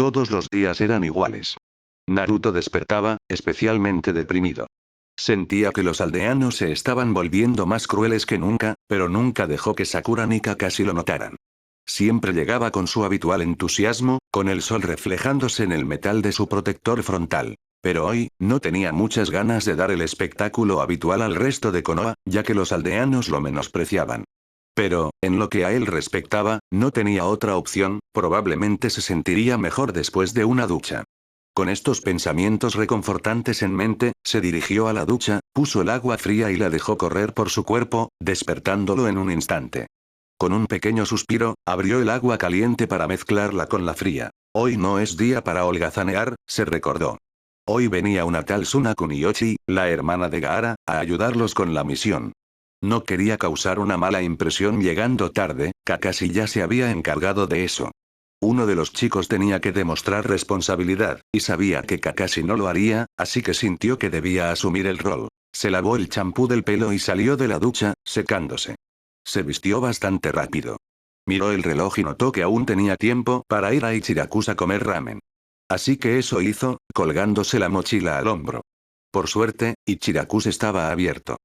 Todos los días eran iguales. Naruto despertaba, especialmente deprimido. Sentía que los aldeanos se estaban volviendo más crueles que nunca, pero nunca dejó que Sakura ni Kakashi lo notaran. Siempre llegaba con su habitual entusiasmo, con el sol reflejándose en el metal de su protector frontal. Pero hoy, no tenía muchas ganas de dar el espectáculo habitual al resto de Konoha, ya que los aldeanos lo menospreciaban. Pero, en lo que a él respectaba, no tenía otra opción, probablemente se sentiría mejor después de una ducha. Con estos pensamientos reconfortantes en mente, se dirigió a la ducha, puso el agua fría y la dejó correr por su cuerpo, despertándolo en un instante. Con un pequeño suspiro, abrió el agua caliente para mezclarla con la fría. Hoy no es día para holgazanear, se recordó. Hoy venía una tal Suna Kuniyoshi, la hermana de Gaara, a ayudarlos con la misión. No quería causar una mala impresión llegando tarde, Kakashi ya se había encargado de eso. Uno de los chicos tenía que demostrar responsabilidad, y sabía que Kakashi no lo haría, así que sintió que debía asumir el rol. Se lavó el champú del pelo y salió de la ducha, secándose. Se vistió bastante rápido. Miró el reloj y notó que aún tenía tiempo para ir a Ichirakusa a comer ramen. Así que eso hizo, colgándose la mochila al hombro. Por suerte, Ichirakusa estaba abierto.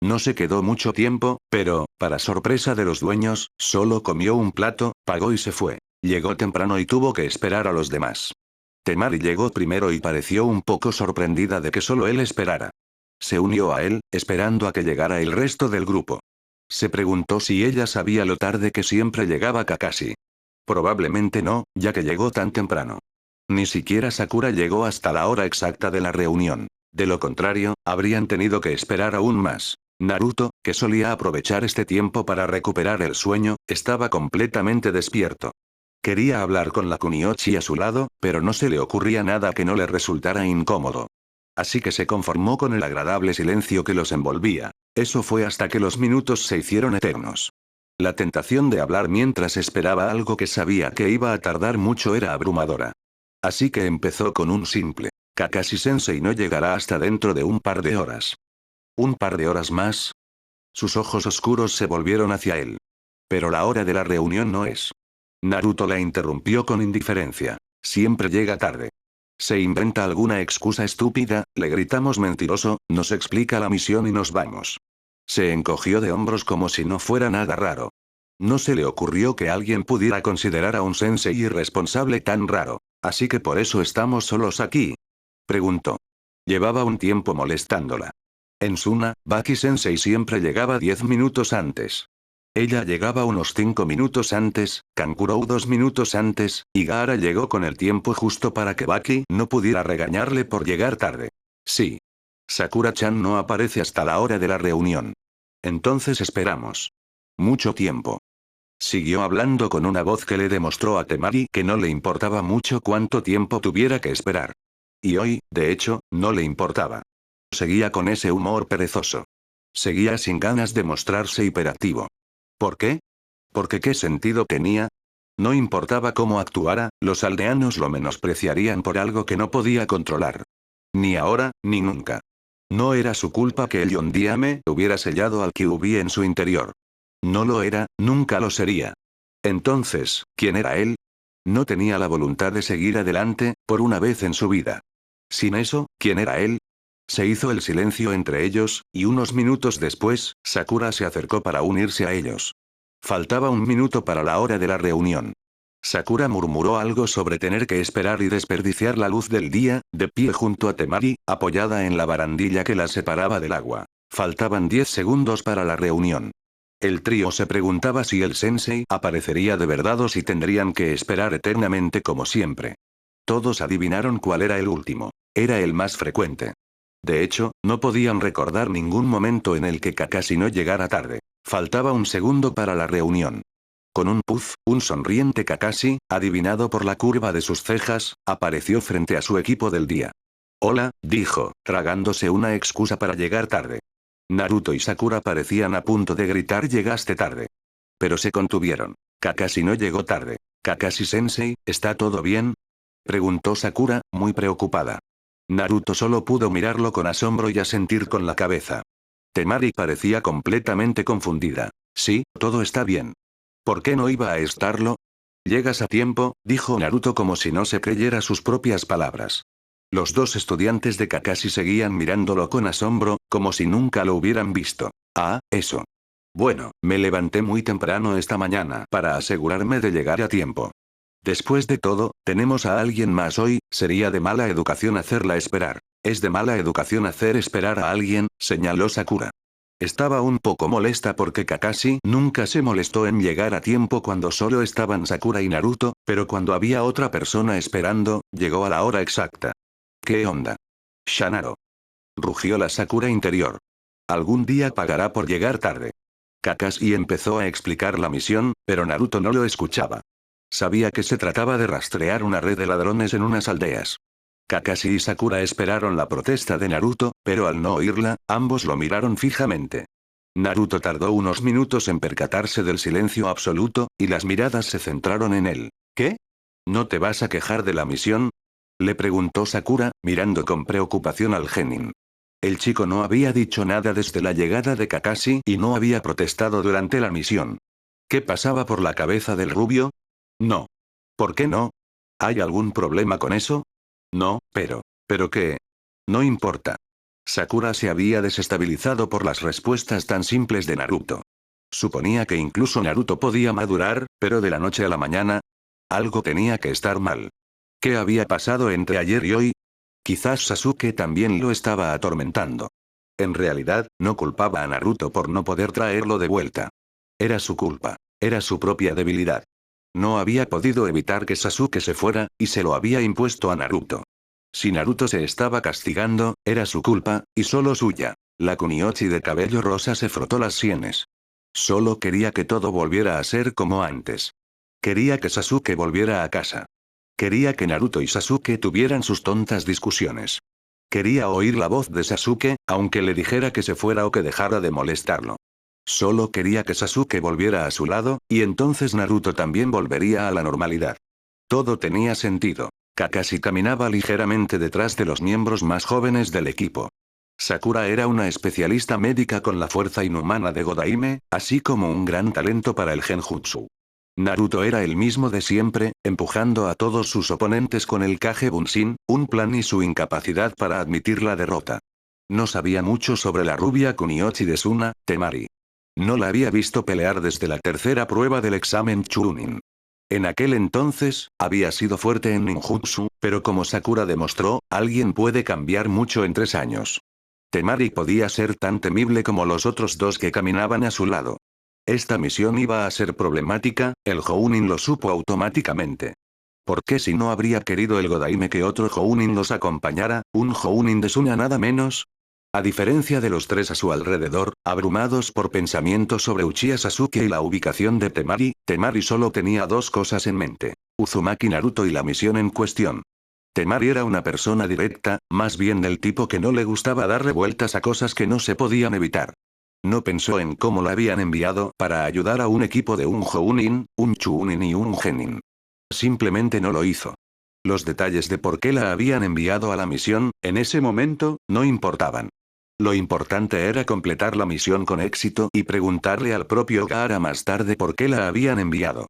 No se quedó mucho tiempo, pero, para sorpresa de los dueños, solo comió un plato, pagó y se fue. Llegó temprano y tuvo que esperar a los demás. Temari llegó primero y pareció un poco sorprendida de que solo él esperara. Se unió a él, esperando a que llegara el resto del grupo. Se preguntó si ella sabía lo tarde que siempre llegaba Kakashi. Probablemente no, ya que llegó tan temprano. Ni siquiera Sakura llegó hasta la hora exacta de la reunión. De lo contrario, habrían tenido que esperar aún más. Naruto, que solía aprovechar este tiempo para recuperar el sueño, estaba completamente despierto. Quería hablar con la Kuniyoshi a su lado, pero no se le ocurría nada que no le resultara incómodo. Así que se conformó con el agradable silencio que los envolvía. Eso fue hasta que los minutos se hicieron eternos. La tentación de hablar mientras esperaba algo que sabía que iba a tardar mucho era abrumadora. Así que empezó con un simple: Kakashi-sensei no llegará hasta dentro de un par de horas. ¿Un par de horas más? Sus ojos oscuros se volvieron hacia él. Pero la hora de la reunión no es. Naruto la interrumpió con indiferencia. Siempre llega tarde. Se inventa alguna excusa estúpida, le gritamos mentiroso, nos explica la misión y nos vamos. Se encogió de hombros como si no fuera nada raro. No se le ocurrió que alguien pudiera considerar a un sensei irresponsable tan raro. Así que por eso estamos solos aquí. Preguntó. Llevaba un tiempo molestándola. En Suna, Baki-sensei siempre llegaba 10 minutos antes. Ella llegaba unos 5 minutos antes, Kankurou 2 minutos antes, y Gaara llegó con el tiempo justo para que Baki no pudiera regañarle por llegar tarde. Sí. Sakura-chan no aparece hasta la hora de la reunión. Entonces esperamos. Mucho tiempo. Siguió hablando con una voz que le demostró a Temari que no le importaba mucho cuánto tiempo tuviera que esperar. Y hoy, de hecho, no le importaba. Seguía con ese humor perezoso. Seguía sin ganas de mostrarse hiperactivo. ¿Por qué? Porque ¿qué sentido tenía? No importaba cómo actuara, los aldeanos lo menospreciarían por algo que no podía controlar. Ni ahora, ni nunca. No era su culpa que el Yondiame hubiera sellado al Kyuubi en su interior. No lo era, nunca lo sería. Entonces, ¿quién era él? No tenía la voluntad de seguir adelante, por una vez en su vida. Sin eso, ¿quién era él? Se hizo el silencio entre ellos, y unos minutos después, Sakura se acercó para unirse a ellos. Faltaba un minuto para la hora de la reunión. Sakura murmuró algo sobre tener que esperar y desperdiciar la luz del día, de pie junto a Temari, apoyada en la barandilla que la separaba del agua. Faltaban 10 segundos para la reunión. El trío se preguntaba si el sensei aparecería de verdad o si tendrían que esperar eternamente como siempre. Todos adivinaron cuál era el último. Era el más frecuente. De hecho, no podían recordar ningún momento en el que Kakashi no llegara tarde. Faltaba un segundo para la reunión. Con un puff, un sonriente Kakashi, adivinado por la curva de sus cejas, apareció frente a su equipo del día. Hola, dijo, tragándose una excusa para llegar tarde. Naruto y Sakura parecían a punto de gritar llegaste tarde. Pero se contuvieron. Kakashi no llegó tarde. Kakashi-sensei, ¿está todo bien? Preguntó Sakura, muy preocupada. Naruto solo pudo mirarlo con asombro y asentir con la cabeza. Temari parecía completamente confundida. Sí, todo está bien. ¿Por qué no iba a estarlo? Llegas a tiempo, dijo Naruto como si no se creyera sus propias palabras. Los dos estudiantes de Kakashi seguían mirándolo con asombro, como si nunca lo hubieran visto. Ah, eso. Bueno, me levanté muy temprano esta mañana para asegurarme de llegar a tiempo. Después de todo, tenemos a alguien más hoy, sería de mala educación hacerla esperar. Es de mala educación hacer esperar a alguien, señaló Sakura. Estaba un poco molesta porque Kakashi nunca se molestó en llegar a tiempo cuando solo estaban Sakura y Naruto, pero cuando había otra persona esperando, llegó a la hora exacta. ¿Qué onda? Shanaro. Rugió la Sakura interior. Algún día pagará por llegar tarde. Kakashi empezó a explicar la misión, pero Naruto no lo escuchaba. Sabía que se trataba de rastrear una red de ladrones en unas aldeas. Kakashi y Sakura esperaron la protesta de Naruto, pero al no oírla, ambos lo miraron fijamente. Naruto tardó unos minutos en percatarse del silencio absoluto, y las miradas se centraron en él. ¿Qué? ¿No te vas a quejar de la misión? Le preguntó Sakura, mirando con preocupación al genin. El chico no había dicho nada desde la llegada de Kakashi y no había protestado durante la misión. ¿Qué pasaba por la cabeza del rubio? No. ¿Por qué no? ¿Hay algún problema con eso? No, ¿pero qué? No importa. Sakura se había desestabilizado por las respuestas tan simples de Naruto. Suponía que incluso Naruto podía madurar, pero de la noche a la mañana, algo tenía que estar mal. ¿Qué había pasado entre ayer y hoy? Quizás Sasuke también lo estaba atormentando. En realidad, no culpaba a Naruto por no poder traerlo de vuelta. Era su culpa. Era su propia debilidad. No había podido evitar que Sasuke se fuera, y se lo había impuesto a Naruto. Si Naruto se estaba castigando, era su culpa, y solo suya. La Kunoichi de cabello rosa se frotó las sienes. Solo quería que todo volviera a ser como antes. Quería que Sasuke volviera a casa. Quería que Naruto y Sasuke tuvieran sus tontas discusiones. Quería oír la voz de Sasuke, aunque le dijera que se fuera o que dejara de molestarlo. Solo quería que Sasuke volviera a su lado, y entonces Naruto también volvería a la normalidad. Todo tenía sentido. Kakashi caminaba ligeramente detrás de los miembros más jóvenes del equipo. Sakura era una especialista médica con la fuerza inhumana de Godaime, así como un gran talento para el genjutsu. Naruto era el mismo de siempre, empujando a todos sus oponentes con el Kage Bunshin, un plan y su incapacidad para admitir la derrota. No sabía mucho sobre la rubia Kunoichi de Suna, Temari. No la había visto pelear desde la tercera prueba del examen Chunin. En aquel entonces, había sido fuerte en ninjutsu, pero como Sakura demostró, alguien puede cambiar mucho en 3 años. Temari podía ser tan temible como los otros dos que caminaban a su lado. Esta misión iba a ser problemática, el Jounin lo supo automáticamente. ¿Por qué si no habría querido el Godaime que otro Jounin los acompañara, un Jounin de Suna nada menos? A diferencia de los tres a su alrededor, abrumados por pensamientos sobre Uchiha Sasuke y la ubicación de Temari, Temari solo tenía dos cosas en mente: Uzumaki Naruto y la misión en cuestión. Temari era una persona directa, más bien del tipo que no le gustaba darle vueltas a cosas que no se podían evitar. No pensó en cómo la habían enviado para ayudar a un equipo de un Jounin, un Chunin y un Genin. Simplemente no lo hizo. Los detalles de por qué la habían enviado a la misión, en ese momento, no importaban. Lo importante era completar la misión con éxito y preguntarle al propio Gaara más tarde por qué la habían enviado.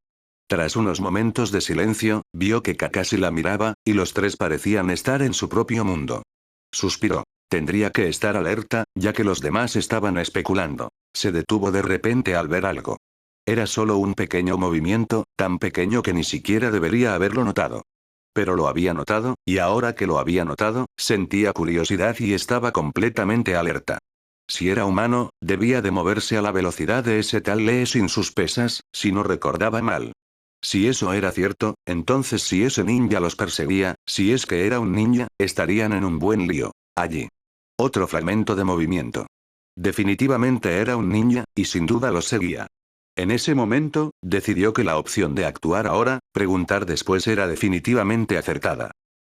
Tras unos momentos de silencio, vio que Kakashi la miraba, y los tres parecían estar en su propio mundo. Suspiró. Tendría que estar alerta, ya que los demás estaban especulando. Se detuvo de repente al ver algo. Era solo un pequeño movimiento, tan pequeño que ni siquiera debería haberlo notado. Pero lo había notado, y ahora que lo había notado, sentía curiosidad y estaba completamente alerta. Si era humano, debía de moverse a la velocidad de ese tal Lee sin sus pesas, si no recordaba mal. Si eso era cierto, entonces si ese ninja los perseguía, si es que era un ninja, estarían en un buen lío. Allí. Otro fragmento de movimiento. Definitivamente era un ninja, y sin duda los seguía. En ese momento, decidió que la opción de actuar ahora, preguntar después era definitivamente acertada.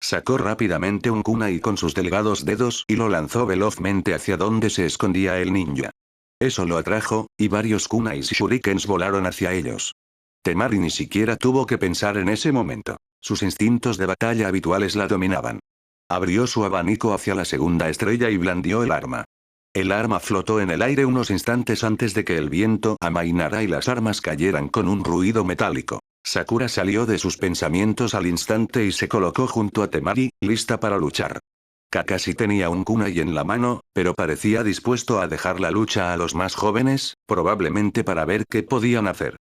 Sacó rápidamente un kunai con sus delgados dedos y lo lanzó velozmente hacia donde se escondía el ninja. Eso lo atrajo, y varios kunais y shurikens volaron hacia ellos. Temari ni siquiera tuvo que pensar en ese momento. Sus instintos de batalla habituales la dominaban. Abrió su abanico hacia la segunda estrella y blandió el arma. El arma flotó en el aire unos instantes antes de que el viento amainara y las armas cayeran con un ruido metálico. Sakura salió de sus pensamientos al instante y se colocó junto a Temari, lista para luchar. Kakashi tenía un kunai en la mano, pero parecía dispuesto a dejar la lucha a los más jóvenes, probablemente para ver qué podían hacer.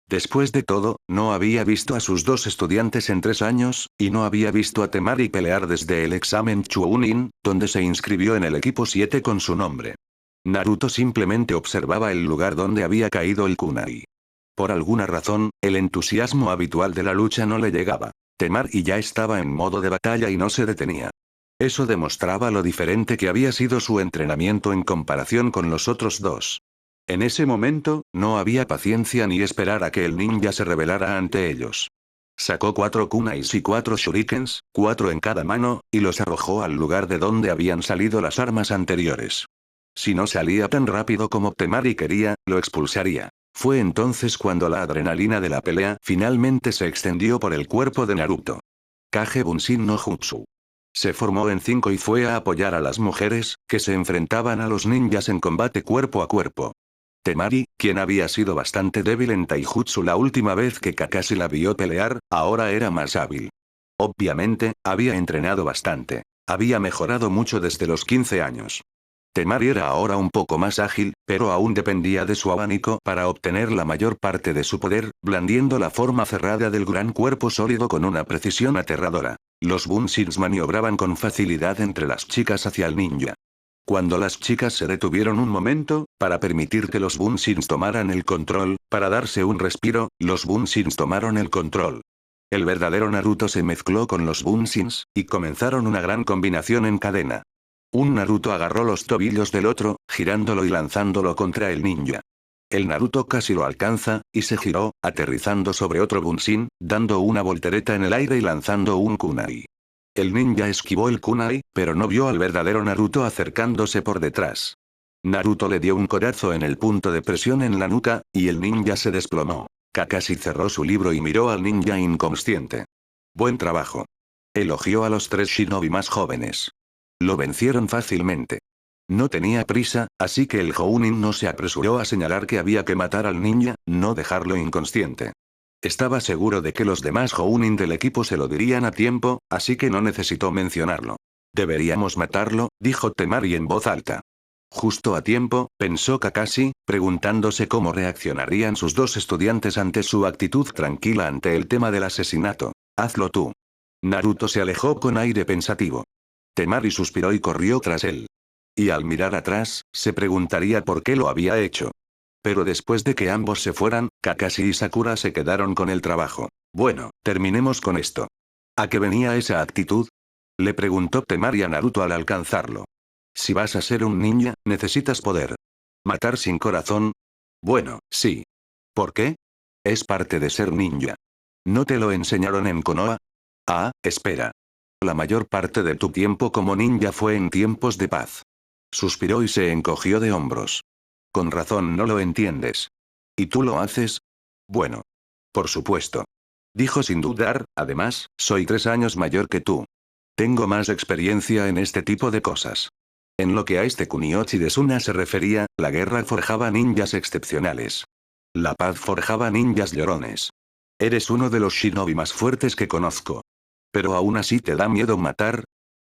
Después de todo, no había visto a sus dos estudiantes en 3 años, y no había visto a Temari pelear desde el examen Chunin, donde se inscribió en el equipo 7 con su nombre. Naruto simplemente observaba el lugar donde había caído el kunai. Por alguna razón, el entusiasmo habitual de la lucha no le llegaba. Temari ya estaba en modo de batalla y no se detenía. Eso demostraba lo diferente que había sido su entrenamiento en comparación con los otros dos. En ese momento, no había paciencia ni esperar a que el ninja se revelara ante ellos. Sacó 4 kunais y 4 shurikens, 4 en cada mano, y los arrojó al lugar de donde habían salido las armas anteriores. Si no salía tan rápido como Temari quería, lo expulsaría. Fue entonces cuando la adrenalina de la pelea finalmente se extendió por el cuerpo de Naruto. Kage Bunshin no Jutsu. Se formó en 5 y fue a apoyar a las mujeres, que se enfrentaban a los ninjas en combate cuerpo a cuerpo. Temari, quien había sido bastante débil en Taijutsu la última vez que Kakashi la vio pelear, ahora era más hábil. Obviamente, había entrenado bastante. Había mejorado mucho desde los 15 años. Temari era ahora un poco más ágil, pero aún dependía de su abanico para obtener la mayor parte de su poder, blandiendo la forma cerrada del gran cuerpo sólido con una precisión aterradora. Los Bunshins maniobraban con facilidad entre las chicas hacia el ninja. Cuando las chicas se detuvieron un momento, para permitir que los Bunshins tomaran el control, para darse un respiro, los Bunshins tomaron el control. El verdadero Naruto se mezcló con los Bunshins, y comenzaron una gran combinación en cadena. Un Naruto agarró los tobillos del otro, girándolo y lanzándolo contra el ninja. El Naruto casi lo alcanza, y se giró, aterrizando sobre otro Bunshin, dando una voltereta en el aire y lanzando un kunai. El ninja esquivó el kunai, pero no vio al verdadero Naruto acercándose por detrás. Naruto le dio un codazo en el punto de presión en la nuca, y el ninja se desplomó. Kakashi cerró su libro y miró al ninja inconsciente. Buen trabajo. Elogió a los 3 shinobi más jóvenes. Lo vencieron fácilmente. No tenía prisa, así que el Jounin no se apresuró a señalar que había que matar al ninja, no dejarlo inconsciente. Estaba seguro de que los demás Jounin del equipo se lo dirían a tiempo, así que no necesitó mencionarlo. Deberíamos matarlo, dijo Temari en voz alta. Justo a tiempo, pensó Kakashi, preguntándose cómo reaccionarían sus dos estudiantes ante su actitud tranquila ante el tema del asesinato. Hazlo tú. Naruto se alejó con aire pensativo. Temari suspiró y corrió tras él. Y al mirar atrás, se preguntaría por qué lo había hecho. Pero después de que ambos se fueran, Kakashi y Sakura se quedaron con el trabajo. Bueno, terminemos con esto. ¿A qué venía esa actitud? Le preguntó Temari a Naruto al alcanzarlo. Si vas a ser un ninja, necesitas poder. ¿Matar sin corazón? Bueno, sí. ¿Por qué? Es parte de ser ninja. ¿No te lo enseñaron en Konoha? Ah, espera. La mayor parte de tu tiempo como ninja fue en tiempos de paz. Suspiró y se encogió de hombros. Con razón no lo entiendes. ¿Y tú lo haces? Bueno. Por supuesto. Dijo sin dudar, además, soy 3 años mayor que tú. Tengo más experiencia en este tipo de cosas. En lo que a este Kuniochi de Suna se refería, la guerra forjaba ninjas excepcionales. La paz forjaba ninjas llorones. Eres uno de los shinobi más fuertes que conozco. ¿Pero aún así te da miedo matar?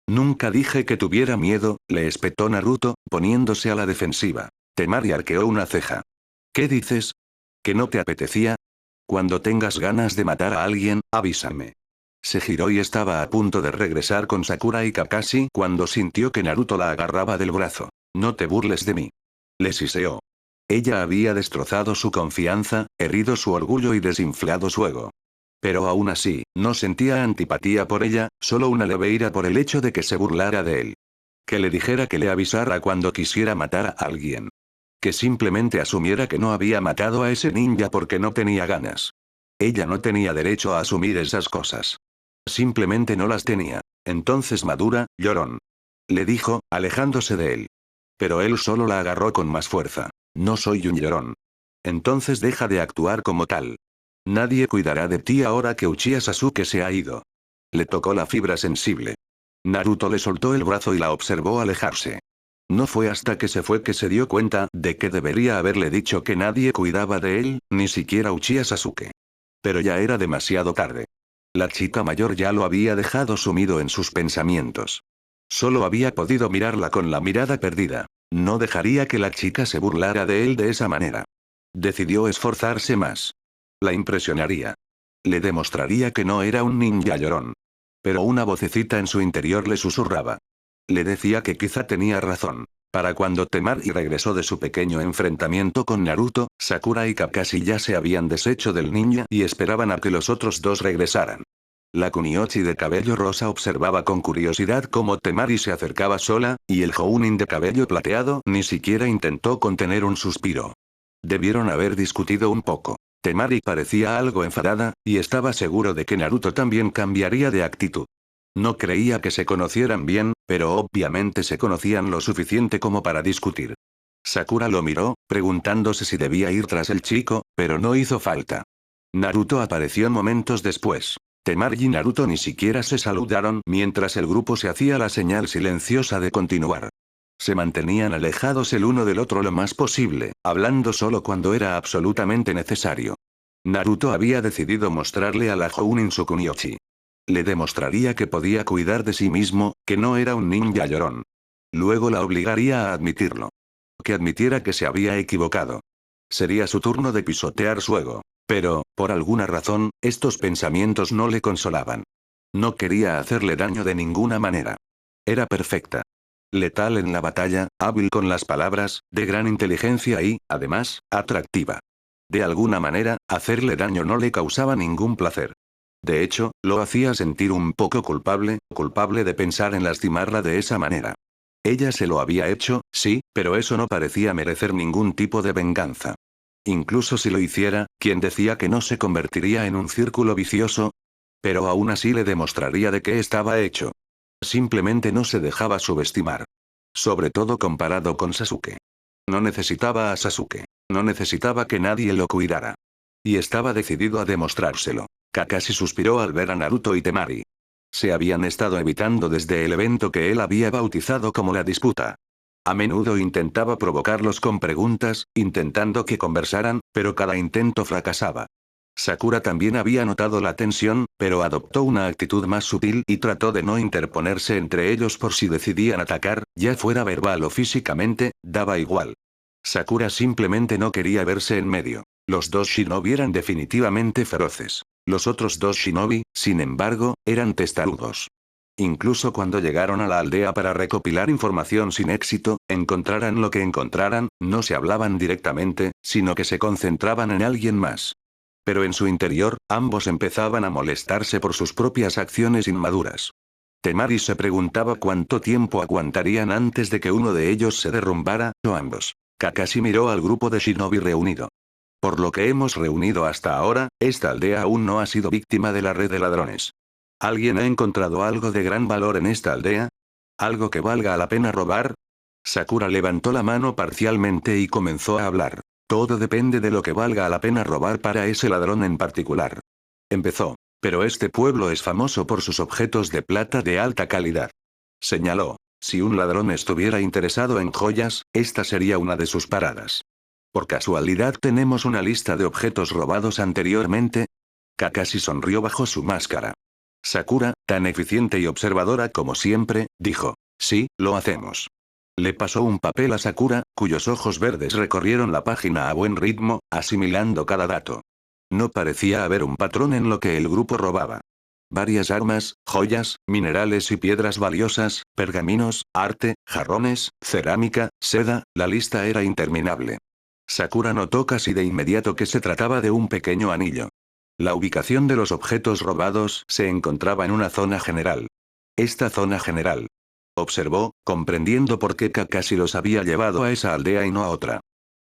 Nunca dije que tuviera miedo, le espetó Naruto, poniéndose a la defensiva. Temari arqueó una ceja. ¿Qué dices? ¿Que no te apetecía? Cuando tengas ganas de matar a alguien, avísame. Se giró y estaba a punto de regresar con Sakura y Kakashi cuando sintió que Naruto la agarraba del brazo. No te burles de mí. Le siseó. Ella había destrozado su confianza, herido su orgullo y desinflado su ego. Pero aún así, no sentía antipatía por ella, solo una leve ira por el hecho de que se burlara de él. Que le dijera que le avisara cuando quisiera matar a alguien. Que simplemente asumiera que no había matado a ese ninja porque no tenía ganas. Ella no tenía derecho a asumir esas cosas. Simplemente no las tenía. Entonces madura, llorón. Le dijo, alejándose de él. Pero él solo la agarró con más fuerza. No soy un llorón. Entonces deja de actuar como tal. Nadie cuidará de ti ahora que Uchiha Sasuke se ha ido. Le tocó la fibra sensible. Naruto le soltó el brazo y la observó alejarse. No fue hasta que se fue que se dio cuenta de que debería haberle dicho que nadie cuidaba de él, ni siquiera Uchiha Sasuke. Pero ya era demasiado tarde. La chica mayor ya lo había dejado sumido en sus pensamientos. Solo había podido mirarla con la mirada perdida. No dejaría que la chica se burlara de él de esa manera. Decidió esforzarse más. La impresionaría. Le demostraría que no era un ninja llorón. Pero una vocecita en su interior le susurraba. Le decía que quizá tenía razón. Para cuando Temari regresó de su pequeño enfrentamiento con Naruto, Sakura y Kakashi ya se habían deshecho del ninja y esperaban a que los otros dos regresaran. La Kuniochi de cabello rosa observaba con curiosidad cómo Temari se acercaba sola, y el Jounin de cabello plateado ni siquiera intentó contener un suspiro. Debieron haber discutido un poco. Temari parecía algo enfadada, y estaba seguro de que Naruto también cambiaría de actitud. No creía que se conocieran bien, pero obviamente se conocían lo suficiente como para discutir. Sakura lo miró, preguntándose si debía ir tras el chico, pero no hizo falta. Naruto apareció momentos después. Temari y Naruto ni siquiera se saludaron mientras el grupo se hacía la señal silenciosa de continuar. Se mantenían alejados el uno del otro lo más posible, hablando solo cuando era absolutamente necesario. Naruto había decidido mostrarle a la Jounin su Kuniochi. Le demostraría que podía cuidar de sí mismo, que no era un ninja llorón. Luego la obligaría a admitirlo. Que admitiera que se había equivocado. Sería su turno de pisotear su ego. Pero, por alguna razón, estos pensamientos no le consolaban. No quería hacerle daño de ninguna manera. Era perfecta. Letal en la batalla, hábil con las palabras, de gran inteligencia y, además, atractiva. De alguna manera, hacerle daño no le causaba ningún placer. De hecho, lo hacía sentir un poco culpable de pensar en lastimarla de esa manera. Ella se lo había hecho, sí, pero eso no parecía merecer ningún tipo de venganza. Incluso si lo hiciera, ¿quién decía que no se convertiría en un círculo vicioso? Pero aún así le demostraría de qué estaba hecho. Simplemente no se dejaba subestimar. Sobre todo comparado con Sasuke. No necesitaba a Sasuke. No necesitaba que nadie lo cuidara. Y estaba decidido a demostrárselo. Kakashi suspiró al ver a Naruto y Temari. Se habían estado evitando desde el evento que él había bautizado como la disputa. A menudo intentaba provocarlos con preguntas, intentando que conversaran, pero cada intento fracasaba. Sakura también había notado la tensión, pero adoptó una actitud más sutil y trató de no interponerse entre ellos por si decidían atacar, ya fuera verbal o físicamente, daba igual. Sakura simplemente no quería verse en medio. Los dos shinobi eran definitivamente feroces. Los otros dos shinobi, sin embargo, eran testarudos. Incluso cuando llegaron a la aldea para recopilar información sin éxito, encontraran lo que encontraran, no se hablaban directamente, sino que se concentraban en alguien más. Pero en su interior, ambos empezaban a molestarse por sus propias acciones inmaduras. Temari se preguntaba cuánto tiempo aguantarían antes de que uno de ellos se derrumbara, o ambos. Kakashi miró al grupo de shinobi reunido. Por lo que hemos reunido hasta ahora, esta aldea aún no ha sido víctima de la red de ladrones. ¿Alguien ha encontrado algo de gran valor en esta aldea? ¿Algo que valga la pena robar? Sakura levantó la mano parcialmente y comenzó a hablar. Todo depende de lo que valga la pena robar para ese ladrón en particular. Empezó. Pero este pueblo es famoso por sus objetos de plata de alta calidad. Señaló. Si un ladrón estuviera interesado en joyas, esta sería una de sus paradas. ¿Por casualidad tenemos una lista de objetos robados anteriormente? Kakashi sonrió bajo su máscara. Sakura, tan eficiente y observadora como siempre, dijo. Sí, lo hacemos. Le pasó un papel a Sakura, cuyos ojos verdes recorrieron la página a buen ritmo, asimilando cada dato. No parecía haber un patrón en lo que el grupo robaba. Varias armas, joyas, minerales y piedras valiosas, pergaminos, arte, jarrones, cerámica, seda, la lista era interminable. Sakura notó casi de inmediato que se trataba de un pequeño anillo. La ubicación de los objetos robados se encontraba en una zona general. Esta zona general. Observó, comprendiendo por qué Kakashi los había llevado a esa aldea y no a otra.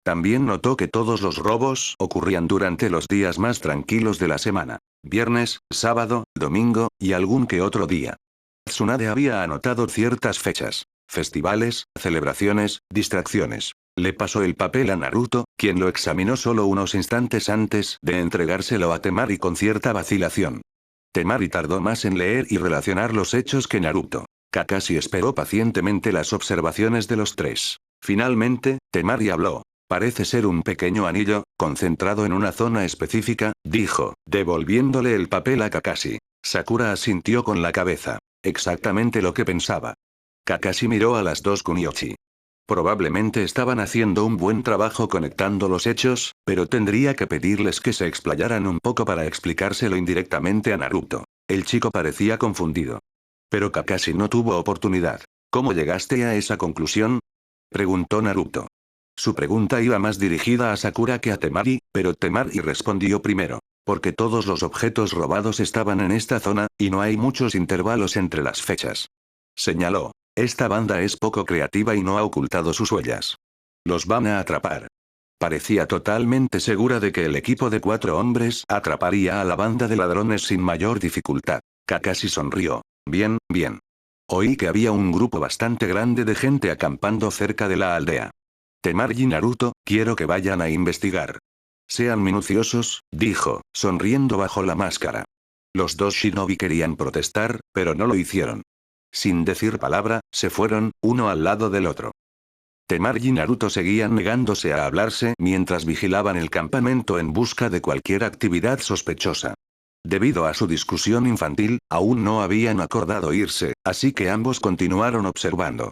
También notó que todos los robos ocurrían durante los días más tranquilos de la semana. Viernes, sábado, domingo, y algún que otro día. Tsunade había anotado ciertas fechas. Festivales, celebraciones, distracciones. Le pasó el papel a Naruto, quien lo examinó solo unos instantes antes de entregárselo a Temari con cierta vacilación. Temari tardó más en leer y relacionar los hechos que Naruto. Kakashi esperó pacientemente las observaciones de los tres. Finalmente, Temari habló. Parece ser un pequeño anillo, concentrado en una zona específica, dijo, devolviéndole el papel a Kakashi. Sakura asintió con la cabeza. Exactamente lo que pensaba. Kakashi miró a las dos Kunoichi. Probablemente estaban haciendo un buen trabajo conectando los hechos, pero tendría que pedirles que se explayaran un poco para explicárselo indirectamente a Naruto. El chico parecía confundido. Pero Kakashi no tuvo oportunidad. ¿Cómo llegaste a esa conclusión?, preguntó Naruto. Su pregunta iba más dirigida a Sakura que a Temari, pero Temari respondió primero. Porque todos los objetos robados estaban en esta zona, y no hay muchos intervalos entre las fechas. Señaló. Esta banda es poco creativa y no ha ocultado sus huellas. Los van a atrapar. Parecía totalmente segura de que el equipo de 4 hombres atraparía a la banda de ladrones sin mayor dificultad. Kakashi sonrió. Bien, bien. Oí que había un grupo bastante grande de gente acampando cerca de la aldea. Temari y Naruto, quiero que vayan a investigar. Sean minuciosos, dijo, sonriendo bajo la máscara. Los dos shinobi querían protestar, pero no lo hicieron. Sin decir palabra, se fueron, uno al lado del otro. Temari y Naruto seguían negándose a hablarse mientras vigilaban el campamento en busca de cualquier actividad sospechosa. Debido a su discusión infantil, aún no habían acordado irse, así que ambos continuaron observando.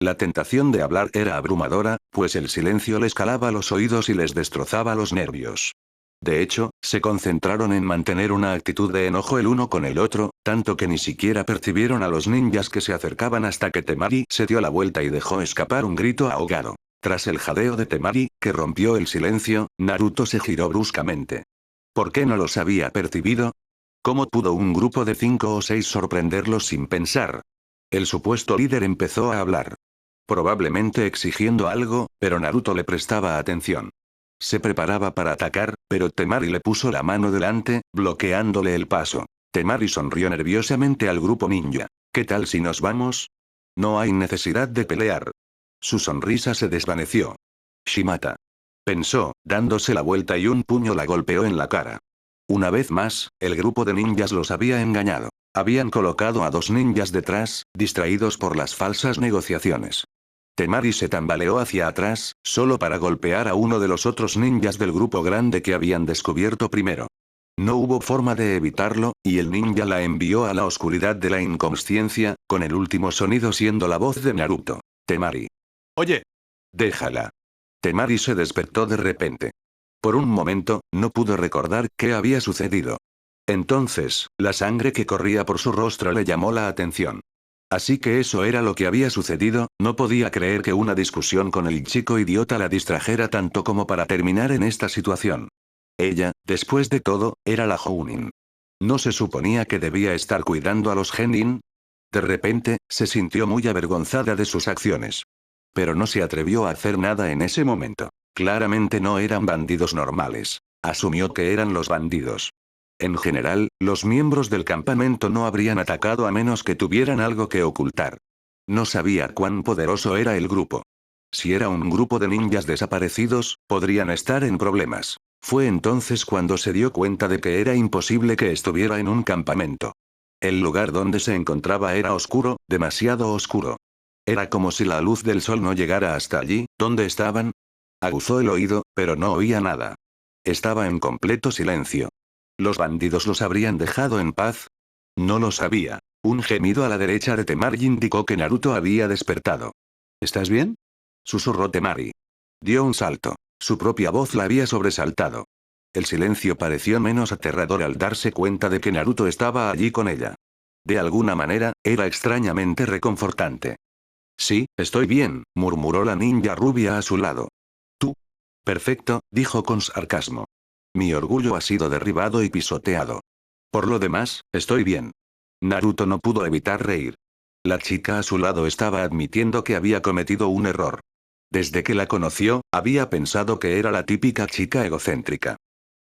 La tentación de hablar era abrumadora, pues el silencio les calaba los oídos y les destrozaba los nervios. De hecho, se concentraron en mantener una actitud de enojo el uno con el otro, tanto que ni siquiera percibieron a los ninjas que se acercaban hasta que Temari se dio la vuelta y dejó escapar un grito ahogado. Tras el jadeo de Temari, que rompió el silencio, Naruto se giró bruscamente. ¿Por qué no los había percibido? ¿Cómo pudo un grupo de 5 o 6 sorprenderlos sin pensar? El supuesto líder empezó a hablar. Probablemente exigiendo algo, pero Naruto le prestaba atención. Se preparaba para atacar, pero Temari le puso la mano delante, bloqueándole el paso. Temari sonrió nerviosamente al grupo ninja. ¿Qué tal si nos vamos? No hay necesidad de pelear. Su sonrisa se desvaneció. Shimata. Pensó, dándose la vuelta y un puño la golpeó en la cara. Una vez más, el grupo de ninjas los había engañado. Habían colocado a 2 ninjas detrás, distraídos por las falsas negociaciones. Temari se tambaleó hacia atrás, solo para golpear a uno de los otros ninjas del grupo grande que habían descubierto primero. No hubo forma de evitarlo, y el ninja la envió a la oscuridad de la inconsciencia, con el último sonido siendo la voz de Naruto. Temari. Oye. Déjala. Temari se despertó de repente. Por un momento, no pudo recordar qué había sucedido. Entonces, la sangre que corría por su rostro le llamó la atención. Así que eso era lo que había sucedido, no podía creer que una discusión con el chico idiota la distrajera tanto como para terminar en esta situación. Ella, después de todo, era la Jounin. ¿No se suponía que debía estar cuidando a los Genin? De repente, se sintió muy avergonzada de sus acciones. Pero no se atrevió a hacer nada en ese momento. Claramente no eran bandidos normales. Asumió que eran los bandidos. En general, los miembros del campamento no habrían atacado a menos que tuvieran algo que ocultar. No sabía cuán poderoso era el grupo. Si era un grupo de ninjas desaparecidos, podrían estar en problemas. Fue entonces cuando se dio cuenta de que era imposible que estuviera en un campamento. El lugar donde se encontraba era oscuro, demasiado oscuro. Era como si la luz del sol no llegara hasta allí, donde estaban. Aguzó el oído, pero no oía nada. Estaba en completo silencio. ¿Los bandidos los habrían dejado en paz? No lo sabía. Un gemido a la derecha de Temari indicó que Naruto había despertado. ¿Estás bien?, susurró Temari. Dio un salto. Su propia voz la había sobresaltado. El silencio pareció menos aterrador al darse cuenta de que Naruto estaba allí con ella. De alguna manera, era extrañamente reconfortante. Sí, estoy bien, murmuró la ninja rubia a su lado. Tú. Perfecto, dijo con sarcasmo. Mi orgullo ha sido derribado y pisoteado. Por lo demás, estoy bien. Naruto no pudo evitar reír. La chica a su lado estaba admitiendo que había cometido un error. Desde que la conoció, había pensado que era la típica chica egocéntrica.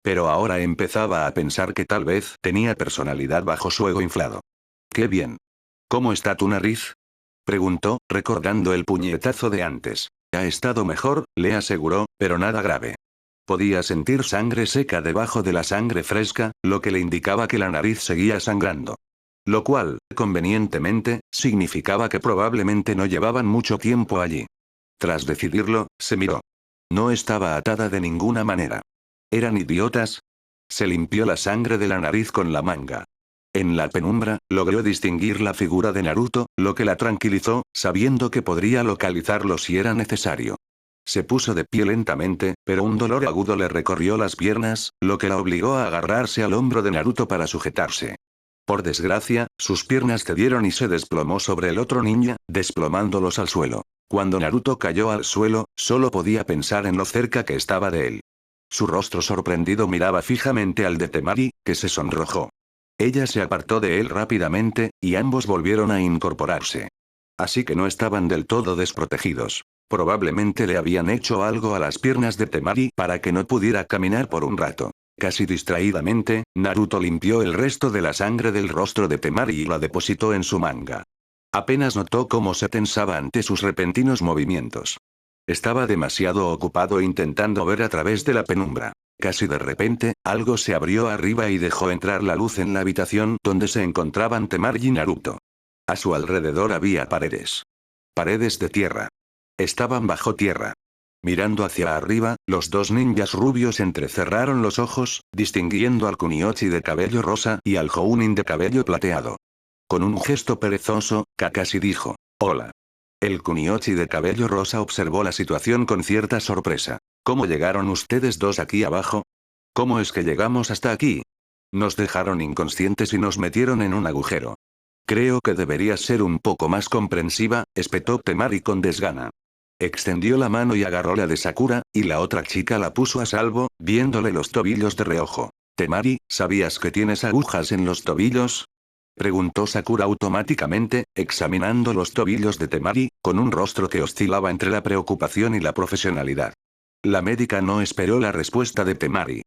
Pero ahora empezaba a pensar que tal vez tenía personalidad bajo su ego inflado. ¡Qué bien! ¿Cómo está tu nariz?, preguntó, recordando el puñetazo de antes. Ha estado mejor, le aseguró, pero nada grave. Podía sentir sangre seca debajo de la sangre fresca, lo que le indicaba que la nariz seguía sangrando. Lo cual, convenientemente, significaba que probablemente no llevaban mucho tiempo allí. Tras decidirlo, se miró. No estaba atada de ninguna manera. ¿Eran idiotas? Se limpió la sangre de la nariz con la manga. En la penumbra, logró distinguir la figura de Naruto, lo que la tranquilizó, sabiendo que podría localizarlo si era necesario. Se puso de pie lentamente, pero un dolor agudo le recorrió las piernas, lo que la obligó a agarrarse al hombro de Naruto para sujetarse. Por desgracia, sus piernas cedieron y se desplomó sobre el otro ninja, desplomándolos al suelo. Cuando Naruto cayó al suelo, solo podía pensar en lo cerca que estaba de él. Su rostro sorprendido miraba fijamente al de Temari, que se sonrojó. Ella se apartó de él rápidamente, y ambos volvieron a incorporarse. Así que no estaban del todo desprotegidos. Probablemente le habían hecho algo a las piernas de Temari para que no pudiera caminar por un rato. Casi distraídamente, Naruto limpió el resto de la sangre del rostro de Temari y la depositó en su manga. Apenas notó cómo se tensaba ante sus repentinos movimientos. Estaba demasiado ocupado intentando ver a través de la penumbra. Casi de repente, algo se abrió arriba y dejó entrar la luz en la habitación donde se encontraban Temari y Naruto. A su alrededor había paredes. Paredes de tierra. Estaban bajo tierra. Mirando hacia arriba, los dos ninjas rubios entrecerraron los ojos, distinguiendo al Kunoichi de cabello rosa y al Jounin de cabello plateado. Con un gesto perezoso, Kakashi dijo: «Hola». El Kunoichi de cabello rosa observó la situación con cierta sorpresa. «¿Cómo llegaron ustedes dos aquí abajo? ¿Cómo es que llegamos hasta aquí? Nos dejaron inconscientes y nos metieron en un agujero». «Creo que deberías ser un poco más comprensiva», espetó Temari con desgana. Extendió la mano y agarró la de Sakura, y la otra chica la puso a salvo, viéndole los tobillos de reojo. «Temari, ¿sabías que tienes agujas en los tobillos?», preguntó Sakura automáticamente, examinando los tobillos de Temari, con un rostro que oscilaba entre la preocupación y la profesionalidad. La médica no esperó la respuesta de Temari.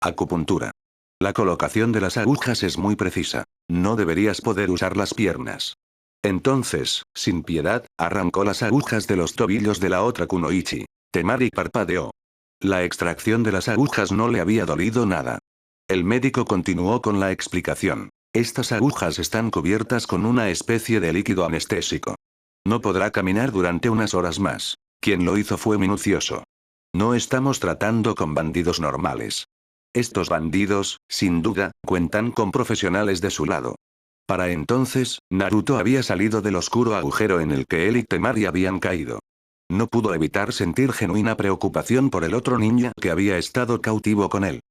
«Acupuntura. La colocación de las agujas es muy precisa. No deberías poder usar las piernas». Entonces, sin piedad, arrancó las agujas de los tobillos de la otra Kunoichi. Temari parpadeó. La extracción de las agujas no le había dolido nada. El médico continuó con la explicación. «Estas agujas están cubiertas con una especie de líquido anestésico. No podrá caminar durante unas horas más». Quien lo hizo fue minucioso. «No estamos tratando con bandidos normales. Estos bandidos, sin duda, cuentan con profesionales de su lado». Para entonces, Naruto había salido del oscuro agujero en el que él y Temari habían caído. No pudo evitar sentir genuina preocupación por el otro ninja que había estado cautivo con él.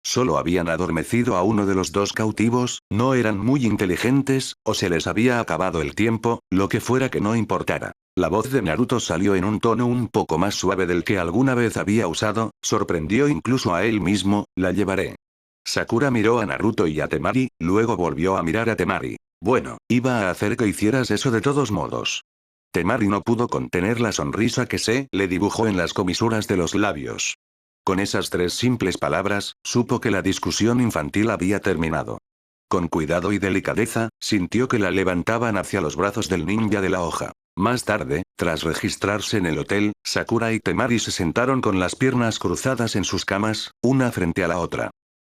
Solo habían adormecido a uno de los dos cautivos, no eran muy inteligentes, o se les había acabado el tiempo, lo que fuera que no importara. La voz de Naruto salió en un tono un poco más suave del que alguna vez había usado, sorprendió incluso a él mismo: «La llevaré». Sakura miró a Naruto y a Temari, luego volvió a mirar a Temari. «Bueno, iba a hacer que hicieras eso de todos modos». Temari no pudo contener la sonrisa que se le dibujó en las comisuras de los labios. Con esas tres simples palabras, supo que la discusión infantil había terminado. Con cuidado y delicadeza, sintió que la levantaban hacia los brazos del ninja de la hoja. Más tarde, tras registrarse en el hotel, Sakura y Temari se sentaron con las piernas cruzadas en sus camas, una frente a la otra.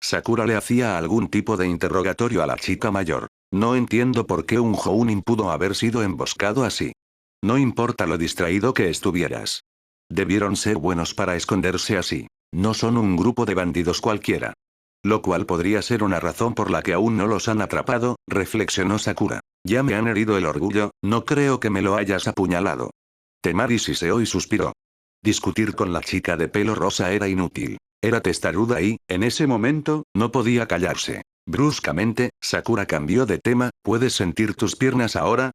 Sakura le hacía algún tipo de interrogatorio a la chica mayor. «No entiendo por qué un Jounin pudo haber sido emboscado así. No importa lo distraído que estuvieras. Debieron ser buenos para esconderse así. No son un grupo de bandidos cualquiera». Lo cual podría ser una razón por la que aún no los han atrapado, reflexionó Sakura. «Ya me han herido el orgullo, no creo que me lo hayas apuñalado». Temari siseó y suspiró. Discutir con la chica de pelo rosa era inútil. Era testaruda y, en ese momento, no podía callarse. Bruscamente, Sakura cambió de tema. «¿Puedes sentir tus piernas ahora?».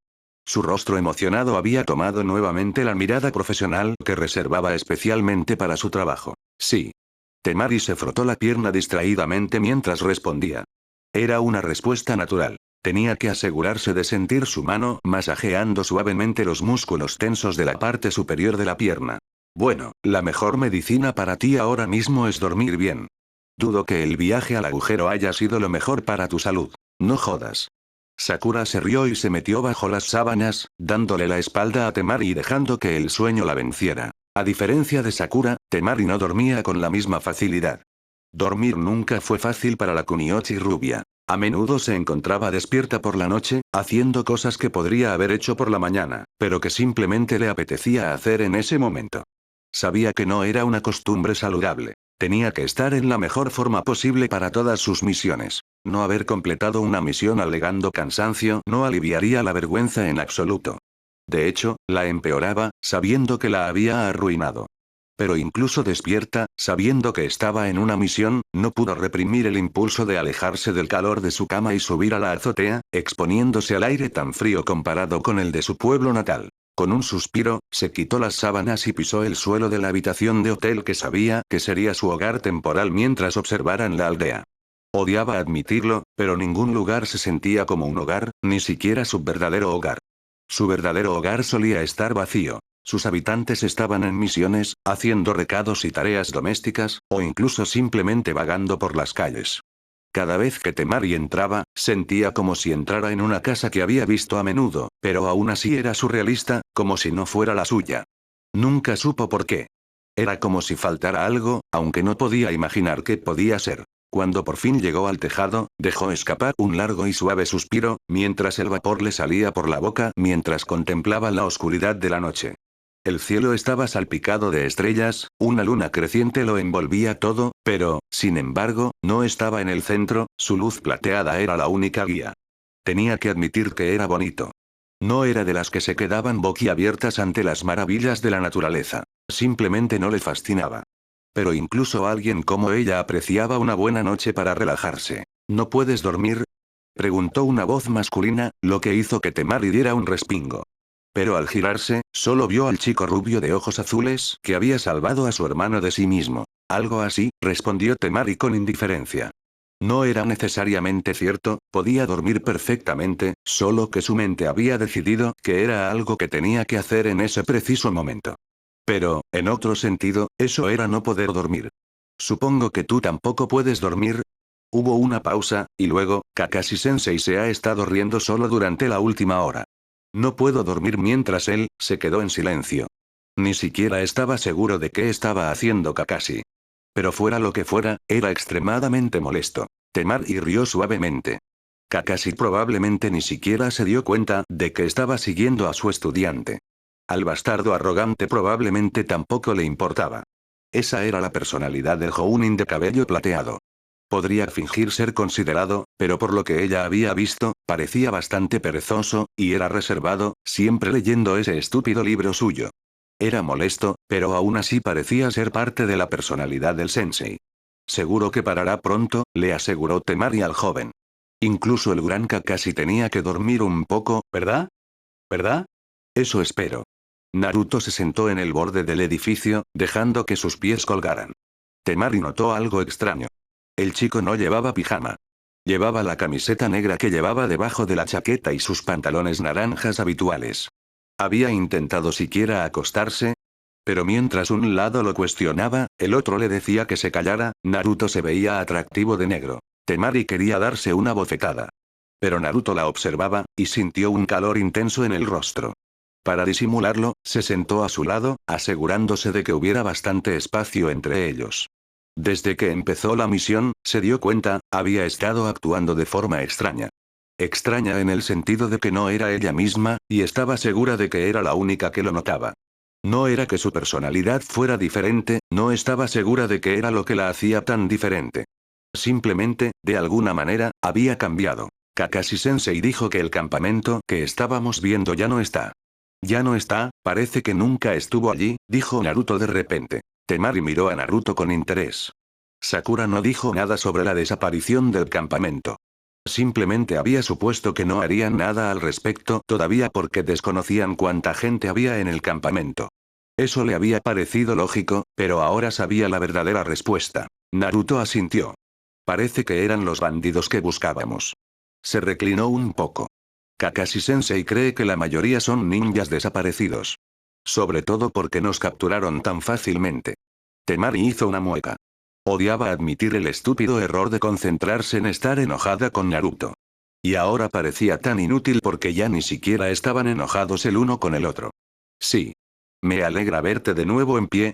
Su rostro emocionado había tomado nuevamente la mirada profesional que reservaba especialmente para su trabajo. «Sí». Temari se frotó la pierna distraídamente mientras respondía. Era una respuesta natural. Tenía que asegurarse de sentir su mano masajeando suavemente los músculos tensos de la parte superior de la pierna. «Bueno, la mejor medicina para ti ahora mismo es dormir bien. Dudo que el viaje al agujero haya sido lo mejor para tu salud. No jodas». Sakura se rió y se metió bajo las sábanas, dándole la espalda a Temari y dejando que el sueño la venciera. A diferencia de Sakura, Temari no dormía con la misma facilidad. Dormir nunca fue fácil para la Kunoichi rubia. A menudo se encontraba despierta por la noche, haciendo cosas que podría haber hecho por la mañana, pero que simplemente le apetecía hacer en ese momento. sabía que no era una costumbre saludable. Tenía que estar en la mejor forma posible para todas sus misiones. No haber completado una misión alegando cansancio no aliviaría la vergüenza en absoluto. De hecho, la empeoraba, sabiendo que la había arruinado. Pero incluso despierta, sabiendo que estaba en una misión, no pudo reprimir el impulso de alejarse del calor de su cama y subir a la azotea, exponiéndose al aire tan frío comparado con el de su pueblo natal. Con un suspiro, se quitó las sábanas y pisó el suelo de la habitación de hotel que sabía que sería su hogar temporal mientras observaran la aldea. Odiaba admitirlo, pero ningún lugar se sentía como un hogar, ni siquiera su verdadero hogar. Su verdadero hogar solía estar vacío. Sus habitantes estaban en misiones, haciendo recados y tareas domésticas, o incluso simplemente vagando por las calles. Cada vez que Temari entraba, sentía como si entrara en una casa que había visto a menudo, pero aún así era surrealista, como si no fuera la suya. Nunca supo por qué. Era como si faltara algo, aunque no podía imaginar qué podía ser. Cuando por fin llegó al tejado, dejó escapar un largo y suave suspiro, mientras el vapor le salía por la boca mientras contemplaba la oscuridad de la noche. El cielo estaba salpicado de estrellas, una luna creciente lo envolvía todo, pero, sin embargo, no estaba en el centro, su luz plateada era la única guía. Tenía que admitir que era bonito. No era de las que se quedaban boquiabiertas ante las maravillas de la naturaleza. Simplemente no le fascinaba. Pero incluso alguien como ella apreciaba una buena noche para relajarse. ¿No puedes dormir?, preguntó una voz masculina, lo que hizo que Temari diera un respingo. Pero al girarse, solo vio al chico rubio de ojos azules que había salvado a su hermano de sí mismo. Algo así, respondió Temari con indiferencia. No era necesariamente cierto, podía dormir perfectamente, solo que su mente había decidido que era algo que tenía que hacer en ese preciso momento. Pero, en otro sentido, eso era no poder dormir. Supongo que tú tampoco puedes dormir. Hubo una pausa, y luego, Kakashi-sensei se ha estado riendo solo durante la última hora. No puedo dormir mientras él, se quedó en silencio. Ni siquiera estaba seguro de qué estaba haciendo Kakashi. Pero fuera lo que fuera, era extremadamente molesto. Temari rió suavemente. Kakashi probablemente ni siquiera se dio cuenta de que estaba siguiendo a su estudiante. Al bastardo arrogante probablemente tampoco le importaba. Esa era la personalidad del Jounin de cabello plateado. Podría fingir ser considerado, pero por lo que ella había visto, parecía bastante perezoso, y era reservado, siempre leyendo ese estúpido libro suyo. Era molesto, pero aún así parecía ser parte de la personalidad del sensei. Seguro que parará pronto, le aseguró Temari al joven. Incluso el gran Kakashi tenía que dormir un poco, ¿verdad? ¿Verdad? Eso espero. Naruto se sentó en el borde del edificio, dejando que sus pies colgaran. Temari notó algo extraño. El chico no llevaba pijama. Llevaba la camiseta negra que llevaba debajo de la chaqueta y sus pantalones naranjas habituales. ¿Había intentado siquiera acostarse? Pero mientras un lado lo cuestionaba, el otro le decía que se callara, Naruto se veía atractivo de negro. Temari quería darse una bofetada. Pero Naruto la observaba, y sintió un calor intenso en el rostro. Para disimularlo, se sentó a su lado, asegurándose de que hubiera bastante espacio entre ellos. Desde que empezó la misión, se dio cuenta, había estado actuando de forma extraña. Extraña en el sentido de que no era ella misma, y estaba segura de que era la única que lo notaba. No era que su personalidad fuera diferente, no estaba segura de que era lo que la hacía tan diferente. Simplemente, de alguna manera, había cambiado. Kakashi-sensei dijo que el campamento que estábamos viendo ya no está. Ya no está, parece que nunca estuvo allí, dijo Naruto de repente. Temari miró a Naruto con interés. Sakura no dijo nada sobre la desaparición del campamento. Simplemente había supuesto que no harían nada al respecto todavía porque desconocían cuánta gente había en el campamento. Eso le había parecido lógico, pero ahora sabía la verdadera respuesta. Naruto asintió. Parece que eran los bandidos que buscábamos. Se reclinó un poco. Kakashi-sensei cree que la mayoría son ninjas desaparecidos. Sobre todo porque nos capturaron tan fácilmente. Temari hizo una mueca. Odiaba admitir el estúpido error de concentrarse en estar enojada con Naruto. Y ahora parecía tan inútil porque ya ni siquiera estaban enojados el uno con el otro. Sí. Me alegra verte de nuevo en pie.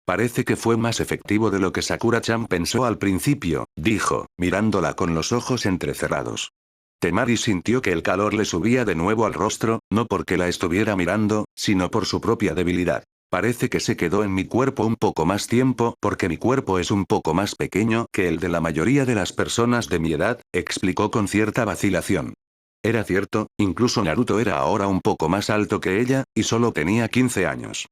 Parece que fue más efectivo de lo que Sakura-chan pensó al principio, dijo, mirándola con los ojos entrecerrados. Temari sintió que el calor le subía de nuevo al rostro, no porque la estuviera mirando, sino por su propia debilidad. Parece que se quedó en mi cuerpo un poco más tiempo porque mi cuerpo es un poco más pequeño que el de la mayoría de las personas de mi edad, explicó con cierta vacilación. Era cierto, incluso Naruto era ahora un poco más alto que ella, y solo tenía 15 años.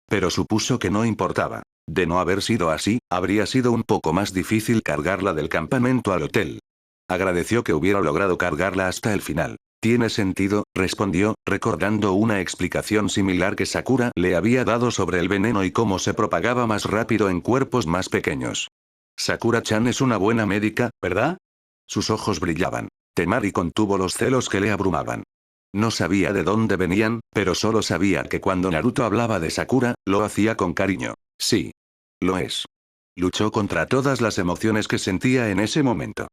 Pero supuso que no importaba. De no haber sido así, habría sido un poco más difícil cargarla del campamento al hotel. Agradeció que hubiera logrado cargarla hasta el final. Tiene sentido, respondió, recordando una explicación similar que Sakura le había dado sobre el veneno y cómo se propagaba más rápido en cuerpos más pequeños. Sakura-chan es una buena médica, ¿verdad? Sus ojos brillaban. Temari contuvo los celos que le abrumaban. No sabía de dónde venían, pero solo sabía que cuando Naruto hablaba de Sakura, lo hacía con cariño. Sí. Lo es. Luchó contra todas las emociones que sentía en ese momento.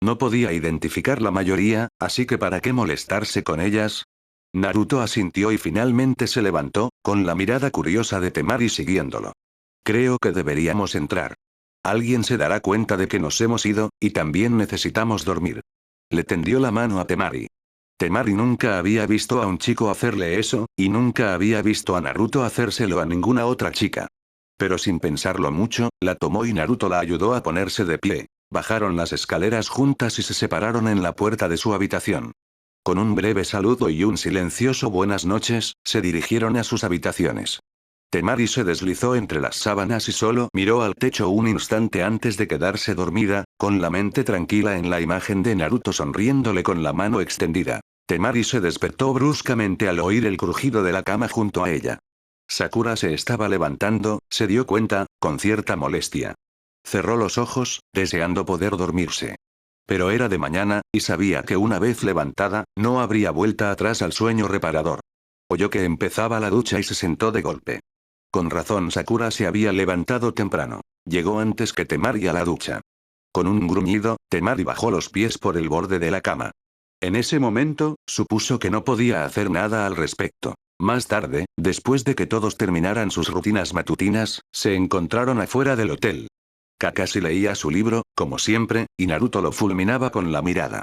No podía identificar la mayoría, así que ¿para qué molestarse con ellas? Naruto asintió y finalmente se levantó, con la mirada curiosa de Temari siguiéndolo. Creo que deberíamos entrar. Alguien se dará cuenta de que nos hemos ido, y también necesitamos dormir. Le tendió la mano a Temari. Temari nunca había visto a un chico hacerle eso, y nunca había visto a Naruto hacérselo a ninguna otra chica. Pero sin pensarlo mucho, la tomó y Naruto la ayudó a ponerse de pie. Bajaron las escaleras juntas y se separaron en la puerta de su habitación. Con un breve saludo y un silencioso buenas noches, se dirigieron a sus habitaciones. Temari se deslizó entre las sábanas y solo miró al techo un instante antes de quedarse dormida, con la mente tranquila en la imagen de Naruto sonriéndole con la mano extendida. Temari se despertó bruscamente al oír el crujido de la cama junto a ella. Sakura se estaba levantando, se dio cuenta, con cierta molestia. Cerró los ojos, deseando poder dormirse. Pero era de mañana, y sabía que una vez levantada, no habría vuelta atrás al sueño reparador. Oyó que empezaba la ducha y se sentó de golpe. Con razón Sakura se había levantado temprano. Llegó antes que Temari a la ducha. Con un gruñido, Temari bajó los pies por el borde de la cama. En ese momento, supuso que no podía hacer nada al respecto. Más tarde, después de que todos terminaran sus rutinas matutinas, se encontraron afuera del hotel. Kakashi leía su libro, como siempre, y Naruto lo fulminaba con la mirada.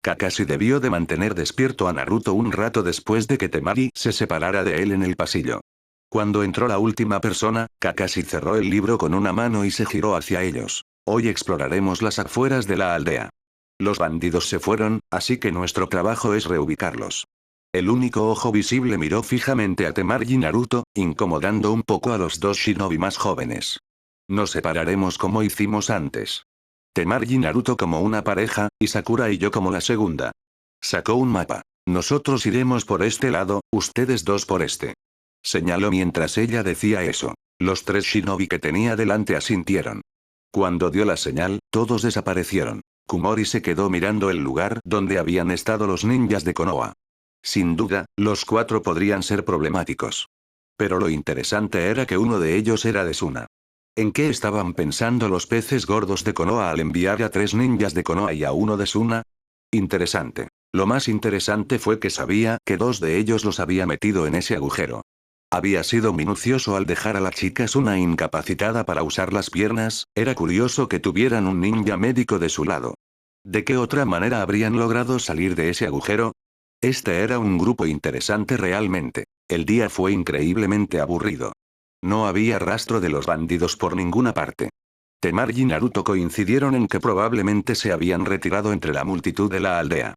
Kakashi debió de mantener despierto a Naruto un rato después de que Temari se separara de él en el pasillo. Cuando entró la última persona, Kakashi cerró el libro con una mano y se giró hacia ellos. Hoy exploraremos las afueras de la aldea. Los bandidos se fueron, así que nuestro trabajo es reubicarlos. El único ojo visible miró fijamente a Temari y Naruto, incomodando un poco a los dos shinobi más jóvenes. Nos separaremos como hicimos antes. Temari y Naruto como una pareja, y Sakura y yo como la segunda. Sacó un mapa. Nosotros iremos por este lado, ustedes dos por este. Señaló mientras ella decía eso. Los tres shinobi que tenía delante asintieron. Cuando dio la señal, todos desaparecieron. Kumori se quedó mirando el lugar donde habían estado los ninjas de Konoha. Sin duda, los cuatro podrían ser problemáticos. Pero lo interesante era que uno de ellos era de Suna. ¿En qué estaban pensando los peces gordos de Konoha al enviar a tres ninjas de Konoha y a uno de Suna? Interesante. Lo más interesante fue que sabía que dos de ellos los había metido en ese agujero. Había sido minucioso al dejar a la chica Suna incapacitada para usar las piernas, era curioso que tuvieran un ninja médico de su lado. ¿De qué otra manera habrían logrado salir de ese agujero? Este era un grupo interesante realmente. El día fue increíblemente aburrido. No había rastro de los bandidos por ninguna parte. Temari y Naruto coincidieron en que probablemente se habían retirado entre la multitud de la aldea.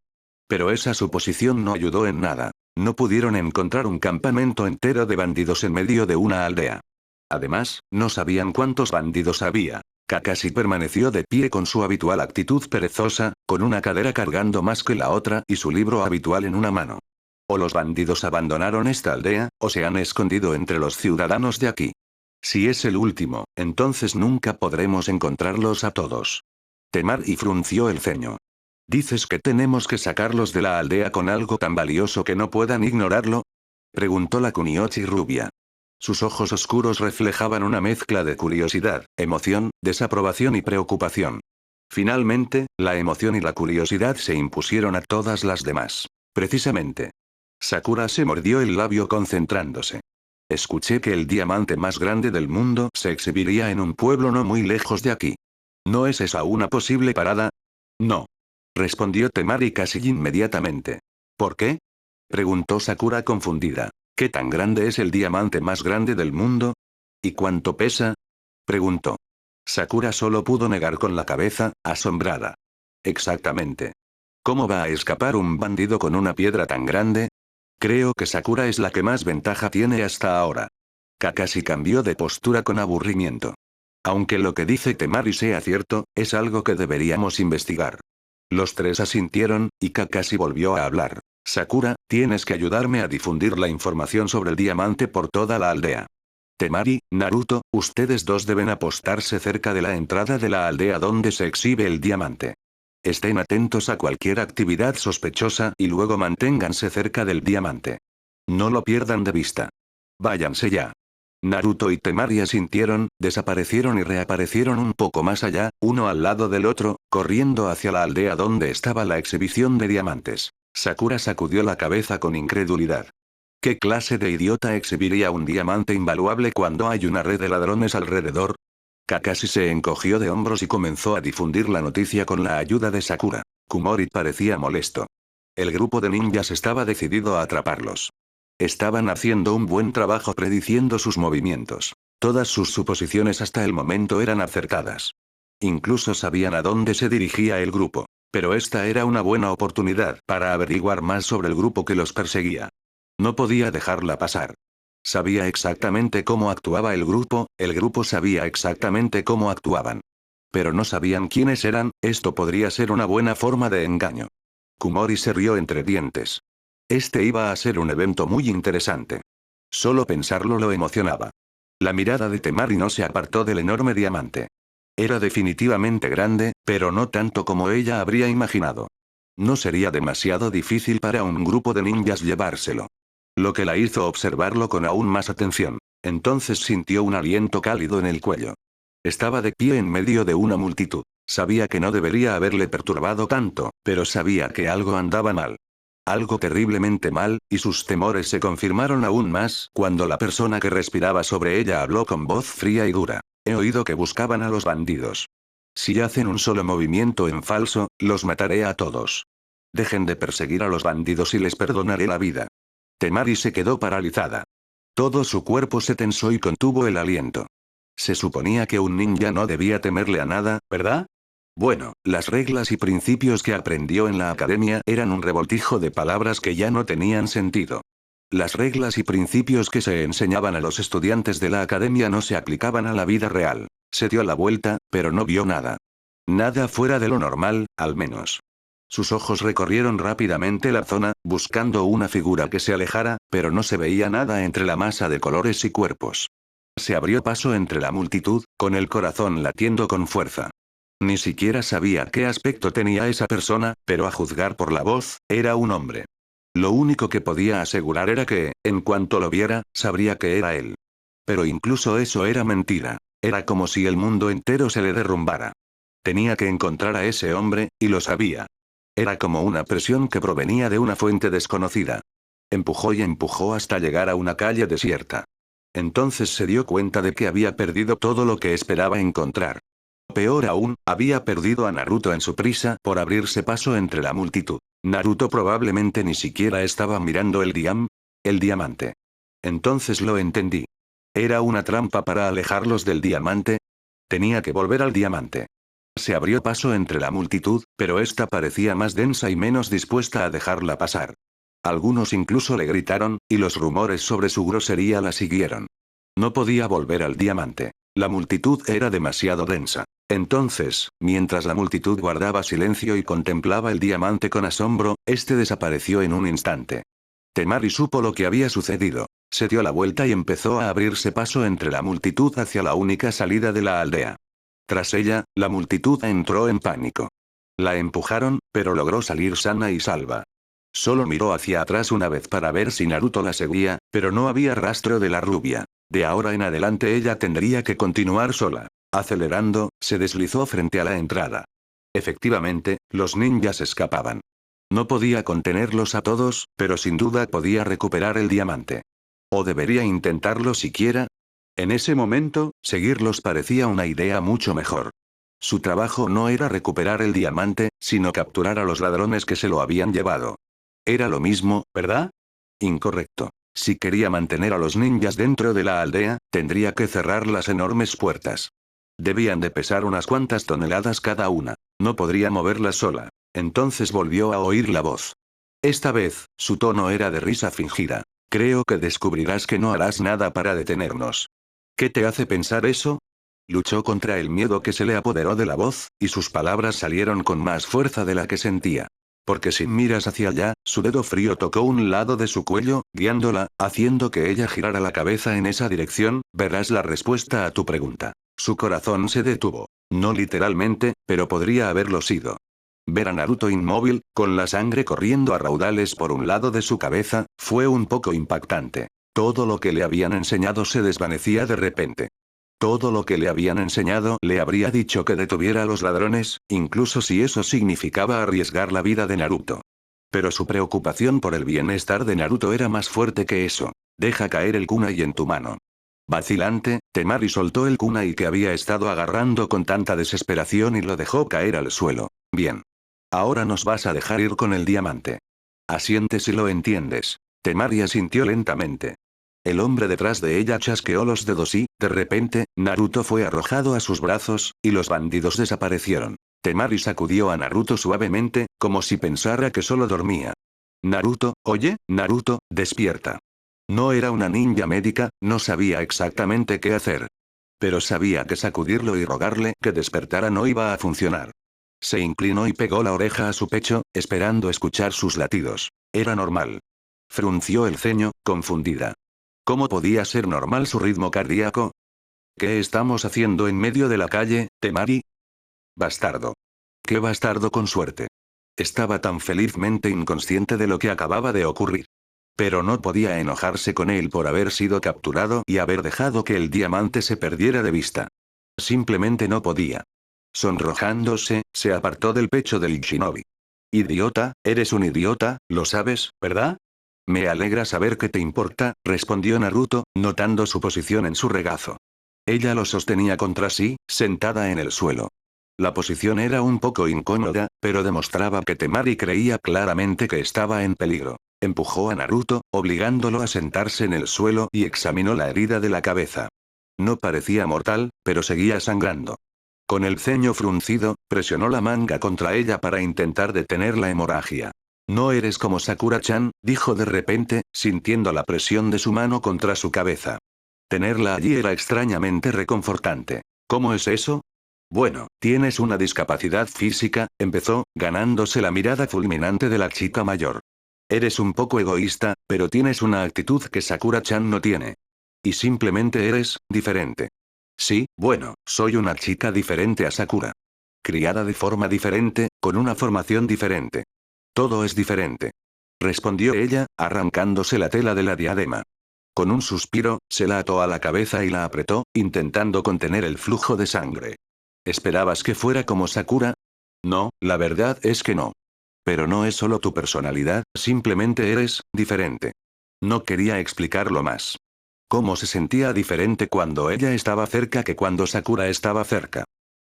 Pero esa suposición no ayudó en nada. No pudieron encontrar un campamento entero de bandidos en medio de una aldea. Además, no sabían cuántos bandidos había. Kakashi permaneció de pie con su habitual actitud perezosa, con una cadera cargando más que la otra y su libro habitual en una mano. O los bandidos abandonaron esta aldea, o se han escondido entre los ciudadanos de aquí. Si es el último, entonces nunca podremos encontrarlos a todos. Temari frunció el ceño. ¿Dices que tenemos que sacarlos de la aldea con algo tan valioso que no puedan ignorarlo? Preguntó la Kunoichi rubia. Sus ojos oscuros reflejaban una mezcla de curiosidad, emoción, desaprobación y preocupación. Finalmente, la emoción y la curiosidad se impusieron a todas las demás. Precisamente. Sakura se mordió el labio concentrándose. Escuché que el diamante más grande del mundo se exhibiría en un pueblo no muy lejos de aquí. ¿No es esa una posible parada? No. Respondió Temari casi inmediatamente. ¿Por qué? Preguntó Sakura confundida. ¿Qué tan grande es el diamante más grande del mundo? ¿Y cuánto pesa? Preguntó. Sakura solo pudo negar con la cabeza, asombrada. Exactamente. ¿Cómo va a escapar un bandido con una piedra tan grande? Creo que Sakura es la que más ventaja tiene hasta ahora. Kakashi cambió de postura con aburrimiento. Aunque lo que dice Temari sea cierto, es algo que deberíamos investigar. Los tres asintieron, y Kakashi volvió a hablar. Sakura, tienes que ayudarme a difundir la información sobre el diamante por toda la aldea. Temari, Naruto, ustedes dos deben apostarse cerca de la entrada de la aldea donde se exhibe el diamante. Estén atentos a cualquier actividad sospechosa y luego manténganse cerca del diamante. No lo pierdan de vista. Váyanse ya. Naruto y Temari asintieron, desaparecieron y reaparecieron un poco más allá, uno al lado del otro, corriendo hacia la aldea donde estaba la exhibición de diamantes. Sakura sacudió la cabeza con incredulidad. ¿Qué clase de idiota exhibiría un diamante invaluable cuando hay una red de ladrones alrededor? Kakashi se encogió de hombros y comenzó a difundir la noticia con la ayuda de Sakura. Kumori parecía molesto. El grupo de ninjas estaba decidido a atraparlos. Estaban haciendo un buen trabajo prediciendo sus movimientos. Todas sus suposiciones hasta el momento eran acertadas. Incluso sabían a dónde se dirigía el grupo. Pero esta era una buena oportunidad para averiguar más sobre el grupo que los perseguía. No podía dejarla pasar. Sabía exactamente cómo actuaba el grupo sabía exactamente cómo actuaban. Pero no sabían quiénes eran, esto podría ser una buena forma de engaño. Kumori se rió entre dientes. Este iba a ser un evento muy interesante. Solo pensarlo lo emocionaba. La mirada de Temari no se apartó del enorme diamante. Era definitivamente grande, pero no tanto como ella habría imaginado. No sería demasiado difícil para un grupo de ninjas llevárselo. Lo que la hizo observarlo con aún más atención. Entonces sintió un aliento cálido en el cuello. Estaba de pie en medio de una multitud. Sabía que no debería haberle perturbado tanto, pero sabía que algo andaba mal. Algo terriblemente mal, y sus temores se confirmaron aún más cuando la persona que respiraba sobre ella habló con voz fría y dura. He oído que buscaban a los bandidos. Si hacen un solo movimiento en falso, los mataré a todos. Dejen de perseguir a los bandidos y les perdonaré la vida. Temari se quedó paralizada. Todo su cuerpo se tensó y contuvo el aliento. Se suponía que un ninja no debía temerle a nada, ¿verdad? Bueno, las reglas y principios que aprendió en la academia eran un revoltijo de palabras que ya no tenían sentido. Las reglas y principios que se enseñaban a los estudiantes de la academia no se aplicaban a la vida real. Se dio la vuelta, pero no vio nada. Nada fuera de lo normal, al menos. Sus ojos recorrieron rápidamente la zona, buscando una figura que se alejara, pero no se veía nada entre la masa de colores y cuerpos. Se abrió paso entre la multitud, con el corazón latiendo con fuerza. Ni siquiera sabía qué aspecto tenía esa persona, pero a juzgar por la voz, era un hombre. Lo único que podía asegurar era que, en cuanto lo viera, sabría que era él. Pero incluso eso era mentira. Era como si el mundo entero se le derrumbara. Tenía que encontrar a ese hombre, y lo sabía. Era como una presión que provenía de una fuente desconocida. Empujó y empujó hasta llegar a una calle desierta. Entonces se dio cuenta de que había perdido todo lo que esperaba encontrar. Peor aún, había perdido a Naruto en su prisa por abrirse paso entre la multitud. Naruto probablemente ni siquiera estaba mirando el diamante. Entonces lo entendí. ¿Era una trampa para alejarlos del diamante? Tenía que volver al diamante. Se abrió paso entre la multitud, pero esta parecía más densa y menos dispuesta a dejarla pasar. Algunos incluso le gritaron, y los rumores sobre su grosería la siguieron. No podía volver al diamante. La multitud era demasiado densa. Entonces, mientras la multitud guardaba silencio y contemplaba el diamante con asombro, este desapareció en un instante. Temari supo lo que había sucedido. Se dio la vuelta y empezó a abrirse paso entre la multitud hacia la única salida de la aldea. Tras ella, la multitud entró en pánico. La empujaron, pero logró salir sana y salva. Solo miró hacia atrás una vez para ver si Naruto la seguía, pero no había rastro de la rubia. De ahora en adelante ella tendría que continuar sola. Acelerando, se deslizó frente a la entrada. Efectivamente, los ninjas escapaban. No podía contenerlos a todos, pero sin duda podía recuperar el diamante. ¿O debería intentarlo siquiera? En ese momento, seguirlos parecía una idea mucho mejor. Su trabajo no era recuperar el diamante, sino capturar a los ladrones que se lo habían llevado. Era lo mismo, ¿verdad? Incorrecto. Si quería mantener a los ninjas dentro de la aldea, tendría que cerrar las enormes puertas. Debían de pesar unas cuantas toneladas cada una. No podría moverlas sola. Entonces volvió a oír la voz. Esta vez, su tono era de risa fingida. Creo que descubrirás que no harás nada para detenernos. ¿Qué te hace pensar eso? Luchó contra el miedo que se le apoderó de la voz, y sus palabras salieron con más fuerza de la que sentía. Porque si miras hacia allá, su dedo frío tocó un lado de su cuello, guiándola, haciendo que ella girara la cabeza en esa dirección, verás la respuesta a tu pregunta. Su corazón se detuvo. No literalmente, pero podría haberlo sido. Ver a Naruto inmóvil, con la sangre corriendo a raudales por un lado de su cabeza, fue un poco impactante. Todo lo que le habían enseñado se desvanecía de repente. Todo lo que le habían enseñado le habría dicho que detuviera a los ladrones, incluso si eso significaba arriesgar la vida de Naruto. Pero su preocupación por el bienestar de Naruto era más fuerte que eso. Deja caer el kunai en tu mano. Vacilante, Temari soltó el kunai que había estado agarrando con tanta desesperación y lo dejó caer al suelo. Bien. Ahora nos vas a dejar ir con el diamante. Asiente si lo entiendes. Temari asintió lentamente. El hombre detrás de ella chasqueó los dedos y, de repente, Naruto fue arrojado a sus brazos, y los bandidos desaparecieron. Temari sacudió a Naruto suavemente, como si pensara que solo dormía. Naruto, oye, Naruto, despierta. No era una ninja médica, no sabía exactamente qué hacer. Pero sabía que sacudirlo y rogarle que despertara no iba a funcionar. Se inclinó y pegó la oreja a su pecho, esperando escuchar sus latidos. Era normal. Frunció el ceño, confundida. ¿Cómo podía ser normal su ritmo cardíaco? ¿Qué estamos haciendo en medio de la calle, Temari? Bastardo. ¿Qué bastardo con suerte? Estaba tan felizmente inconsciente de lo que acababa de ocurrir. Pero no podía enojarse con él por haber sido capturado y haber dejado que el diamante se perdiera de vista. Simplemente no podía. Sonrojándose, se apartó del pecho del shinobi. Idiota, eres un idiota, lo sabes, ¿verdad? Me alegra saber que te importa, respondió Naruto, notando su posición en su regazo. Ella lo sostenía contra sí, sentada en el suelo. La posición era un poco incómoda, pero demostraba que Temari creía claramente que estaba en peligro. Empujó a Naruto, obligándolo a sentarse en el suelo y examinó la herida de la cabeza. No parecía mortal, pero seguía sangrando. Con el ceño fruncido, presionó la manga contra ella para intentar detener la hemorragia. No eres como Sakura-chan, dijo de repente, sintiendo la presión de su mano contra su cabeza. Tenerla allí era extrañamente reconfortante. ¿Cómo es eso? Bueno, tienes una discapacidad física, empezó, ganándose la mirada fulminante de la chica mayor. Eres un poco egoísta, pero tienes una actitud que Sakura-chan no tiene. Y simplemente eres, diferente. Sí, bueno, soy una chica diferente a Sakura. Criada de forma diferente, con una formación diferente. Todo es diferente. Respondió ella, arrancándose la tela de la diadema. Con un suspiro, se la ató a la cabeza y la apretó, intentando contener el flujo de sangre. ¿Esperabas que fuera como Sakura? No, la verdad es que no. Pero no es solo tu personalidad, simplemente eres, diferente. No quería explicarlo más. ¿Cómo se sentía diferente cuando ella estaba cerca que cuando Sakura estaba cerca?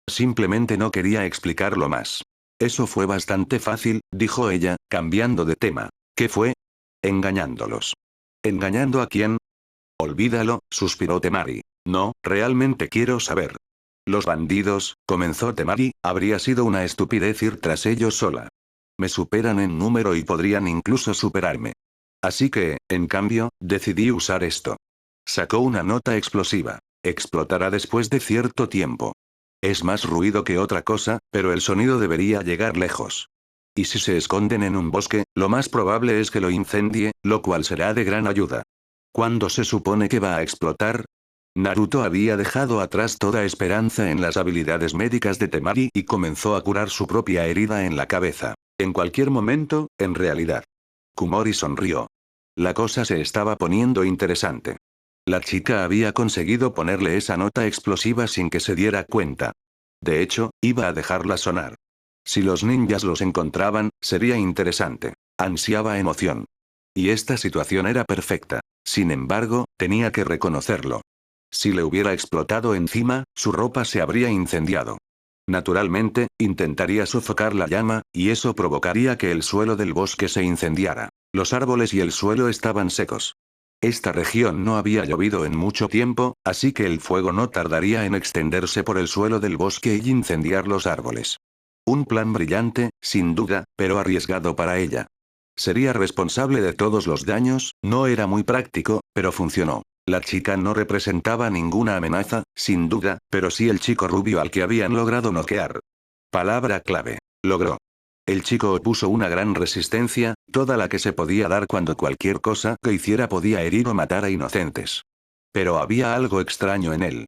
Simplemente no quería explicarlo más. Eso fue bastante fácil, dijo ella, cambiando de tema. ¿Qué fue? Engañándolos. ¿Engañando a quién? Olvídalo, suspiró Temari. No, realmente quiero saber. Los bandidos, comenzó Temari, habría sido una estupidez ir tras ellos sola. Me superan en número y podrían incluso superarme. Así que, en cambio, decidí usar esto. Sacó una nota explosiva. Explotará después de cierto tiempo. Es más ruido que otra cosa, pero el sonido debería llegar lejos. Y si se esconden en un bosque, lo más probable es que lo incendie, lo cual será de gran ayuda. ¿Cuándo se supone que va a explotar? Naruto había dejado atrás toda esperanza en las habilidades médicas de Temari y comenzó a curar su propia herida en la cabeza. En cualquier momento, en realidad. Kumori sonrió. La cosa se estaba poniendo interesante. La chica había conseguido ponerle esa nota explosiva sin que se diera cuenta. De hecho, iba a dejarla sonar. Si los ninjas los encontraban, sería interesante. Ansiaba emoción. Y esta situación era perfecta. Sin embargo, tenía que reconocerlo. Si le hubiera explotado encima, su ropa se habría incendiado. Naturalmente, intentaría sofocar la llama, y eso provocaría que el suelo del bosque se incendiara. Los árboles y el suelo estaban secos. Esta región no había llovido en mucho tiempo, así que el fuego no tardaría en extenderse por el suelo del bosque y incendiar los árboles. Un plan brillante, sin duda, pero arriesgado para ella. Sería responsable de todos los daños, no era muy práctico, pero funcionó. La chica no representaba ninguna amenaza, sin duda, pero sí el chico rubio al que habían logrado noquear. Palabra clave. Logró. El chico opuso una gran resistencia, toda la que se podía dar cuando cualquier cosa que hiciera podía herir o matar a inocentes. Pero había algo extraño en él.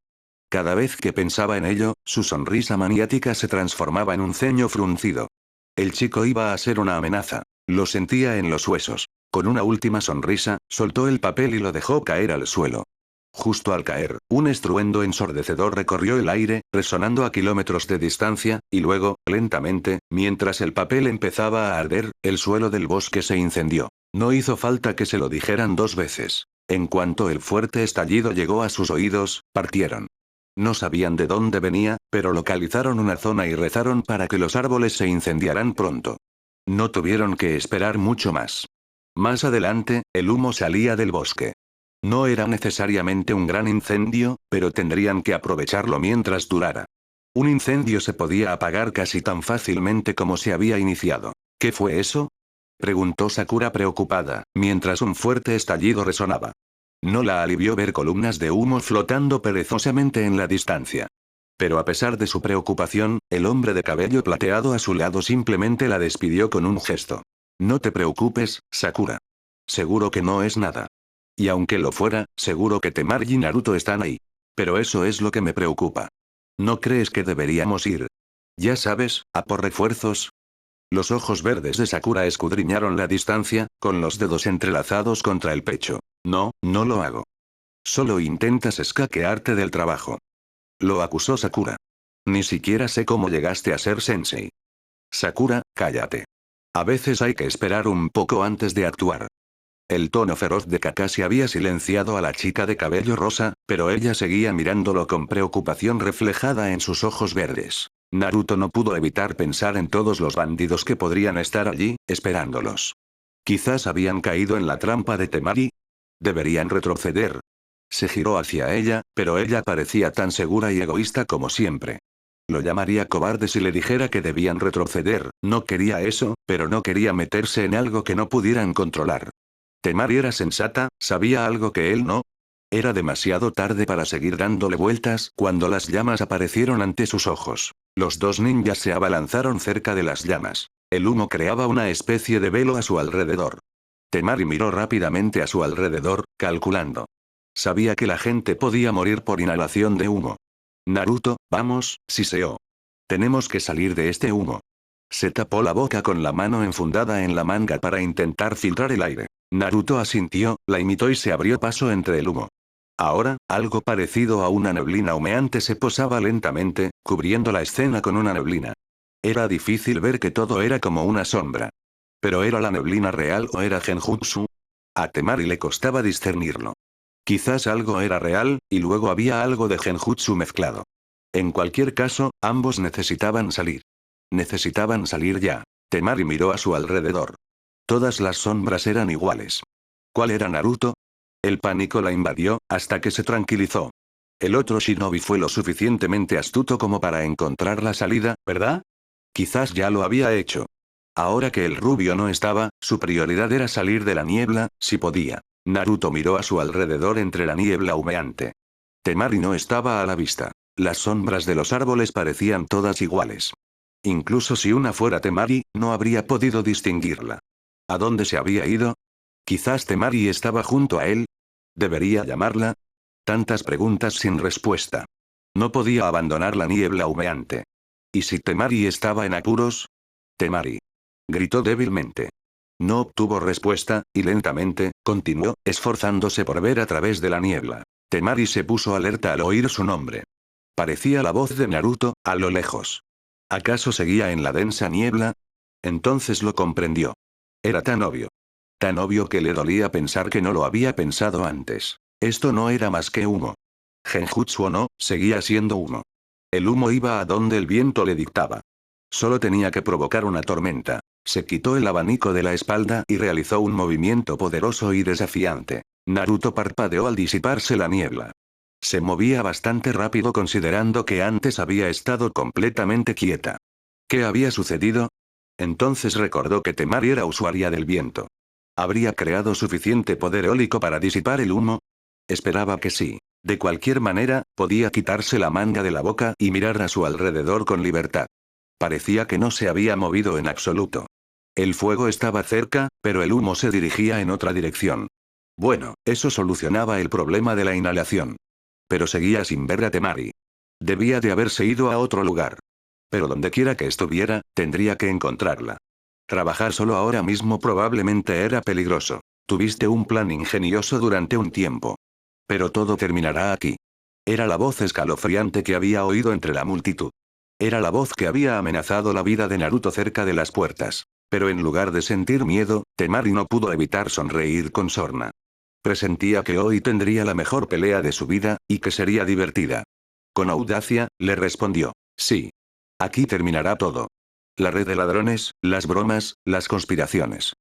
Cada vez que pensaba en ello, su sonrisa maniática se transformaba en un ceño fruncido. El chico iba a ser una amenaza. Lo sentía en los huesos. Con una última sonrisa, soltó el papel y lo dejó caer al suelo. Justo al caer, un estruendo ensordecedor recorrió el aire, resonando a kilómetros de distancia, y luego, lentamente, mientras el papel empezaba a arder, el suelo del bosque se incendió. No hizo falta que se lo dijeran dos veces. En cuanto el fuerte estallido llegó a sus oídos, partieron. No sabían de dónde venía, pero localizaron una zona y rezaron para que los árboles se incendiaran pronto. No tuvieron que esperar mucho más. Más adelante, el humo salía del bosque. No era necesariamente un gran incendio, pero tendrían que aprovecharlo mientras durara. Un incendio se podía apagar casi tan fácilmente como se había iniciado. ¿Qué fue eso?, preguntó Sakura preocupada, mientras un fuerte estallido resonaba. No la alivió ver columnas de humo flotando perezosamente en la distancia. Pero a pesar de su preocupación, el hombre de cabello plateado a su lado simplemente la despidió con un gesto. No te preocupes, Sakura. Seguro que no es nada. Y aunque lo fuera, seguro que Temari y Naruto están ahí. Pero eso es lo que me preocupa. ¿No crees que deberíamos ir? Ya sabes, a por refuerzos. Los ojos verdes de Sakura escudriñaron la distancia, con los dedos entrelazados contra el pecho. No, no lo hago. Solo intentas escaquearte del trabajo. Lo acusó Sakura. Ni siquiera sé cómo llegaste a ser sensei. Sakura, cállate. A veces hay que esperar un poco antes de actuar. El tono feroz de Kakashi había silenciado a la chica de cabello rosa, pero ella seguía mirándolo con preocupación reflejada en sus ojos verdes. Naruto no pudo evitar pensar en todos los bandidos que podrían estar allí, esperándolos. Quizás habían caído en la trampa de Temari. Deberían retroceder. Se giró hacia ella, pero ella parecía tan segura y egoísta como siempre. Lo llamaría cobarde si le dijera que debían retroceder, no quería eso, pero no quería meterse en algo que no pudieran controlar. Temari era sensata, sabía algo que él no. Era demasiado tarde para seguir dándole vueltas cuando las llamas aparecieron ante sus ojos. Los dos ninjas se abalanzaron cerca de las llamas. El humo creaba una especie de velo a su alrededor. Temari miró rápidamente a su alrededor, calculando. Sabía que la gente podía morir por inhalación de humo. Naruto, vamos, siseó. Tenemos que salir de este humo. Se tapó la boca con la mano enfundada en la manga para intentar filtrar el aire. Naruto asintió, la imitó y se abrió paso entre el humo. Ahora, algo parecido a una neblina humeante se posaba lentamente, cubriendo la escena con una neblina. Era difícil ver que todo era como una sombra. ¿Pero era la neblina real o era genjutsu? A Temari le costaba discernirlo. Quizás algo era real, y luego había algo de genjutsu mezclado. En cualquier caso, ambos necesitaban salir. Necesitaban salir ya. Temari miró a su alrededor. Todas las sombras eran iguales. ¿Cuál era Naruto? El pánico la invadió, hasta que se tranquilizó. El otro shinobi fue lo suficientemente astuto como para encontrar la salida, ¿verdad? Quizás ya lo había hecho. Ahora que el rubio no estaba, su prioridad era salir de la niebla, si podía. Naruto miró a su alrededor entre la niebla humeante. Temari no estaba a la vista. Las sombras de los árboles parecían todas iguales. Incluso si una fuera Temari, no habría podido distinguirla. ¿A dónde se había ido? Quizás Temari estaba junto a él. ¿Debería llamarla? Tantas preguntas sin respuesta. No podía abandonar la niebla humeante. ¿Y si Temari estaba en apuros? Temari. Gritó débilmente. No obtuvo respuesta, y lentamente, continuó, esforzándose por ver a través de la niebla. Temari se puso alerta al oír su nombre. Parecía la voz de Naruto, a lo lejos. ¿Acaso seguía en la densa niebla? Entonces lo comprendió. Era tan obvio. Tan obvio que le dolía pensar que no lo había pensado antes. Esto no era más que humo. Genjutsu o no, seguía siendo humo. El humo iba a donde el viento le dictaba. Solo tenía que provocar una tormenta. Se quitó el abanico de la espalda y realizó un movimiento poderoso y desafiante. Naruto parpadeó al disiparse la niebla. Se movía bastante rápido considerando que antes había estado completamente quieta. ¿Qué había sucedido? Entonces recordó que Temari era usuaria del viento. ¿Habría creado suficiente poder eólico para disipar el humo? Esperaba que sí. De cualquier manera, podía quitarse la manga de la boca y mirar a su alrededor con libertad. Parecía que no se había movido en absoluto. El fuego estaba cerca, pero el humo se dirigía en otra dirección. Bueno, eso solucionaba el problema de la inhalación. Pero seguía sin ver a Temari. Debía de haberse ido a otro lugar. Pero donde quiera que estuviera, tendría que encontrarla. Trabajar solo ahora mismo probablemente era peligroso. Tuviste un plan ingenioso durante un tiempo. Pero todo terminará aquí. Era la voz escalofriante que había oído entre la multitud. Era la voz que había amenazado la vida de Naruto cerca de las puertas. Pero en lugar de sentir miedo, Temari no pudo evitar sonreír con sorna. Presentía que hoy tendría la mejor pelea de su vida, y que sería divertida. Con audacia, le respondió. Sí. Aquí terminará todo. La red de ladrones, las bromas, las conspiraciones.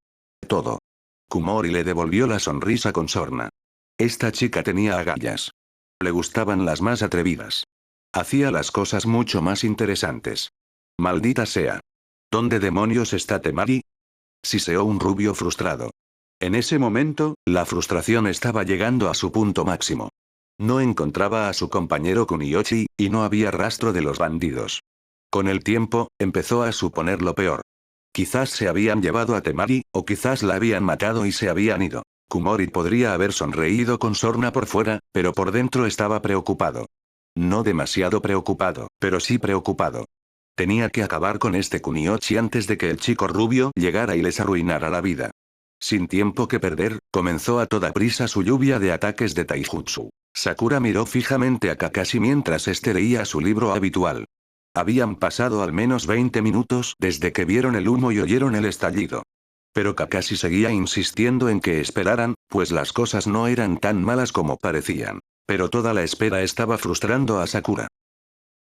Todo. Kumori le devolvió la sonrisa con sorna. Esta chica tenía agallas. Le gustaban las más atrevidas. Hacía las cosas mucho más interesantes. Maldita sea. ¿Dónde demonios está Temari? Siseó un rubio frustrado. En ese momento, la frustración estaba llegando a su punto máximo. No encontraba a su compañero Kuniyoshi, y no había rastro de los bandidos. Con el tiempo, empezó a suponer lo peor. Quizás se habían llevado a Temari, o quizás la habían matado y se habían ido. Kumori podría haber sonreído con sorna por fuera, pero por dentro estaba preocupado. No demasiado preocupado, pero sí preocupado. Tenía que acabar con este Kuniyoshi antes de que el chico rubio llegara y les arruinara la vida. Sin tiempo que perder, comenzó a toda prisa su lluvia de ataques de taijutsu. Sakura miró fijamente a Kakashi mientras este leía su libro habitual. Habían pasado al menos 20 minutos desde que vieron el humo y oyeron el estallido. Pero Kakashi seguía insistiendo en que esperaran, pues las cosas no eran tan malas como parecían. Pero toda la espera estaba frustrando a Sakura.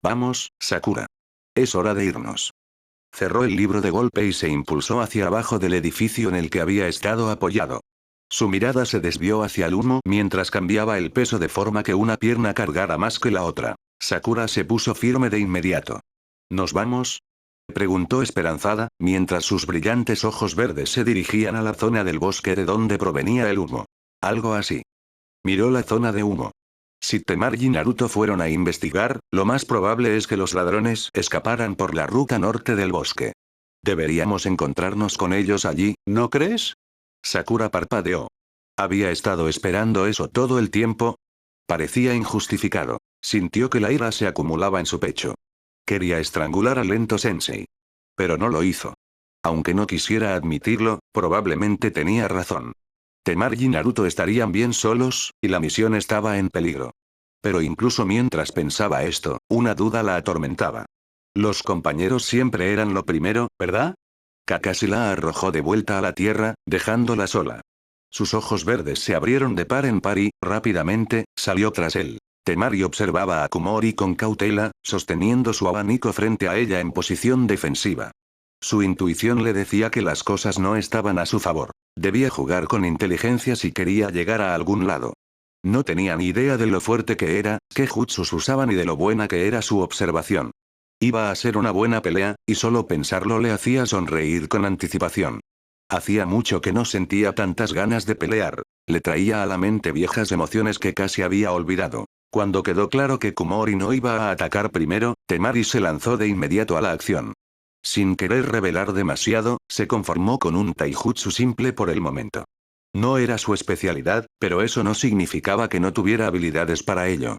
Vamos, Sakura. Es hora de irnos. Cerró el libro de golpe y se impulsó hacia abajo del edificio en el que había estado apoyado. Su mirada se desvió hacia el humo mientras cambiaba el peso de forma que una pierna cargara más que la otra. Sakura se puso firme de inmediato. ¿Nos vamos? Preguntó esperanzada, mientras sus brillantes ojos verdes se dirigían a la zona del bosque de donde provenía el humo. Algo así. Miró la zona de humo. Si Temari y Naruto fueron a investigar, lo más probable es que los ladrones escaparan por la ruta norte del bosque. Deberíamos encontrarnos con ellos allí, ¿no crees? Sakura parpadeó. ¿Había estado esperando eso todo el tiempo? Parecía injustificado. Sintió que la ira se acumulaba en su pecho. Quería estrangular a Lento Sensei. Pero no lo hizo. Aunque no quisiera admitirlo, probablemente tenía razón. Temari y Naruto estarían bien solos, y la misión estaba en peligro. Pero incluso mientras pensaba esto, una duda la atormentaba. Los compañeros siempre eran lo primero, ¿verdad? Kakashi la arrojó de vuelta a la tierra, dejándola sola. Sus ojos verdes se abrieron de par en par y, rápidamente, salió tras él. Temari observaba a Kumori con cautela, sosteniendo su abanico frente a ella en posición defensiva. Su intuición le decía que las cosas no estaban a su favor. Debía jugar con inteligencia si quería llegar a algún lado. No tenía ni idea de lo fuerte que era, qué jutsus usaban y de lo buena que era su observación. Iba a ser una buena pelea, y solo pensarlo le hacía sonreír con anticipación. Hacía mucho que no sentía tantas ganas de pelear. Le traía a la mente viejas emociones que casi había olvidado. Cuando quedó claro que Kumori no iba a atacar primero, Temari se lanzó de inmediato a la acción. Sin querer revelar demasiado, se conformó con un taijutsu simple por el momento. No era su especialidad, pero eso no significaba que no tuviera habilidades para ello.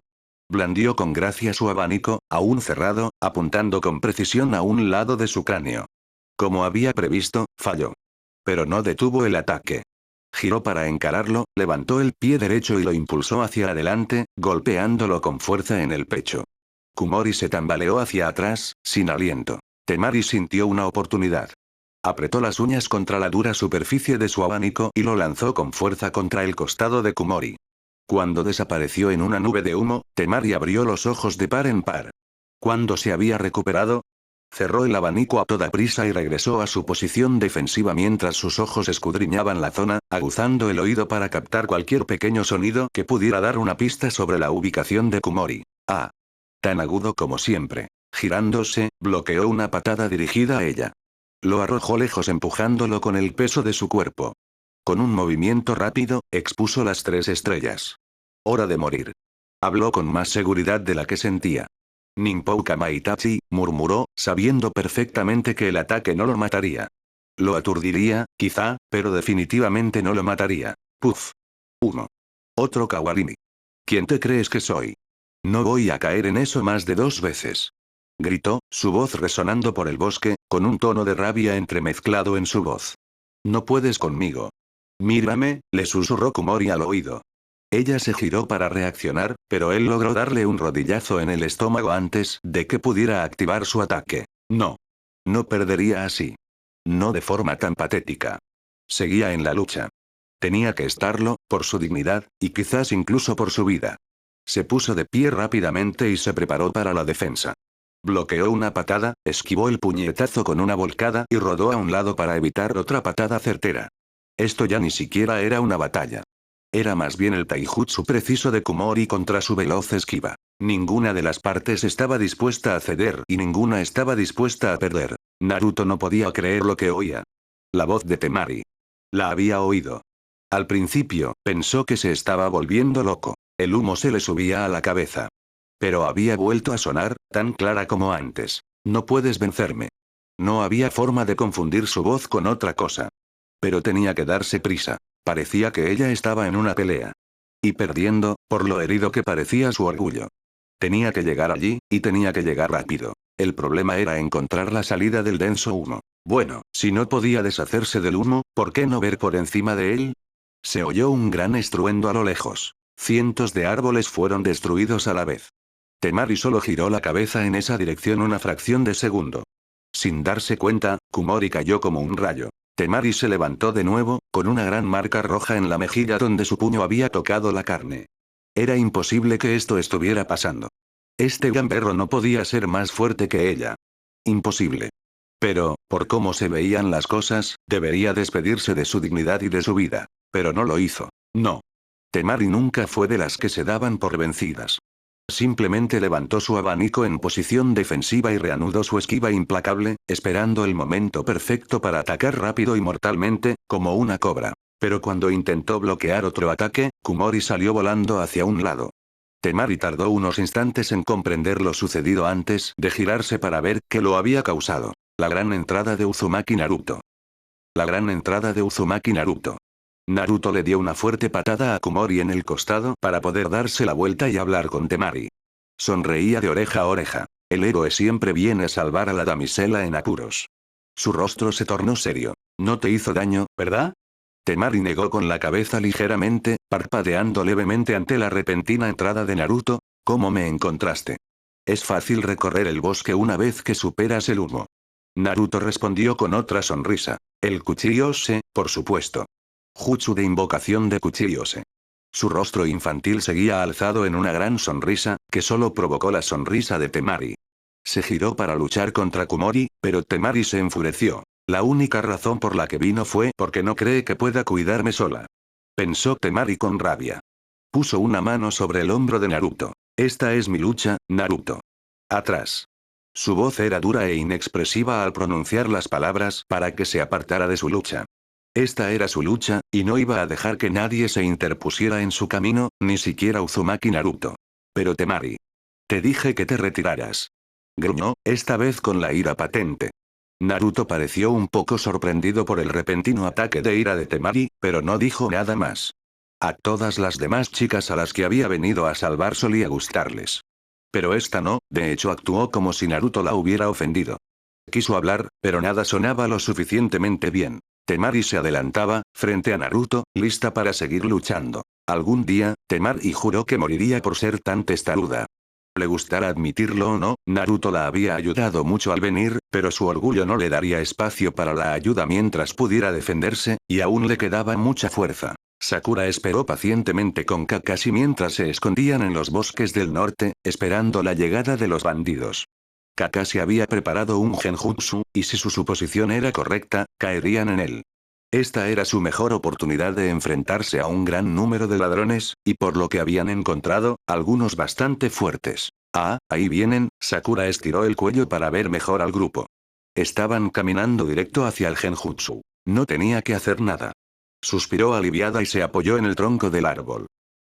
Blandió con gracia su abanico, aún cerrado, apuntando con precisión a un lado de su cráneo. Como había previsto, falló. Pero no detuvo el ataque. Giró para encararlo, levantó el pie derecho y lo impulsó hacia adelante, golpeándolo con fuerza en el pecho. Kumori se tambaleó hacia atrás, sin aliento. Temari sintió una oportunidad. Apretó las uñas contra la dura superficie de su abanico y lo lanzó con fuerza contra el costado de Kumori. Cuando desapareció en una nube de humo, Temari abrió los ojos de par en par. ¿Cuándo se había recuperado? Cerró el abanico a toda prisa y regresó a su posición defensiva mientras sus ojos escudriñaban la zona, aguzando el oído para captar cualquier pequeño sonido que pudiera dar una pista sobre la ubicación de Kumori. Ah. Tan agudo como siempre. Girándose, bloqueó una patada dirigida a ella. Lo arrojó lejos empujándolo con el peso de su cuerpo. Con un movimiento rápido, expuso las 3 estrellas. Hora de morir. Habló con más seguridad de la que sentía. Ninpou Kamaitachi, murmuró, sabiendo perfectamente que el ataque no lo mataría. Lo aturdiría, quizá, pero definitivamente no lo mataría. Puf. 1. Otro Kawarimi. ¿Quién te crees que soy? No voy a caer en eso más de 2 veces. Gritó, su voz resonando por el bosque, con un tono de rabia entremezclado en su voz. No puedes conmigo. Mírame, le susurró Kumori al oído. Ella se giró para reaccionar, pero él logró darle un rodillazo en el estómago antes de que pudiera activar su ataque. No. No perdería así. No de forma tan patética. Seguía en la lucha. Tenía que estarlo, por su dignidad, y quizás incluso por su vida. Se puso de pie rápidamente y se preparó para la defensa. Bloqueó una patada, esquivó el puñetazo con una volcada y rodó a un lado para evitar otra patada certera. Esto ya ni siquiera era una batalla. Era más bien el taijutsu preciso de Kumori contra su veloz esquiva. Ninguna de las partes estaba dispuesta a ceder y ninguna estaba dispuesta a perder. Naruto no podía creer lo que oía. La voz de Temari. La había oído. Al principio, pensó que se estaba volviendo loco. El humo se le subía a la cabeza. Pero había vuelto a sonar, tan clara como antes. No puedes vencerme. No había forma de confundir su voz con otra cosa. Pero tenía que darse prisa. Parecía que ella estaba en una pelea. Y perdiendo, por lo herido que parecía su orgullo. Tenía que llegar allí, y tenía que llegar rápido. El problema era encontrar la salida del denso humo. Bueno, si no podía deshacerse del humo, ¿por qué no ver por encima de él? Se oyó un gran estruendo a lo lejos. Cientos de árboles fueron destruidos a la vez. Temari solo giró la cabeza en esa dirección una fracción de segundo. Sin darse cuenta, Kumori cayó como un rayo. Temari se levantó de nuevo, con una gran marca roja en la mejilla donde su puño había tocado la carne. Era imposible que esto estuviera pasando. Este gamberro no podía ser más fuerte que ella. Imposible. Pero, por cómo se veían las cosas, debería despedirse de su dignidad y de su vida. Pero no lo hizo. No. Temari nunca fue de las que se daban por vencidas. Simplemente levantó su abanico en posición defensiva y reanudó su esquiva implacable, esperando el momento perfecto para atacar rápido y mortalmente, como una cobra. Pero cuando intentó bloquear otro ataque, Kumori salió volando hacia un lado. Temari tardó unos instantes en comprender lo sucedido antes de girarse para ver qué lo había causado. La gran entrada de Uzumaki Naruto. La gran entrada de Uzumaki Naruto. Naruto le dio una fuerte patada a Kumori en el costado para poder darse la vuelta y hablar con Temari. Sonreía de oreja a oreja. El héroe siempre viene a salvar a la damisela en apuros. Su rostro se tornó serio. No te hizo daño, ¿verdad? Temari negó con la cabeza ligeramente, parpadeando levemente ante la repentina entrada de Naruto. ¿Cómo me encontraste? Es fácil recorrer el bosque una vez que superas el humo. Naruto respondió con otra sonrisa. El Kuchiyose, por supuesto. Jutsu de invocación de Kuchiyose. Su rostro infantil seguía alzado en una gran sonrisa, que solo provocó la sonrisa de Temari. Se giró para luchar contra Kumori, pero Temari se enfureció. La única razón por la que vino fue porque no cree que pueda cuidarme sola. Pensó Temari con rabia. Puso una mano sobre el hombro de Naruto. Esta es mi lucha, Naruto. Atrás. Su voz era dura e inexpresiva al pronunciar las palabras para que se apartara de su lucha. Esta era su lucha, y no iba a dejar que nadie se interpusiera en su camino, ni siquiera Uzumaki Naruto. Pero Temari. Te dije que te retiraras. Gruñó, esta vez con la ira patente. Naruto pareció un poco sorprendido por el repentino ataque de ira de Temari, pero no dijo nada más. A todas las demás chicas a las que había venido a salvar solía gustarles. Pero esta no, de hecho actuó como si Naruto la hubiera ofendido. Quiso hablar, pero nada sonaba lo suficientemente bien. Temari se adelantaba, frente a Naruto, lista para seguir luchando. Algún día, Temari juró que moriría por ser tan testaruda. Le gustara admitirlo o no, Naruto la había ayudado mucho al venir, pero su orgullo no le daría espacio para la ayuda mientras pudiera defenderse, y aún le quedaba mucha fuerza. Sakura esperó pacientemente con Kakashi mientras se escondían en los bosques del norte, esperando la llegada de los bandidos. Kakashi había preparado un genjutsu, y si su suposición era correcta, caerían en él. Esta era su mejor oportunidad de enfrentarse a un gran número de ladrones, y por lo que habían encontrado, algunos bastante fuertes. Ah, ahí vienen. Sakura estiró el cuello para ver mejor al grupo. Estaban caminando directo hacia el genjutsu. No tenía que hacer nada. Suspiró aliviada y se apoyó en el tronco del árbol.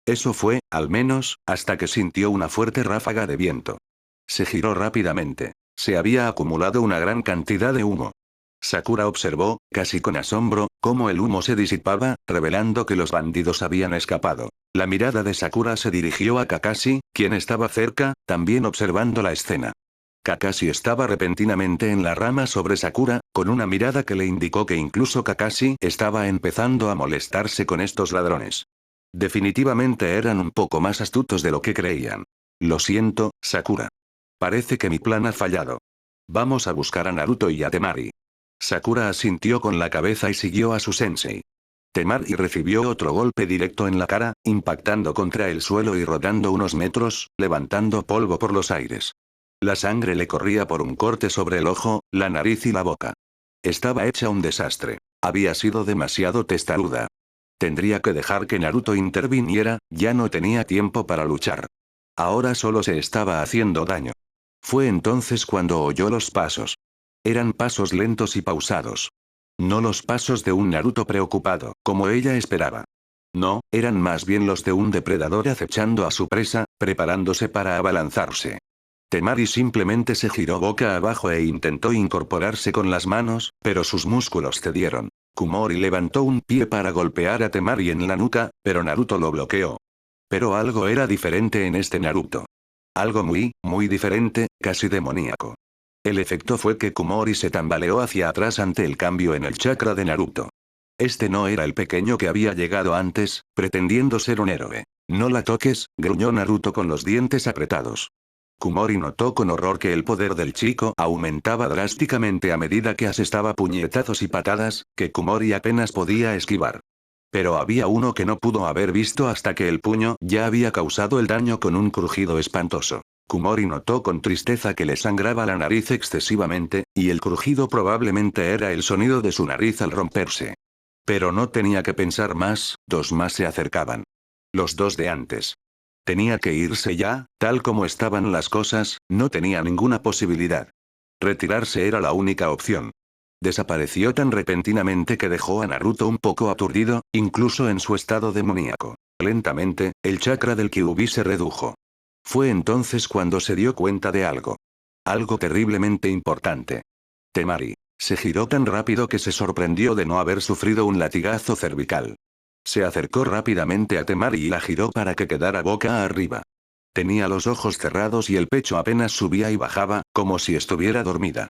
Eso fue, al menos, hasta que sintió una fuerte ráfaga de viento. Se giró rápidamente. Se había acumulado una gran cantidad de humo. Sakura observó, casi con asombro, cómo el humo se disipaba, revelando que los bandidos habían escapado. La mirada de Sakura se dirigió a Kakashi, quien estaba cerca, también observando la escena. Kakashi estaba repentinamente en la rama sobre Sakura, con una mirada que le indicó que incluso Kakashi estaba empezando a molestarse con estos ladrones. Definitivamente eran un poco más astutos de lo que creían. Lo siento, Sakura. Parece que mi plan ha fallado. Vamos a buscar a Naruto y a Temari. Sakura asintió con la cabeza y siguió a su sensei. Temari recibió otro golpe directo en la cara, impactando contra el suelo y rodando unos metros, levantando polvo por los aires. La sangre le corría por un corte sobre el ojo, la nariz y la boca. Estaba hecha un desastre. Había sido demasiado testaruda. Tendría que dejar que Naruto interviniera, ya no tenía tiempo para luchar. Ahora solo se estaba haciendo daño. Fue entonces cuando oyó los pasos. Eran pasos lentos y pausados. No los pasos de un Naruto preocupado, como ella esperaba. No, eran más bien los de un depredador acechando a su presa, preparándose para abalanzarse. Temari simplemente se giró boca abajo e intentó incorporarse con las manos, pero sus músculos cedieron. Kumori levantó un pie para golpear a Temari en la nuca, pero Naruto lo bloqueó. Pero algo era diferente en este Naruto. Algo muy diferente, casi demoníaco. El efecto fue que Kumori se tambaleó hacia atrás ante el cambio en el chakra de Naruto. Este no era el pequeño que había llegado antes, pretendiendo ser un héroe. No la toques, gruñó Naruto con los dientes apretados. Kumori notó con horror que el poder del chico aumentaba drásticamente a medida que asestaba puñetazos y patadas, que Kumori apenas podía esquivar. Pero había uno que no pudo haber visto hasta que el puño ya había causado el daño con un crujido espantoso. Kumori notó con tristeza que le sangraba la nariz excesivamente, y el crujido probablemente era el sonido de su nariz al romperse. Pero no tenía que pensar más, dos más se acercaban. Los dos de antes. Tenía que irse ya, tal como estaban las cosas, no tenía ninguna posibilidad. Retirarse era la única opción. Desapareció tan repentinamente que dejó a Naruto un poco aturdido, incluso en su estado demoníaco. Lentamente, el chakra del Kyuubi se redujo. Fue entonces cuando se dio cuenta de algo. Algo terriblemente importante. Temari. Se giró tan rápido que se sorprendió de no haber sufrido un latigazo cervical. Se acercó rápidamente a Temari y la giró para que quedara boca arriba. Tenía los ojos cerrados y el pecho apenas subía y bajaba, como si estuviera dormida.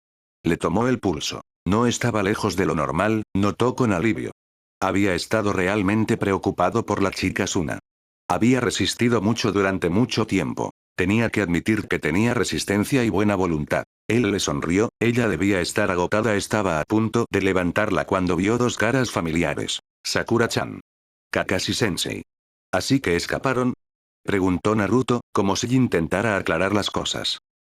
Le tomó el pulso. No estaba lejos de lo normal, notó con alivio. Había estado realmente preocupado por la chica Suna. Había resistido mucho durante mucho tiempo. Tenía que admitir que tenía resistencia y buena voluntad. Él le sonrió, ella debía estar agotada, estaba a punto de levantarla cuando vio dos caras familiares. Sakura-chan. Kakashi-sensei. ¿Así que escaparon? Preguntó Naruto, como si intentara aclarar las cosas.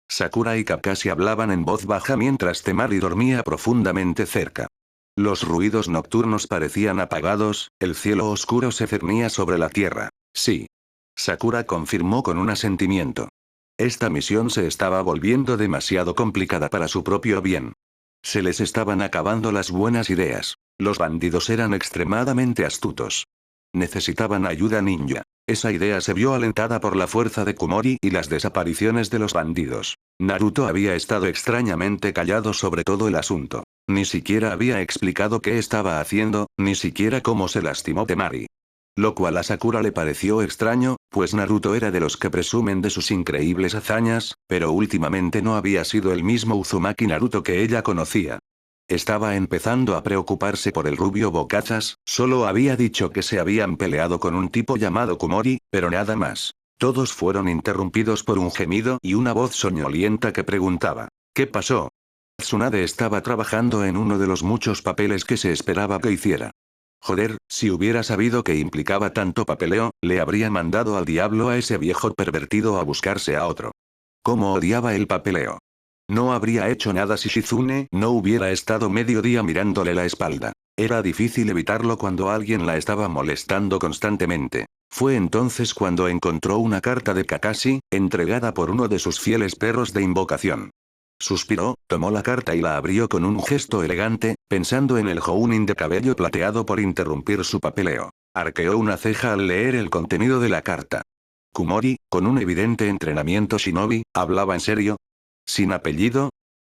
Sakura y Kakashi hablaban en voz baja mientras Temari dormía profundamente cerca. Los ruidos nocturnos parecían apagados, el cielo oscuro se cernía sobre la tierra. Sí. Sakura confirmó con un asentimiento. Esta misión se estaba volviendo demasiado complicada para su propio bien. Se les estaban acabando las buenas ideas. Los bandidos eran extremadamente astutos. Necesitaban ayuda ninja. Esa idea se vio alentada por la fuerza de Kumori y las desapariciones de los bandidos. Naruto había estado extrañamente callado sobre todo el asunto. Ni siquiera había explicado qué estaba haciendo, ni siquiera cómo se lastimó Temari. Lo cual a Sakura le pareció extraño, pues Naruto era de los que presumen de sus increíbles hazañas, pero últimamente no había sido el mismo Uzumaki Naruto que ella conocía. Estaba empezando a preocuparse por el rubio Bocachas, solo había dicho que se habían peleado con un tipo llamado Kumori, pero nada más. Todos fueron interrumpidos por un gemido y una voz soñolienta que preguntaba, ¿qué pasó? Tsunade estaba trabajando en uno de los muchos papeles que se esperaba que hiciera. Joder, si hubiera sabido que implicaba tanto papeleo, le habría mandado al diablo a ese viejo pervertido a buscarse a otro. ¿Cómo odiaba el papeleo? No habría hecho nada si Shizune no hubiera estado medio día mirándole la espalda. Era difícil evitarlo cuando alguien la estaba molestando constantemente. Fue entonces cuando encontró una carta de Kakashi, entregada por uno de sus fieles perros de invocación. Suspiró, tomó la carta y la abrió con un gesto elegante, pensando en el Jounin de cabello plateado por interrumpir su papeleo. Arqueó una ceja al leer el contenido de la carta. Kumori, con un evidente entrenamiento shinobi, ¿hablaba en serio? ¿Sin apellido?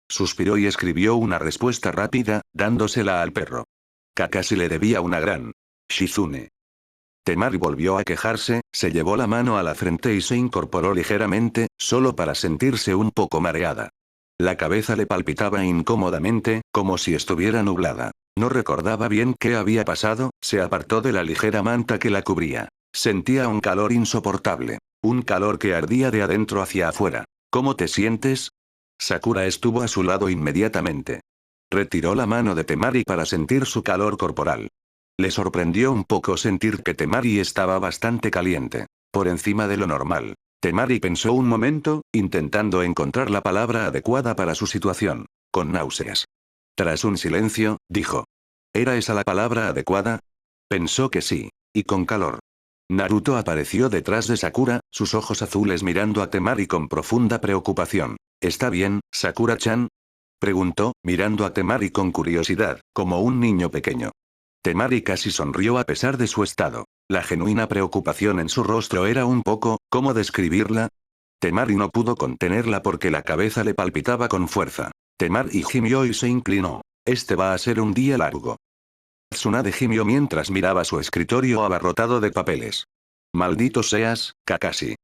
Suspiró y escribió una respuesta rápida, dándosela al perro. Kakashi le debía una gran. Shizune. Temari volvió a quejarse, se llevó la mano a la frente y se incorporó ligeramente, solo para sentirse un poco mareada. La cabeza le palpitaba incómodamente, como si estuviera nublada. No recordaba bien qué había pasado, se apartó de la ligera manta que la cubría. Sentía un calor insoportable. Un calor que ardía de adentro hacia afuera. ¿Cómo te sientes? Sakura estuvo a su lado inmediatamente. Retiró la mano de Temari para sentir su calor corporal. Le sorprendió un poco sentir que Temari estaba bastante caliente. Por encima de lo normal. Temari pensó un momento, intentando encontrar la palabra adecuada para su situación. Con náuseas. Tras un silencio, dijo. ¿Era esa la palabra adecuada? Pensó que sí. Y con calor. Naruto apareció detrás de Sakura, sus ojos azules mirando a Temari con profunda preocupación. ¿Está bien, Sakura-chan? Preguntó, mirando a Temari con curiosidad, como un niño pequeño. Temari casi sonrió a pesar de su estado. La genuina preocupación en su rostro era un poco, ¿cómo describirla? Temari no pudo contenerla porque la cabeza le palpitaba con fuerza. Temari gimió y se inclinó. Este va a ser un día largo. Tsunade gimió mientras miraba su escritorio abarrotado de papeles. Maldito seas, Kakashi.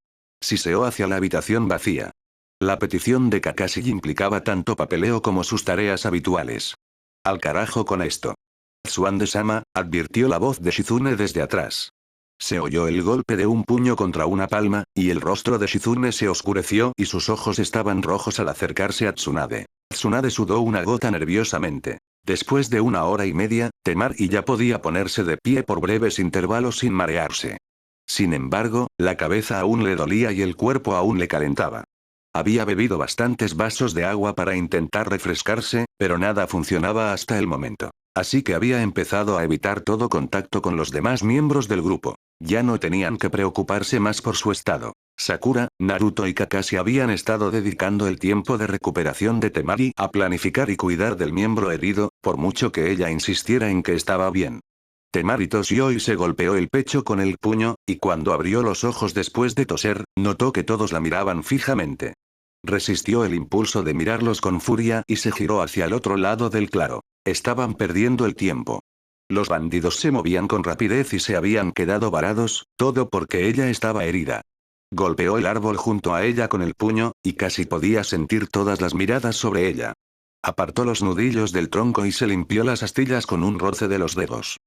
Siseó hacia la habitación vacía. La petición de Kakashi implicaba tanto papeleo como sus tareas habituales. Al carajo con esto. Tsuande-sama, advirtió la voz de Shizune desde atrás. Se oyó el golpe de un puño contra una palma, y el rostro de Shizune se oscureció y sus ojos estaban rojos al acercarse a Tsunade. Tsunade sudó una gota nerviosamente. Después de 1 hora y media, Temari ya podía ponerse de pie por breves intervalos sin marearse. Sin embargo, la cabeza aún le dolía y el cuerpo aún le calentaba. Había bebido bastantes vasos de agua para intentar refrescarse, pero nada funcionaba hasta el momento. Así que había empezado a evitar todo contacto con los demás miembros del grupo. Ya no tenían que preocuparse más por su estado. Sakura, Naruto y Kakashi habían estado dedicando el tiempo de recuperación de Temari a planificar y cuidar del miembro herido, por mucho que ella insistiera en que estaba bien. Temari tosió y se golpeó el pecho con el puño, y cuando abrió los ojos después de toser, notó que todos la miraban fijamente. Resistió el impulso de mirarlos con furia y se giró hacia el otro lado del claro. Estaban perdiendo el tiempo. Los bandidos se movían con rapidez y se habían quedado varados, todo porque ella estaba herida. Golpeó el árbol junto a ella con el puño, y casi podía sentir todas las miradas sobre ella. Apartó los nudillos del tronco y se limpió las astillas con un roce de los dedos.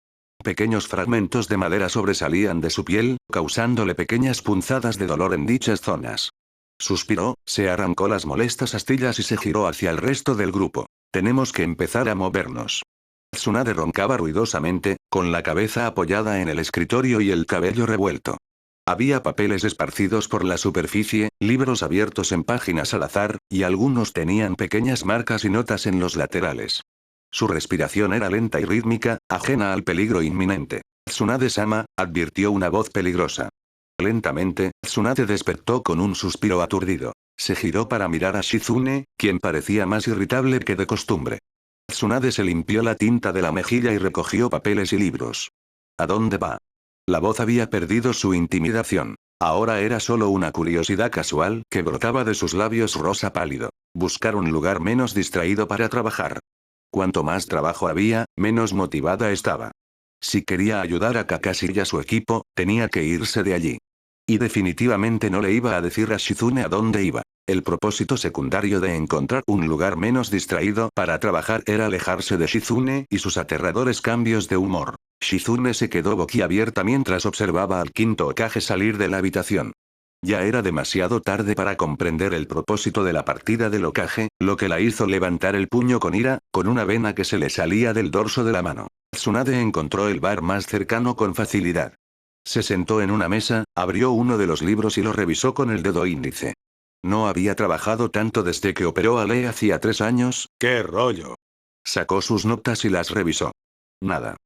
Pequeños fragmentos de madera sobresalían de su piel, causándole pequeñas punzadas de dolor en dichas zonas. Suspiró, se arrancó las molestas astillas y se giró hacia el resto del grupo. Tenemos que empezar a movernos. Tsunade roncaba ruidosamente, con la cabeza apoyada en el escritorio y el cabello revuelto. Había papeles esparcidos por la superficie, libros abiertos en páginas al azar, y algunos tenían pequeñas marcas y notas en los laterales. Su respiración era lenta y rítmica, ajena al peligro inminente. Tsunade-sama, advirtió una voz peligrosa. Lentamente, Tsunade despertó con un suspiro aturdido. Se giró para mirar a Shizune, quien parecía más irritable que de costumbre. Tsunade se limpió la tinta de la mejilla y recogió papeles y libros. ¿A dónde va? La voz había perdido su intimidación. Ahora era solo una curiosidad casual que brotaba de sus labios rosa pálido. Buscar un lugar menos distraído para trabajar. Cuanto más trabajo había, menos motivada estaba. Si quería ayudar a Kakashi y a su equipo, tenía que irse de allí. Y definitivamente no le iba a decir a Shizune a dónde iba. El propósito secundario de encontrar un lugar menos distraído para trabajar era alejarse de Shizune y sus aterradores cambios de humor. Shizune se quedó boquiabierta mientras observaba al quinto Hokage salir de la habitación. Ya era demasiado tarde para comprender el propósito de la partida del Hokage, lo que la hizo levantar el puño con ira, con una vena que se le salía del dorso de la mano. Tsunade encontró el bar más cercano con facilidad. Se sentó en una mesa, abrió uno de los libros y lo revisó con el dedo índice. No había trabajado tanto desde que operó a Lee hacía 3 años. ¿Qué rollo? Sacó sus notas y las revisó. Nada.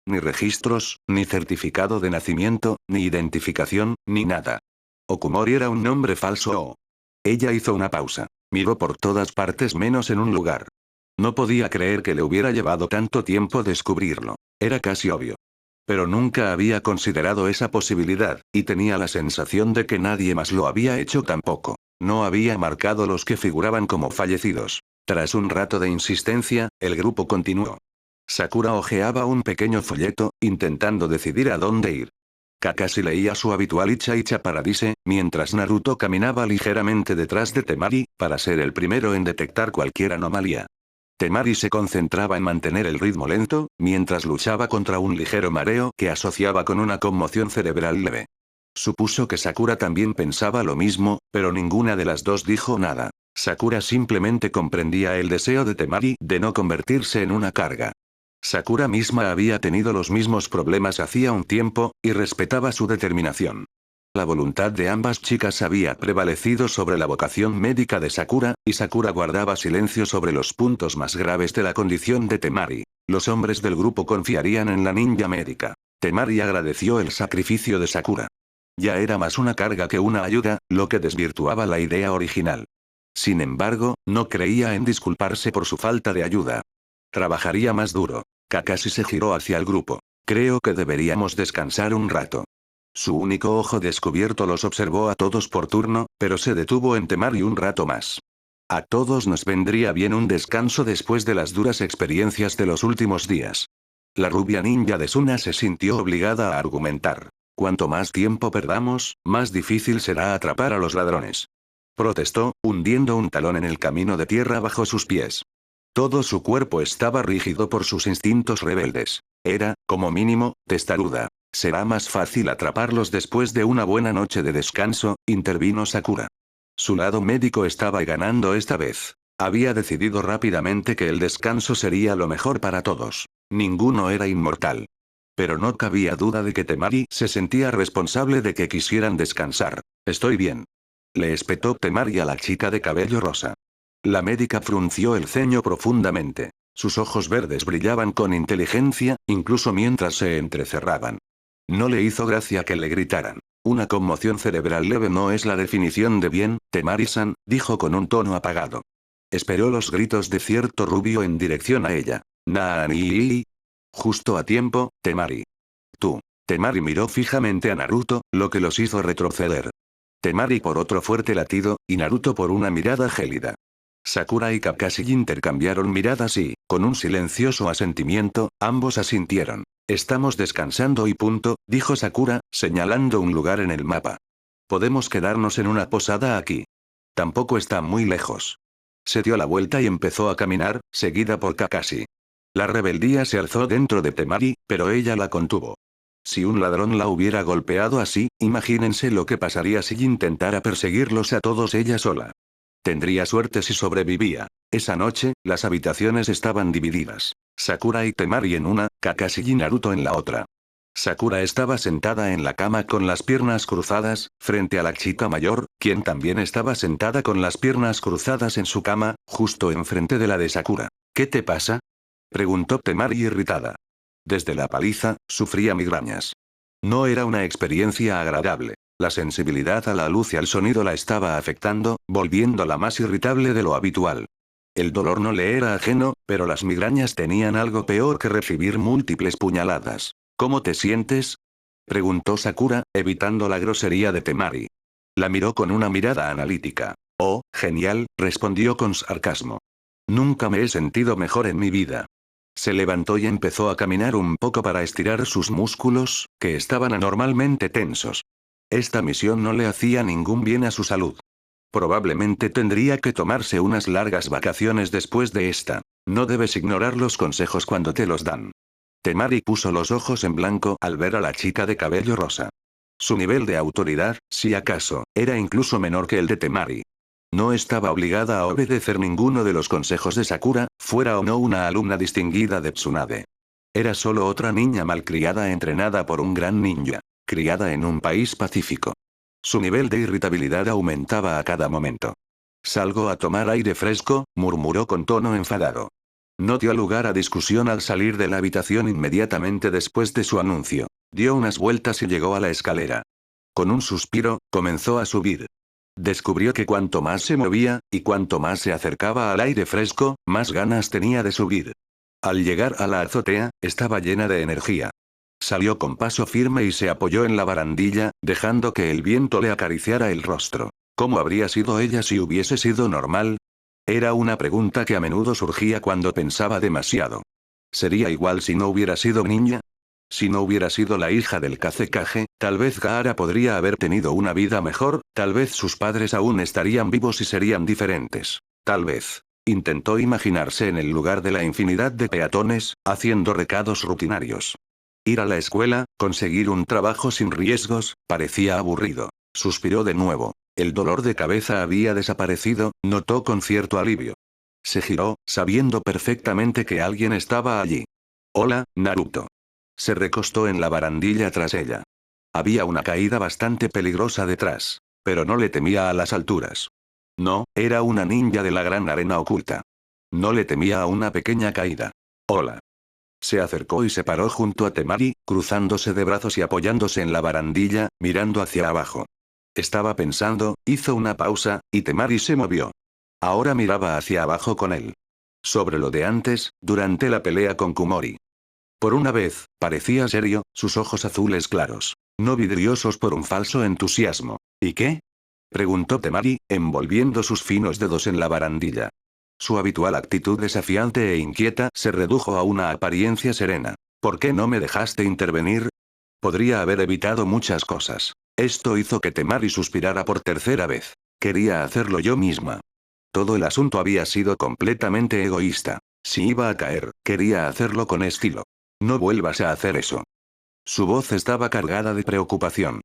Ni registros, ni certificado de nacimiento, ni identificación, ni nada. Okumori era un nombre falso. Ella hizo una pausa. Miró por todas partes menos en un lugar. No podía creer que le hubiera llevado tanto tiempo descubrirlo. Era casi obvio. Pero nunca había considerado esa posibilidad, y tenía la sensación de que nadie más lo había hecho tampoco. No había marcado los que figuraban como fallecidos. Tras un rato de insistencia, el grupo continuó. Sakura hojeaba un pequeño folleto, intentando decidir a dónde ir. Kakashi leía su habitual Icha Icha Paradise, mientras Naruto caminaba ligeramente detrás de Temari, para ser el primero en detectar cualquier anomalía. Temari se concentraba en mantener el ritmo lento, mientras luchaba contra un ligero mareo que asociaba con una conmoción cerebral leve. Supuso que Sakura también pensaba lo mismo, pero ninguna de las dos dijo nada. Sakura simplemente comprendía el deseo de Temari de no convertirse en una carga. Sakura misma había tenido los mismos problemas hacía un tiempo, y respetaba su determinación. La voluntad de ambas chicas había prevalecido sobre la vocación médica de Sakura, y Sakura guardaba silencio sobre los puntos más graves de la condición de Temari. Los hombres del grupo confiarían en la ninja médica. Temari agradeció el sacrificio de Sakura. Ya era más una carga que una ayuda, lo que desvirtuaba la idea original. Sin embargo, no creía en disculparse por su falta de ayuda. Trabajaría más duro. Kakashi se giró hacia el grupo. Creo que deberíamos descansar un rato. Su único ojo descubierto los observó a todos por turno, pero se detuvo en Temari un rato más. A todos nos vendría bien un descanso después de las duras experiencias de los últimos días. La rubia ninja de Suna se sintió obligada a argumentar. Cuanto más tiempo perdamos, más difícil será atrapar a los ladrones. Protestó, hundiendo un talón en el camino de tierra bajo sus pies. Todo su cuerpo estaba rígido por sus instintos rebeldes. Era, como mínimo, testaruda. Será más fácil atraparlos después de una buena noche de descanso, intervino Sakura. Su lado médico estaba ganando esta vez. Había decidido rápidamente que el descanso sería lo mejor para todos. Ninguno era inmortal. Pero no cabía duda de que Temari se sentía responsable de que quisieran descansar. Estoy bien. Le espetó Temari a la chica de cabello rosa. La médica frunció el ceño profundamente. Sus ojos verdes brillaban con inteligencia, incluso mientras se entrecerraban. No le hizo gracia que le gritaran. Una conmoción cerebral leve no es la definición de bien, Temari-san, dijo con un tono apagado. Esperó los gritos de cierto rubio en dirección a ella. Nani. Justo a tiempo, Temari. Tú. Temari miró fijamente a Naruto, lo que los hizo retroceder. Temari por otro fuerte latido, y Naruto por una mirada gélida. Sakura y Kakashi intercambiaron miradas y, con un silencioso asentimiento, ambos asintieron. Estamos descansando y punto, dijo Sakura, señalando un lugar en el mapa. Podemos quedarnos en una posada aquí. Tampoco está muy lejos. Se dio la vuelta y empezó a caminar, seguida por Kakashi. La rebeldía se alzó dentro de Temari, pero ella la contuvo. Si un ladrón la hubiera golpeado así, imagínense lo que pasaría si intentara perseguirlos a todos ella sola. Tendría suerte si sobrevivía. Esa noche, las habitaciones estaban divididas. Sakura y Temari en una, Kakashi y Naruto en la otra. Sakura estaba sentada en la cama con las piernas cruzadas, frente a la chica mayor, quien también estaba sentada con las piernas cruzadas en su cama, justo enfrente de la de Sakura. ¿Qué te pasa?, preguntó Temari irritada. Desde la paliza, sufría migrañas. No era una experiencia agradable. La sensibilidad a la luz y al sonido la estaba afectando, volviéndola más irritable de lo habitual. El dolor no le era ajeno, pero las migrañas tenían algo peor que recibir múltiples puñaladas. ¿Cómo te sientes?, preguntó Sakura, evitando la grosería de Temari. La miró con una mirada analítica. Oh, genial, respondió con sarcasmo. Nunca me he sentido mejor en mi vida. Se levantó y empezó a caminar un poco para estirar sus músculos, que estaban anormalmente tensos. Esta misión no le hacía ningún bien a su salud. Probablemente tendría que tomarse unas largas vacaciones después de esta. No debes ignorar los consejos cuando te los dan. Temari puso los ojos en blanco al ver a la chica de cabello rosa. Su nivel de autoridad, si acaso, era incluso menor que el de Temari. No estaba obligada a obedecer ninguno de los consejos de Sakura, fuera o no una alumna distinguida de Tsunade. Era solo otra niña malcriada entrenada por un gran ninja. Criada en un país pacífico. Su nivel de irritabilidad aumentaba a cada momento. Salgo a tomar aire fresco, murmuró con tono enfadado. No dio lugar a discusión al salir de la habitación inmediatamente después de su anuncio. Dio unas vueltas y llegó a la escalera. Con un suspiro, comenzó a subir. Descubrió que cuanto más se movía, y cuanto más se acercaba al aire fresco, más ganas tenía de subir. Al llegar a la azotea, estaba llena de energía. Salió con paso firme y se apoyó en la barandilla, dejando que el viento le acariciara el rostro. ¿Cómo habría sido ella si hubiese sido normal? Era una pregunta que a menudo surgía cuando pensaba demasiado. ¿Sería igual si no hubiera sido niña? Si no hubiera sido la hija del cacique, tal vez Gaara podría haber tenido una vida mejor, tal vez sus padres aún estarían vivos y serían diferentes. Tal vez. Intentó imaginarse en el lugar de la infinidad de peatones, haciendo recados rutinarios. Ir a la escuela, conseguir un trabajo sin riesgos, parecía aburrido. Suspiró de nuevo. El dolor de cabeza había desaparecido, notó con cierto alivio. Se giró, sabiendo perfectamente que alguien estaba allí. Hola, Naruto. Se recostó en la barandilla tras ella. Había una caída bastante peligrosa detrás. Pero no le temía a las alturas. No, era una ninja de la gran arena oculta. No le temía a una pequeña caída. Hola. Se acercó y se paró junto a Temari, cruzándose de brazos y apoyándose en la barandilla, mirando hacia abajo. Estaba pensando, hizo una pausa, y Temari se movió. Ahora miraba hacia abajo con él. Sobre lo de antes, durante la pelea con Kumori. Por una vez, parecía serio, sus ojos azules claros. No vidriosos por un falso entusiasmo. ¿Y qué? Preguntó Temari, envolviendo sus finos dedos en la barandilla. Su habitual actitud desafiante e inquieta se redujo a una apariencia serena. ¿Por qué no me dejaste intervenir? Podría haber evitado muchas cosas. Esto hizo que Temari suspirara por tercera vez. Quería hacerlo yo misma. Todo el asunto había sido completamente egoísta. Si iba a caer, quería hacerlo con estilo. No vuelvas a hacer eso. Su voz estaba cargada de preocupación.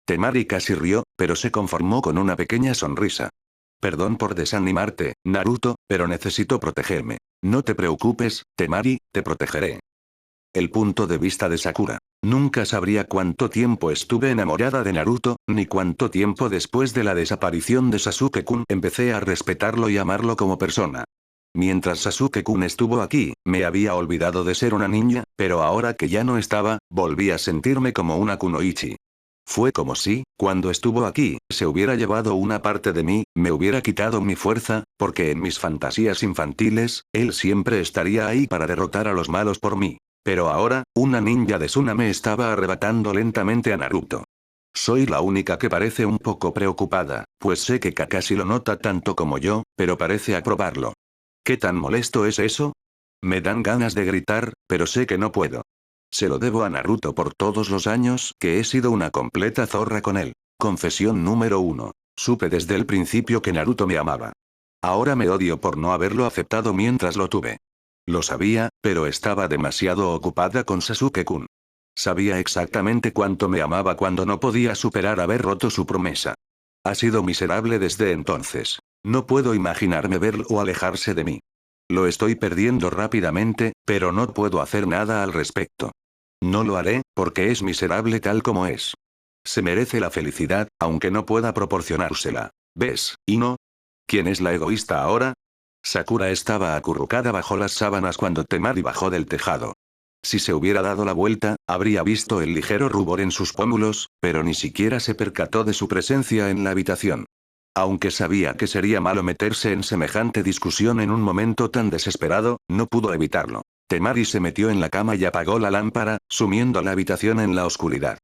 Temari casi rió, pero se conformó con una pequeña sonrisa. Perdón por desanimarte, Naruto, pero necesito protegerme. No te preocupes, Temari, te protegeré. El punto de vista de Sakura. Nunca sabría cuánto tiempo estuve enamorada de Naruto, ni cuánto tiempo después de la desaparición de Sasuke-kun empecé a respetarlo y amarlo como persona. Mientras Sasuke-kun estuvo aquí, me había olvidado de ser una niña, pero ahora que ya no estaba, volví a sentirme como una kunoichi. Fue como si, cuando estuvo aquí, se hubiera llevado una parte de mí, me hubiera quitado mi fuerza, porque en mis fantasías infantiles, él siempre estaría ahí para derrotar a los malos por mí. Pero ahora, una ninja de Suna me estaba arrebatando lentamente a Naruto. Soy la única que parece un poco preocupada, pues sé que Kakashi lo nota tanto como yo, pero parece aprobarlo. ¿Qué tan molesto es eso? Me dan ganas de gritar, pero sé que no puedo. Se lo debo a Naruto por todos los años que he sido una completa zorra con él. Confesión número 1. Supe desde el principio que Naruto me amaba. Ahora me odio por no haberlo aceptado mientras lo tuve. Lo sabía, pero estaba demasiado ocupada con Sasuke-kun. Sabía exactamente cuánto me amaba cuando no podía superar haber roto su promesa. Ha sido miserable desde entonces. No puedo imaginarme verlo o alejarse de mí. Lo estoy perdiendo rápidamente, pero no puedo hacer nada al respecto. No lo haré, porque es miserable tal como es. Se merece la felicidad, aunque no pueda proporcionársela. ¿Ves, Ino? ¿Quién es la egoísta ahora? Sakura estaba acurrucada bajo las sábanas cuando Temari bajó del tejado. Si se hubiera dado la vuelta, habría visto el ligero rubor en sus pómulos, pero ni siquiera se percató de su presencia en la habitación. Aunque sabía que sería malo meterse en semejante discusión en un momento tan desesperado, no pudo evitarlo. Temari se metió en la cama y apagó la lámpara, sumiendo la habitación en la oscuridad.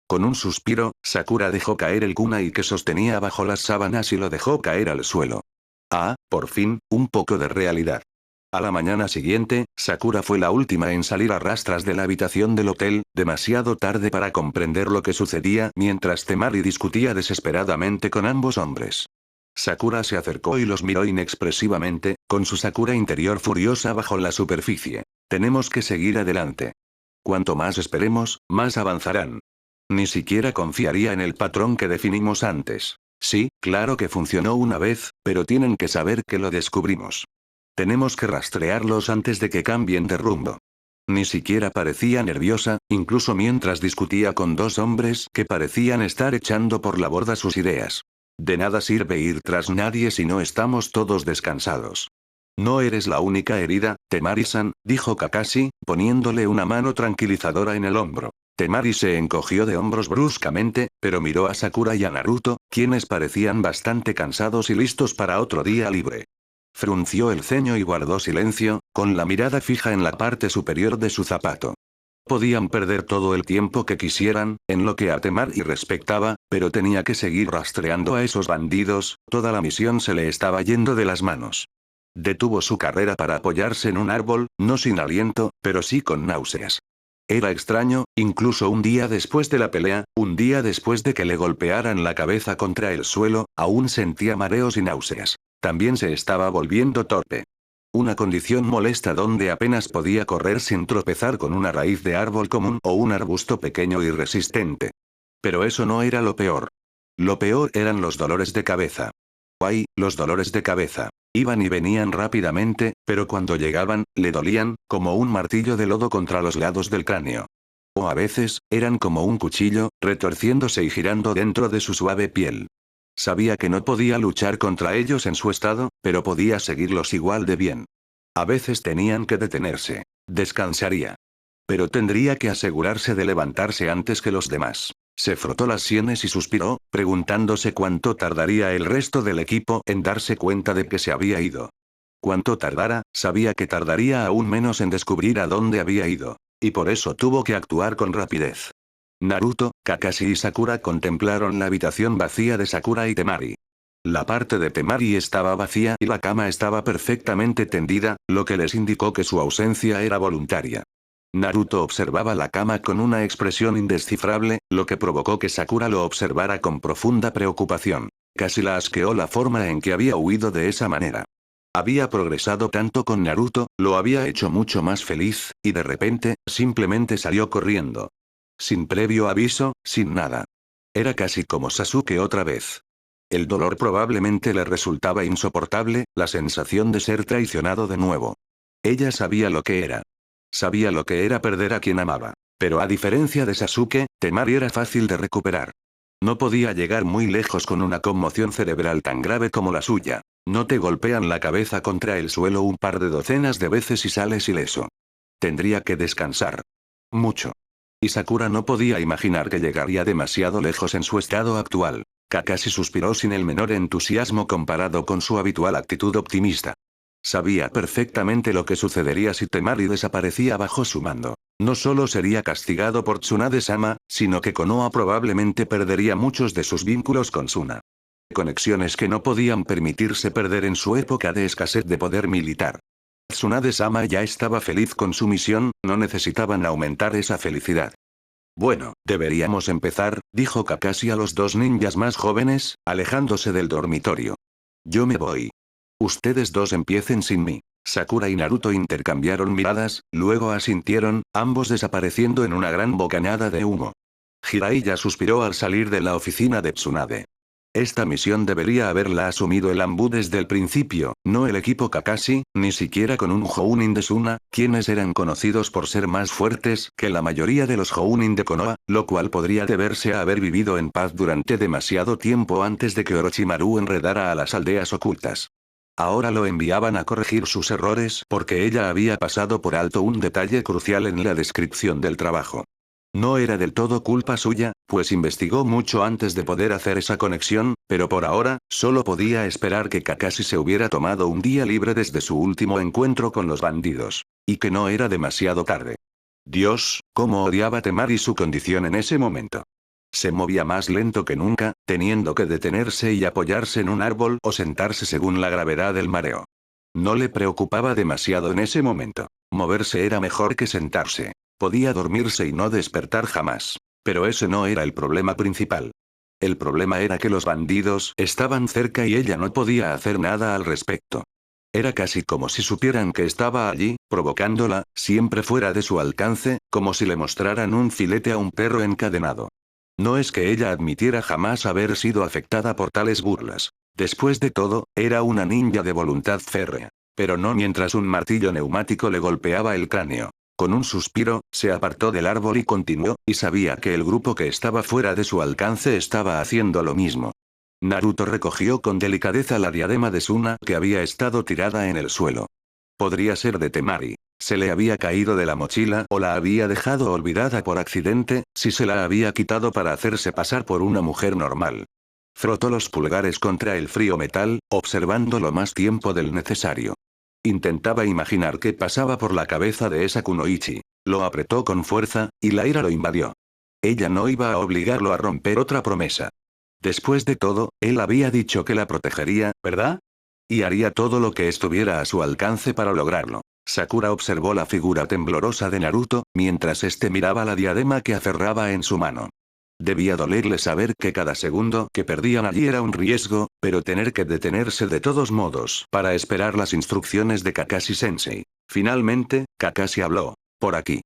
Con un suspiro, Sakura dejó caer el kunai que sostenía bajo las sábanas y lo dejó caer al suelo. Ah, por fin, un poco de realidad. A la mañana siguiente, Sakura fue la última en salir a rastras de la habitación del hotel, demasiado tarde para comprender lo que sucedía mientras Temari discutía desesperadamente con ambos hombres. Sakura se acercó y los miró inexpresivamente, con su Sakura interior furiosa bajo la superficie. Tenemos que seguir adelante. Cuanto más esperemos, más avanzarán. Ni siquiera confiaría en el patrón que definimos antes. Sí, claro que funcionó una vez, pero tienen que saber que lo descubrimos. Tenemos que rastrearlos antes de que cambien de rumbo. ni siquiera parecía nerviosa, incluso mientras discutía con dos hombres que parecían estar echando por la borda sus ideas. De nada sirve ir tras nadie si no estamos todos descansados. No eres la única herida, Temari-san, dijo Kakashi, poniéndole una mano tranquilizadora en el hombro. Temari se encogió de hombros bruscamente, pero miró a Sakura y a Naruto, quienes parecían bastante cansados y listos para otro día libre. Frunció el ceño y guardó silencio, con la mirada fija en la parte superior de su zapato. Podían perder todo el tiempo que quisieran, en lo que a Temari respectaba, pero tenía que seguir rastreando a esos bandidos, toda la misión se le estaba yendo de las manos. Detuvo su carrera para apoyarse en un árbol, no sin aliento, pero sí con náuseas. Era extraño, incluso un día después de la pelea, un día después de que le golpearan la cabeza contra el suelo, aún sentía mareos y náuseas. También se estaba volviendo torpe. Una condición molesta donde apenas podía correr sin tropezar con una raíz de árbol común o un arbusto pequeño y resistente. Pero eso no era lo peor. Lo peor eran los dolores de cabeza. ¡Ay, los dolores de cabeza! Iban y venían rápidamente, pero cuando llegaban, le dolían, como un martillo de lodo contra los lados del cráneo. O a veces, eran como un cuchillo, retorciéndose y girando dentro de su suave piel. Sabía que no podía luchar contra ellos en su estado, pero podía seguirlos igual de bien. A veces tenían que detenerse. Descansaría. Pero tendría que asegurarse de levantarse antes que los demás. Se frotó las sienes y suspiró, preguntándose cuánto tardaría el resto del equipo en darse cuenta de que se había ido. Cuanto tardara, sabía que tardaría aún menos en descubrir a dónde había ido. Y por eso tuvo que actuar con rapidez. Naruto, Kakashi y Sakura contemplaron la habitación vacía de Sakura y Temari. La parte de Temari estaba vacía y la cama estaba perfectamente tendida, lo que les indicó que su ausencia era voluntaria. Naruto observaba la cama con una expresión indescifrable, lo que provocó que Sakura lo observara con profunda preocupación. Casi la asqueó la forma en que había huido de esa manera. Había progresado tanto con Naruto, lo había hecho mucho más feliz, y de repente, simplemente salió corriendo. Sin previo aviso, sin nada. Era casi como Sasuke otra vez. El dolor probablemente le resultaba insoportable, la sensación de ser traicionado de nuevo. Ella sabía lo que era. Sabía lo que era perder a quien amaba. Pero a diferencia de Sasuke, Temari era fácil de recuperar. No podía llegar muy lejos con una conmoción cerebral tan grave como la suya. No te golpean la cabeza contra el suelo un par de docenas de veces y sales ileso. Tendría que descansar. Mucho. Y Sakura no podía imaginar que llegaría demasiado lejos en su estado actual. Kakashi suspiró sin el menor entusiasmo comparado con su habitual actitud optimista. Sabía perfectamente lo que sucedería si Temari desaparecía bajo su mando. No solo sería castigado por Tsunade-sama, sino que Konoha probablemente perdería muchos de sus vínculos con Suna. Conexiones que no podían permitirse perder en su época de escasez de poder militar. Tsunade-sama ya estaba feliz con su misión, no necesitaban aumentar esa felicidad. Bueno, deberíamos empezar, dijo Kakashi a los dos ninjas más jóvenes, alejándose del dormitorio. Yo me voy. Ustedes dos empiecen sin mí. Sakura y Naruto intercambiaron miradas, luego asintieron, ambos desapareciendo en una gran bocanada de humo. Jiraiya suspiró al salir de la oficina de Tsunade. Esta misión debería haberla asumido el Anbu desde el principio, no el equipo Kakashi, ni siquiera con un Jounin de Suna, quienes eran conocidos por ser más fuertes que la mayoría de los Jounin de Konoha, lo cual podría deberse a haber vivido en paz durante demasiado tiempo antes de que Orochimaru enredara a las aldeas ocultas. Ahora lo enviaban a corregir sus errores porque ella había pasado por alto un detalle crucial en la descripción del trabajo. No era del todo culpa suya, pues investigó mucho antes de poder hacer esa conexión, pero por ahora, solo podía esperar que Kakashi se hubiera tomado un día libre desde su último encuentro con los bandidos. Y que no era demasiado tarde. Dios, cómo odiaba Temari su condición en ese momento. Se movía más lento que nunca, teniendo que detenerse y apoyarse en un árbol o sentarse según la gravedad del mareo. No le preocupaba demasiado en ese momento. Moverse era mejor que sentarse. Podía dormirse y no despertar jamás. Pero ese no era el problema principal. El problema era que los bandidos estaban cerca y ella no podía hacer nada al respecto. Era casi como si supieran que estaba allí, provocándola, siempre fuera de su alcance, como si le mostraran un filete a un perro encadenado. No es que ella admitiera jamás haber sido afectada por tales burlas. Después de todo, era una ninja de voluntad férrea. Pero no mientras un martillo neumático le golpeaba el cráneo. Con un suspiro, se apartó del árbol y continuó, y sabía que el grupo que estaba fuera de su alcance estaba haciendo lo mismo. Naruto recogió con delicadeza la diadema de Suna que había estado tirada en el suelo. Podría ser de Temari. Se le había caído de la mochila o la había dejado olvidada por accidente, si se la había quitado para hacerse pasar por una mujer normal. Frotó los pulgares contra el frío metal, observándolo más tiempo del necesario. Intentaba imaginar qué pasaba por la cabeza de esa Kunoichi. Lo apretó con fuerza, y la ira lo invadió. Ella no iba a obligarlo a romper otra promesa. Después de todo, él había dicho que la protegería, ¿verdad? Y haría todo lo que estuviera a su alcance para lograrlo. Sakura observó la figura temblorosa de Naruto, mientras este miraba la diadema que aferraba en su mano. Debía dolerle saber que cada segundo que perdían allí era un riesgo, pero tener que detenerse de todos modos para esperar las instrucciones de Kakashi-sensei. Finalmente, Kakashi habló. Por aquí.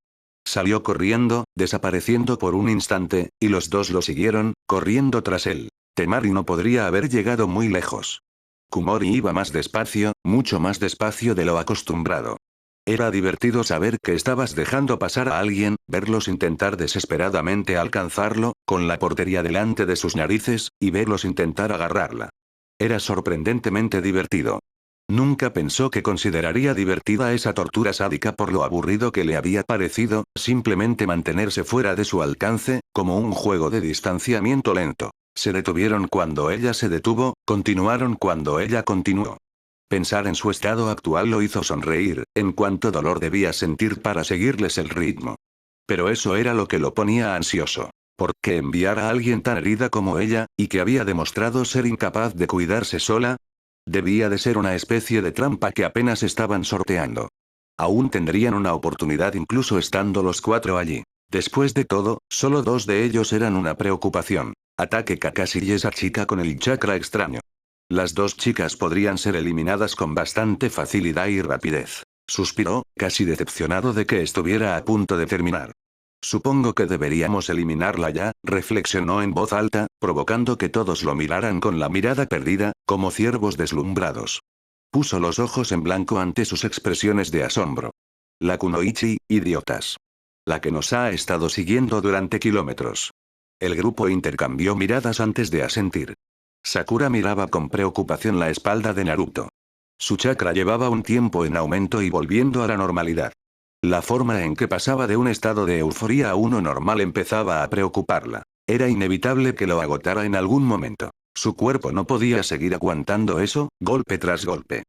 Salió corriendo, desapareciendo por un instante, y los dos lo siguieron, corriendo tras él. Temari no podría haber llegado muy lejos. Kumori iba más despacio, mucho más despacio de lo acostumbrado. Era divertido saber que estabas dejando pasar a alguien, verlos intentar desesperadamente alcanzarlo, con la portería delante de sus narices, y verlos intentar agarrarla. Era sorprendentemente divertido. Nunca pensó que consideraría divertida esa tortura sádica por lo aburrido que le había parecido, simplemente mantenerse fuera de su alcance, como un juego de distanciamiento lento. Se detuvieron cuando ella se detuvo, continuaron cuando ella continuó. Pensar en su estado actual lo hizo sonreír, en cuánto dolor debía sentir para seguirles el ritmo. Pero eso era lo que lo ponía ansioso. ¿Por qué enviar a alguien tan herida como ella, y que había demostrado ser incapaz de cuidarse sola? Debía de ser una especie de trampa que apenas estaban sorteando. Aún tendrían una oportunidad incluso estando los cuatro allí. Después de todo, solo dos de ellos eran una preocupación. Ataque Kakashi y esa chica con el chakra extraño. Las dos chicas podrían ser eliminadas con bastante facilidad y rapidez. Suspiró, casi decepcionado de que estuviera a punto de terminar. Supongo que deberíamos eliminarla ya, reflexionó en voz alta, provocando que todos lo miraran con la mirada perdida, como ciervos deslumbrados. Puso los ojos en blanco ante sus expresiones de asombro. La Kunoichi, idiotas. La que nos ha estado siguiendo durante kilómetros. El grupo intercambió miradas antes de asentir. Sakura miraba con preocupación la espalda de Naruto. Su chakra llevaba un tiempo en aumento y volviendo a la normalidad. La forma en que pasaba de un estado de euforía a uno normal empezaba a preocuparla. Era inevitable que lo agotara en algún momento. Su cuerpo no podía seguir aguantando eso, golpe tras golpe.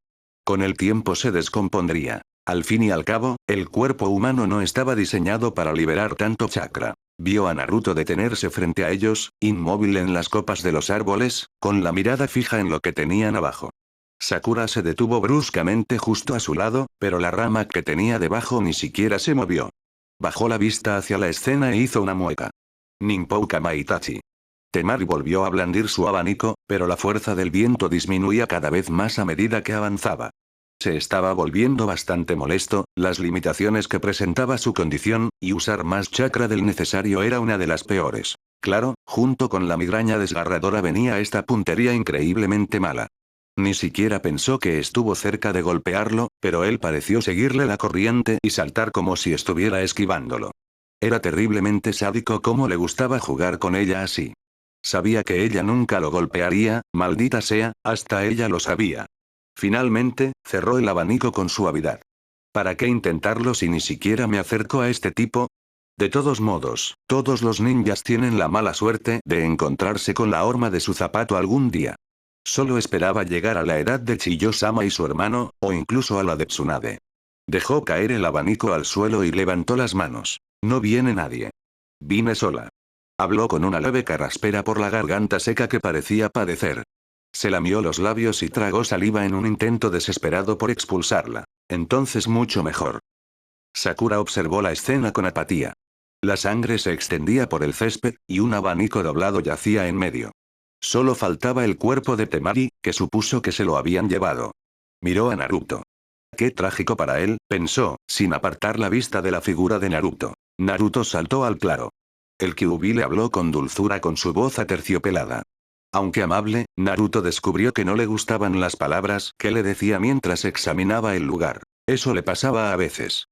Con el tiempo se descompondría. Al fin y al cabo, el cuerpo humano no estaba diseñado para liberar tanto chakra. Vio a Naruto detenerse frente a ellos, inmóvil en las copas de los árboles, con la mirada fija en lo que tenían abajo. Sakura se detuvo bruscamente justo a su lado, pero la rama que tenía debajo ni siquiera se movió. Bajó la vista hacia la escena e hizo una mueca. Ninpouka Maitachi. Temari volvió a blandir su abanico, pero la fuerza del viento disminuía cada vez más a medida que avanzaba. Se estaba volviendo bastante molesto, las limitaciones que presentaba su condición, y usar más chakra del necesario era una de las peores. Claro, junto con la migraña desgarradora venía esta puntería increíblemente mala. Ni siquiera pensó que estuvo cerca de golpearlo, pero él pareció seguirle la corriente y saltar como si estuviera esquivándolo. Era terriblemente sádico cómo le gustaba jugar con ella así. Sabía que ella nunca lo golpearía, maldita sea, hasta ella lo sabía. Finalmente, cerró el abanico con suavidad. ¿Para qué intentarlo si ni siquiera me acerco a este tipo? De todos modos, todos los ninjas tienen la mala suerte de encontrarse con la horma de su zapato algún día. Solo esperaba llegar a la edad de Chiyo-sama y su hermano, o incluso a la de Tsunade. Dejó caer el abanico al suelo y levantó las manos. No viene nadie. Vine sola. Habló con una leve carraspera por la garganta seca que parecía padecer. Se lamió los labios y tragó saliva en un intento desesperado por expulsarla. Entonces mucho mejor. Sakura observó la escena con apatía. La sangre se extendía por el césped, y un abanico doblado yacía en medio. Solo faltaba el cuerpo de Temari, que supuso que se lo habían llevado. Miró a Naruto. Qué trágico para él, pensó, sin apartar la vista de la figura de Naruto. Naruto saltó al claro. El Kyuubi le habló con dulzura con su voz aterciopelada. Aunque amable, Naruto descubrió que no le gustaban las palabras que le decía mientras examinaba el lugar. Eso le pasaba a veces.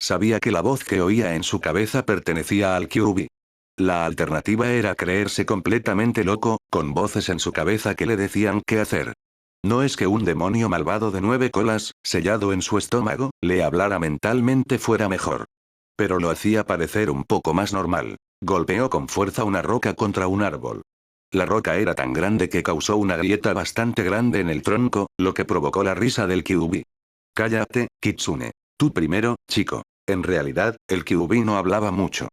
Sabía que la voz que oía en su cabeza pertenecía al Kyuubi. La alternativa era creerse completamente loco, con voces en su cabeza que le decían qué hacer. No es que un demonio malvado de 9 colas, sellado en su estómago, le hablara mentalmente fuera mejor. Pero lo hacía parecer un poco más normal. Golpeó con fuerza una roca contra un árbol. La roca era tan grande que causó una grieta bastante grande en el tronco, lo que provocó la risa del Kyuubi. Cállate, Kitsune. Tú primero, chico. En realidad, el Kyuubi no hablaba mucho.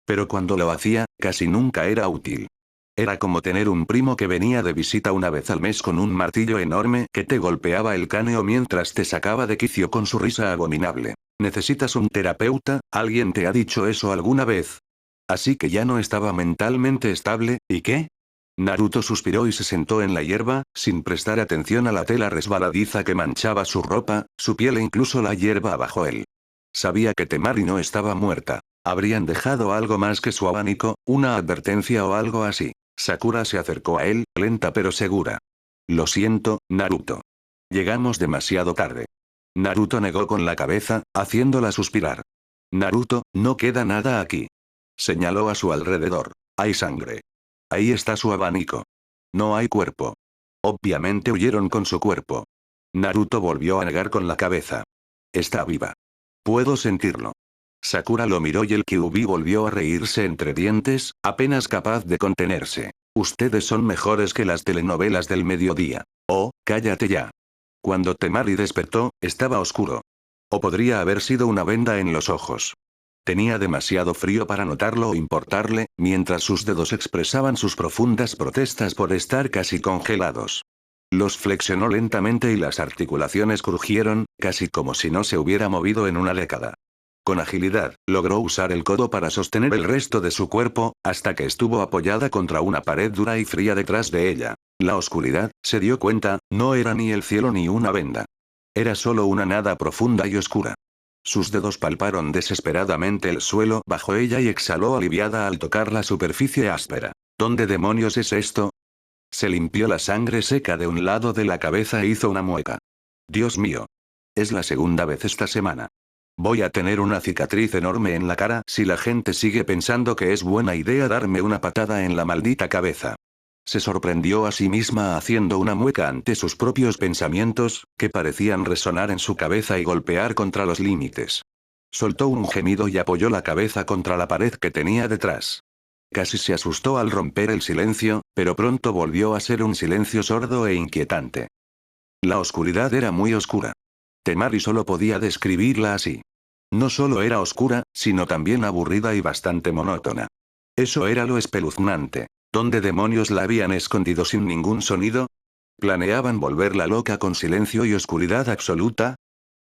Pero cuando lo hacía, casi nunca era útil. Era como tener un primo que venía de visita una vez al mes con un martillo enorme que te golpeaba el cráneo mientras te sacaba de quicio con su risa abominable. ¿Necesitas un terapeuta? ¿Alguien te ha dicho eso alguna vez? Así que ya no estaba mentalmente estable, ¿y qué? Naruto suspiró y se sentó en la hierba, sin prestar atención a la tela resbaladiza que manchaba su ropa, su piel e incluso la hierba bajo él. Sabía que Temari no estaba muerta. Habrían dejado algo más que su abanico, una advertencia o algo así. Sakura se acercó a él, lenta pero segura. Lo siento, Naruto. Llegamos demasiado tarde. Naruto negó con la cabeza, haciéndola suspirar. Naruto, no queda nada aquí. Señaló a su alrededor. Hay sangre. Ahí está su abanico. No hay cuerpo. Obviamente huyeron con su cuerpo. Naruto volvió a negar con la cabeza. Está viva. Puedo sentirlo. Sakura lo miró y el Kyuubi volvió a reírse entre dientes, apenas capaz de contenerse. Ustedes son mejores que las telenovelas del mediodía. Oh, cállate ya. Cuando Temari despertó, estaba oscuro. O podría haber sido una venda en los ojos. Tenía demasiado frío para notarlo o importarle, mientras sus dedos expresaban sus profundas protestas por estar casi congelados. Los flexionó lentamente y las articulaciones crujieron, casi como si no se hubiera movido en una década. Con agilidad, logró usar el codo para sostener el resto de su cuerpo, hasta que estuvo apoyada contra una pared dura y fría detrás de ella. La oscuridad, se dio cuenta, no era ni el cielo ni una venda. Era solo una nada profunda y oscura. Sus dedos palparon desesperadamente el suelo bajo ella y exhaló aliviada al tocar la superficie áspera. ¿Dónde demonios es esto? Se limpió la sangre seca de un lado de la cabeza e hizo una mueca. Dios mío. Es la segunda vez esta semana. Voy a tener una cicatriz enorme en la cara si la gente sigue pensando que es buena idea darme una patada en la maldita cabeza. Se sorprendió a sí misma haciendo una mueca ante sus propios pensamientos, que parecían resonar en su cabeza y golpear contra los límites. Soltó un gemido y apoyó la cabeza contra la pared que tenía detrás. Casi se asustó al romper el silencio, pero pronto volvió a ser un silencio sordo e inquietante. La oscuridad era muy oscura. Temari solo podía describirla así. No solo era oscura, sino también aburrida y bastante monótona. Eso era lo espeluznante. ¿Dónde demonios la habían escondido sin ningún sonido? ¿Planeaban volverla loca con silencio y oscuridad absoluta?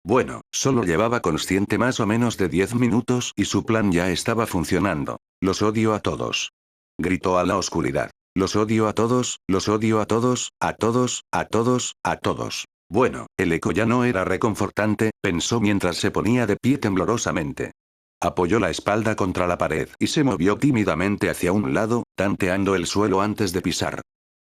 Bueno, solo llevaba consciente más o menos de 10 minutos y su plan ya estaba funcionando. Los odio a todos. Gritó a la oscuridad. Los odio a todos, los odio a todos, a todos, a todos, a todos. Bueno, el eco ya no era reconfortante, pensó mientras se ponía de pie temblorosamente. Apoyó la espalda contra la pared y se movió tímidamente hacia un lado, tanteando el suelo antes de pisar.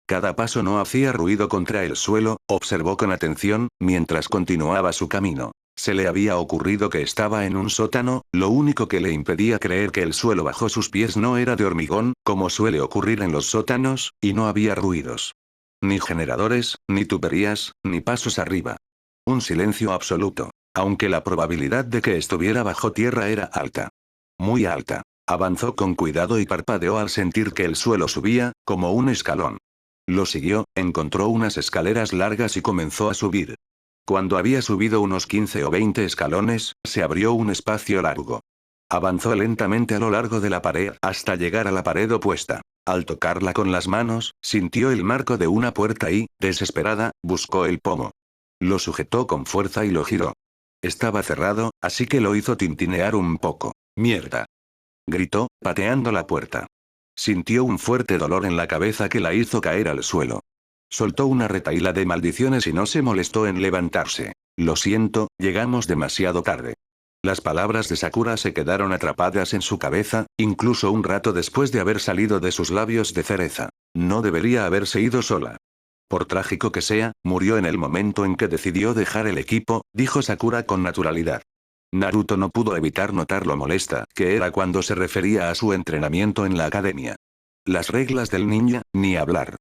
Cada paso no hacía ruido contra el suelo, observó con atención, mientras continuaba su camino. Se le había ocurrido que estaba en un sótano, lo único que le impedía creer que el suelo bajo sus pies no era de hormigón, como suele ocurrir en los sótanos, y no había ruidos. Ni generadores, ni tuberías, ni pasos arriba. Un silencio absoluto, aunque la probabilidad de que estuviera bajo tierra era alta. Muy alta. Avanzó con cuidado y parpadeó al sentir que el suelo subía, como un escalón. Lo siguió, encontró unas escaleras largas y comenzó a subir. Cuando había subido unos 15 o 20 escalones, se abrió un espacio largo. Avanzó lentamente a lo largo de la pared hasta llegar a la pared opuesta. Al tocarla con las manos, sintió el marco de una puerta y, desesperada, buscó el pomo. Lo sujetó con fuerza y lo giró. Estaba cerrado, así que lo hizo tintinear un poco. ¡Mierda! Gritó, pateando la puerta. Sintió un fuerte dolor en la cabeza que la hizo caer al suelo. Soltó una retahíla de maldiciones y no se molestó en levantarse. Lo siento, llegamos demasiado tarde. Las palabras de Sakura se quedaron atrapadas en su cabeza, incluso un rato después de haber salido de sus labios de cereza. No debería haberse ido sola. Por trágico que sea, murió en el momento en que decidió dejar el equipo, dijo Sakura con naturalidad. Naruto no pudo evitar notar lo molesta que era cuando se refería a su entrenamiento en la academia. Las reglas del ninja, ni hablar.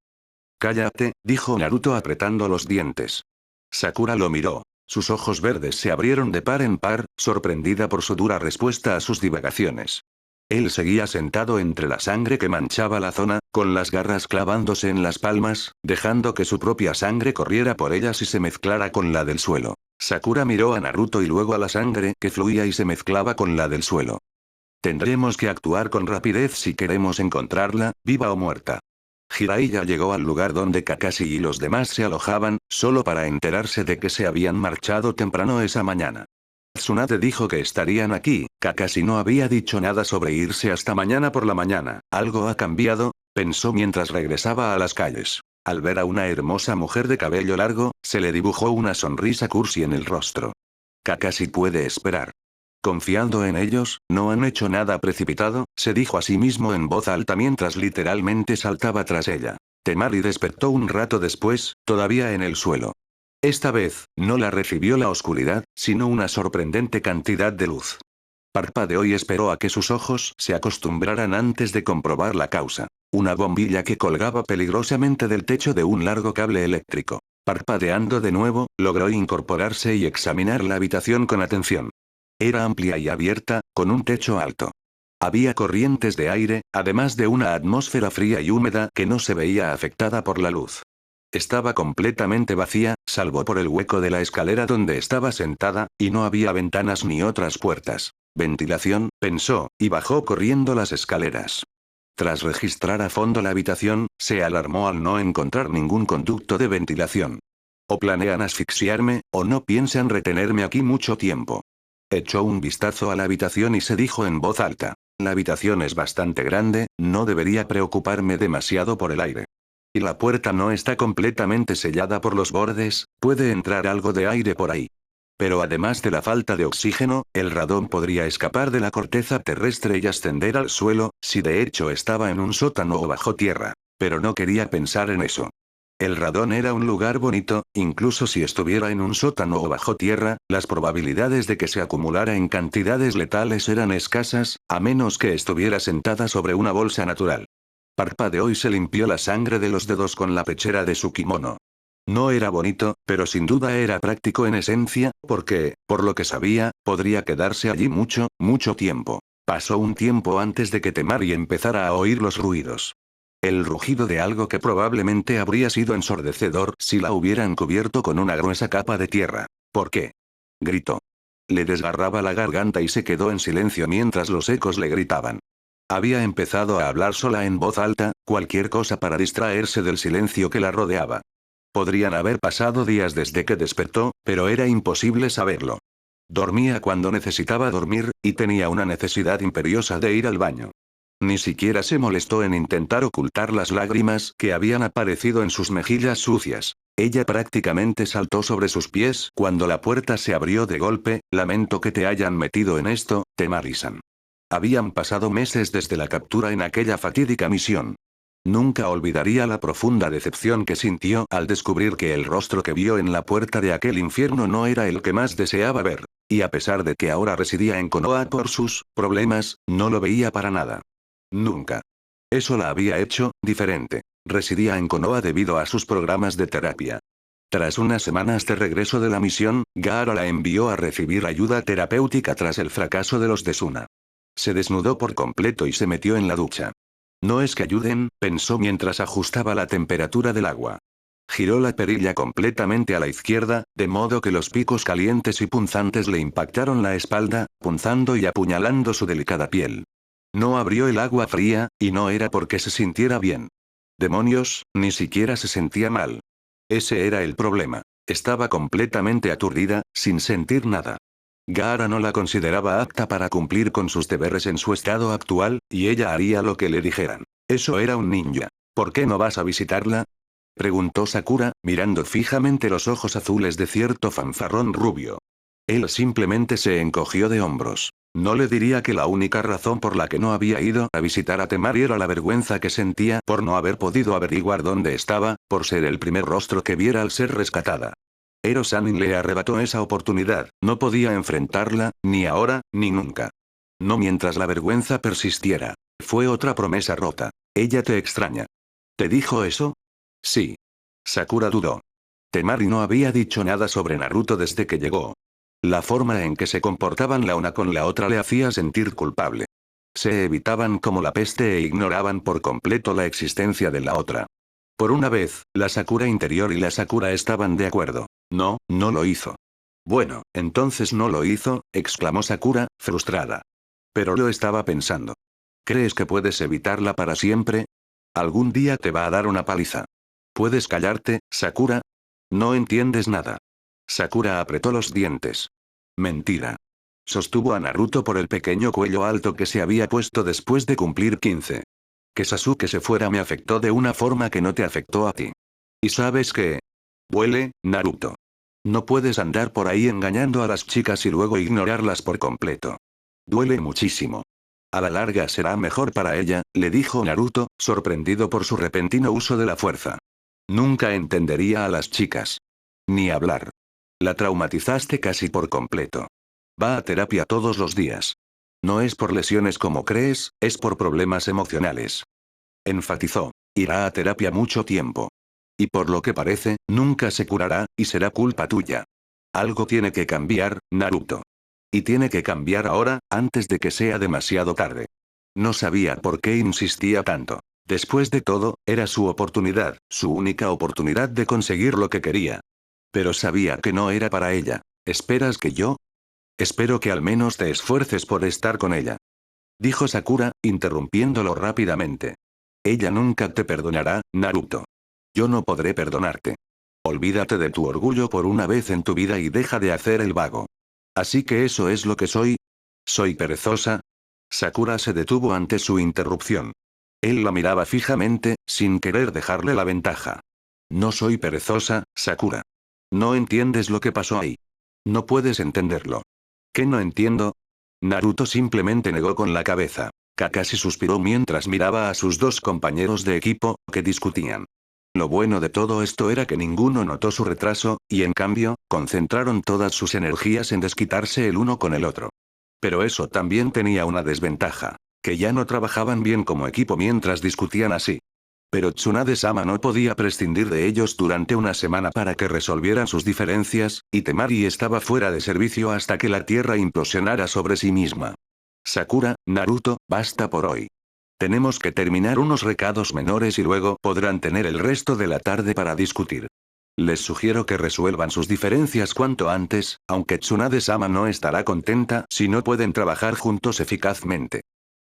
Cállate, dijo Naruto apretando los dientes. Sakura lo miró. Sus ojos verdes se abrieron de par en par, sorprendida por su dura respuesta a sus divagaciones. Él seguía sentado entre la sangre que manchaba la zona, con las garras clavándose en las palmas, dejando que su propia sangre corriera por ellas y se mezclara con la del suelo. Sakura miró a Naruto y luego a la sangre que fluía y se mezclaba con la del suelo. Tendremos que actuar con rapidez si queremos encontrarla, viva o muerta. Jiraiya llegó al lugar donde Kakashi y los demás se alojaban, solo para enterarse de que se habían marchado temprano esa mañana. Tsunade dijo que estarían aquí, Kakashi no había dicho nada sobre irse hasta mañana por la mañana. ¿Algo ha cambiado?, pensó mientras regresaba a las calles. Al ver a una hermosa mujer de cabello largo, se le dibujó una sonrisa cursi en el rostro. Kakashi puede esperar. Confiando en ellos, no han hecho nada precipitado, se dijo a sí mismo en voz alta mientras literalmente saltaba tras ella. Temari despertó un rato después, todavía en el suelo. Esta vez, no la recibió la oscuridad, sino una sorprendente cantidad de luz. Parpadeó y esperó a que sus ojos se acostumbraran antes de comprobar la causa. Una bombilla que colgaba peligrosamente del techo de un largo cable eléctrico. Parpadeando de nuevo, logró incorporarse y examinar la habitación con atención. Era amplia y abierta, con un techo alto. Había corrientes de aire, además de una atmósfera fría y húmeda que no se veía afectada por la luz. Estaba completamente vacía, salvo por el hueco de la escalera donde estaba sentada, y no había ventanas ni otras puertas. Ventilación, pensó, y bajó corriendo las escaleras. Tras registrar a fondo la habitación, se alarmó al no encontrar ningún conducto de ventilación. O planean asfixiarme, o no piensan retenerme aquí mucho tiempo. Echó un vistazo a la habitación y se dijo en voz alta. La habitación es bastante grande, no debería preocuparme demasiado por el aire. Y la puerta no está completamente sellada por los bordes, puede entrar algo de aire por ahí. Pero además de la falta de oxígeno, el radón podría escapar de la corteza terrestre y ascender al suelo, si de hecho estaba en un sótano o bajo tierra. Pero no quería pensar en eso. El radón era un lugar bonito, incluso si estuviera en un sótano o bajo tierra, las probabilidades de que se acumulara en cantidades letales eran escasas, a menos que estuviera sentada sobre una bolsa natural. Parpadeó y se limpió la sangre de los dedos con la pechera de su kimono. No era bonito, pero sin duda era práctico en esencia, porque, por lo que sabía, podría quedarse allí mucho, mucho tiempo. Pasó un tiempo antes de que Temari empezara a oír los ruidos. El rugido de algo que probablemente habría sido ensordecedor si la hubieran cubierto con una gruesa capa de tierra. ¿Por qué?, gritó. Le desgarraba la garganta y se quedó en silencio mientras los ecos le gritaban. Había empezado a hablar sola en voz alta, cualquier cosa para distraerse del silencio que la rodeaba. Podrían haber pasado días desde que despertó, pero era imposible saberlo. Dormía cuando necesitaba dormir, y tenía una necesidad imperiosa de ir al baño. Ni siquiera se molestó en intentar ocultar las lágrimas que habían aparecido en sus mejillas sucias. Ella prácticamente saltó sobre sus pies cuando la puerta se abrió de golpe. Lamento que te hayan metido en esto, Temari-san. Habían pasado meses desde la captura en aquella fatídica misión. Nunca olvidaría la profunda decepción que sintió al descubrir que el rostro que vio en la puerta de aquel infierno no era el que más deseaba ver. Y a pesar de que ahora residía en Konoha por sus problemas, no lo veía para nada. Nunca. Eso la había hecho diferente. Residía en Konoha debido a sus programas de terapia. Tras unas semanas de regreso de la misión, Gaara la envió a recibir ayuda terapéutica tras el fracaso de los de Suna. Se desnudó por completo y se metió en la ducha. No es que ayuden, pensó mientras ajustaba la temperatura del agua. Giró la perilla completamente a la izquierda, de modo que los picos calientes y punzantes le impactaron la espalda, punzando y apuñalando su delicada piel. No abrió el agua fría, y no era porque se sintiera bien. Demonios, ni siquiera se sentía mal. Ese era el problema. Estaba completamente aturdida, sin sentir nada. Gaara no la consideraba apta para cumplir con sus deberes en su estado actual, y ella haría lo que le dijeran. Eso era un ninja. ¿Por qué no vas a visitarla?, preguntó Sakura, mirando fijamente los ojos azules de cierto fanfarrón rubio. Él simplemente se encogió de hombros. No le diría que la única razón por la que no había ido a visitar a Temari era la vergüenza que sentía por no haber podido averiguar dónde estaba, por ser el primer rostro que viera al ser rescatada. Ero-san le arrebató esa oportunidad, no podía enfrentarla, ni ahora, ni nunca. No mientras la vergüenza persistiera. Fue otra promesa rota. Ella te extraña. ¿Te dijo eso? Sí. Sakura dudó. Temari no había dicho nada sobre Naruto desde que llegó. La forma en que se comportaban la una con la otra le hacía sentir culpable. Se evitaban como la peste e ignoraban por completo la existencia de la otra. Por una vez, la Sakura interior y la Sakura estaban de acuerdo. No, no lo hizo. Bueno, entonces no lo hizo, exclamó Sakura, frustrada. Pero lo estaba pensando. ¿Crees que puedes evitarla para siempre? Algún día te va a dar una paliza. ¿Puedes callarte, Sakura? No entiendes nada. Sakura apretó los dientes. Mentira. Sostuvo a Naruto por el pequeño cuello alto que se había puesto después de cumplir 15. Que Sasuke se fuera me afectó de una forma que no te afectó a ti. ¿Y sabes qué? Huele, Naruto. No puedes andar por ahí engañando a las chicas y luego ignorarlas por completo. Duele muchísimo. A la larga será mejor para ella, le dijo Naruto, sorprendido por su repentino uso de la fuerza. Nunca entendería a las chicas. Ni hablar. La traumatizaste casi por completo. Va a terapia todos los días. No es por lesiones como crees, es por problemas emocionales. Enfatizó. Irá a terapia mucho tiempo. Y por lo que parece, nunca se curará, y será culpa tuya. Algo tiene que cambiar, Naruto. Y tiene que cambiar ahora, antes de que sea demasiado tarde. No sabía por qué insistía tanto. Después de todo, era su oportunidad, su única oportunidad de conseguir lo que quería. Pero sabía que no era para ella. ¿Esperas que yo? Espero que al menos te esfuerces por estar con ella. Dijo Sakura, interrumpiéndolo rápidamente. Ella nunca te perdonará, Naruto. Yo no podré perdonarte. Olvídate de tu orgullo por una vez en tu vida y deja de hacer el vago. Así que eso es lo que soy. ¿Soy perezosa? Sakura se detuvo ante su interrupción. Él la miraba fijamente, sin querer dejarle la ventaja. No soy perezosa, Sakura. No entiendes lo que pasó ahí. No puedes entenderlo. ¿Qué no entiendo? Naruto simplemente negó con la cabeza. Kakashi suspiró mientras miraba a sus dos compañeros de equipo, que discutían. Lo bueno de todo esto era que ninguno notó su retraso, y en cambio, concentraron todas sus energías en desquitarse el uno con el otro. Pero eso también tenía una desventaja, que ya no trabajaban bien como equipo mientras discutían así. Pero Tsunade-sama no podía prescindir de ellos durante una semana para que resolvieran sus diferencias, y Temari estaba fuera de servicio hasta que la Tierra implosionara sobre sí misma. Sakura, Naruto, basta por hoy. Tenemos que terminar unos recados menores y luego podrán tener el resto de la tarde para discutir. Les sugiero que resuelvan sus diferencias cuanto antes, aunque Tsunade-sama no estará contenta si no pueden trabajar juntos eficazmente.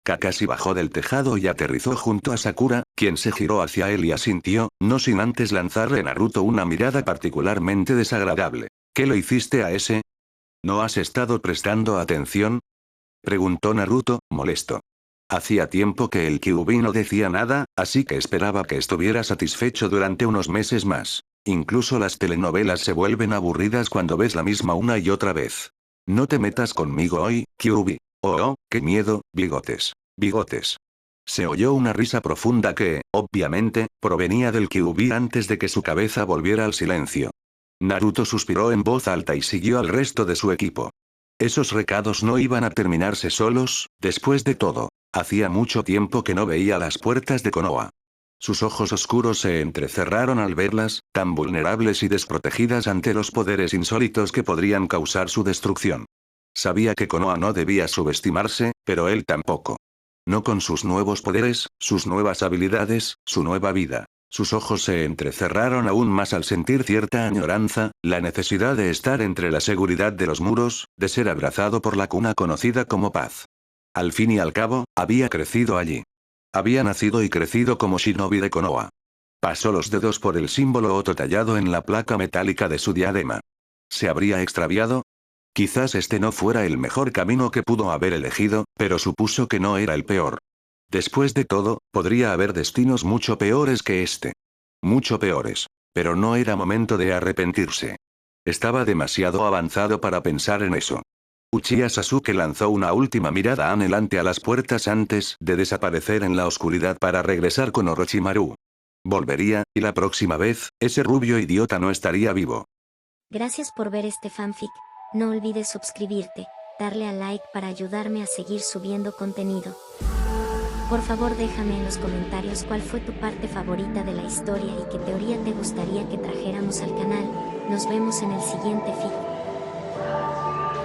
Kakashi bajó del tejado y aterrizó junto a Sakura, quien se giró hacia él y asintió, no sin antes lanzarle a Naruto una mirada particularmente desagradable. ¿Qué lo hiciste a ese? ¿No has estado prestando atención? Preguntó Naruto, molesto. Hacía tiempo que el Kyuubi no decía nada, así que esperaba que estuviera satisfecho durante unos meses más. Incluso las telenovelas se vuelven aburridas cuando ves la misma una y otra vez. No te metas conmigo hoy, Kyuubi. Oh, qué miedo, bigotes. Bigotes. Se oyó una risa profunda que, obviamente, provenía del Kyuubi antes de que su cabeza volviera al silencio. Naruto suspiró en voz alta y siguió al resto de su equipo. Esos recados no iban a terminarse solos, después de todo. Hacía mucho tiempo que no veía las puertas de Konoha. Sus ojos oscuros se entrecerraron al verlas, tan vulnerables y desprotegidas ante los poderes insólitos que podrían causar su destrucción. Sabía que Konoha no debía subestimarse, pero él tampoco. No con sus nuevos poderes, sus nuevas habilidades, su nueva vida. Sus ojos se entrecerraron aún más al sentir cierta añoranza, la necesidad de estar entre la seguridad de los muros, de ser abrazado por la cuna conocida como paz. Al fin y al cabo, había crecido allí. Había nacido y crecido como shinobi de Konoha. Pasó los dedos por el símbolo Oto tallado en la placa metálica de su diadema. ¿Se habría extraviado? Quizás este no fuera el mejor camino que pudo haber elegido, pero supuso que no era el peor. Después de todo, podría haber destinos mucho peores que este. Mucho peores. Pero no era momento de arrepentirse. Estaba demasiado avanzado para pensar en eso. Uchiha Sasuke lanzó una última mirada anhelante a las puertas antes de desaparecer en la oscuridad para regresar con Orochimaru. Volvería, y la próxima vez, ese rubio idiota no estaría vivo. Gracias por ver este fanfic. No olvides suscribirte, darle a like para ayudarme a seguir subiendo contenido. Por favor déjame en los comentarios cuál fue tu parte favorita de la historia y qué teoría te gustaría que trajéramos al canal. Nos vemos en el siguiente fic.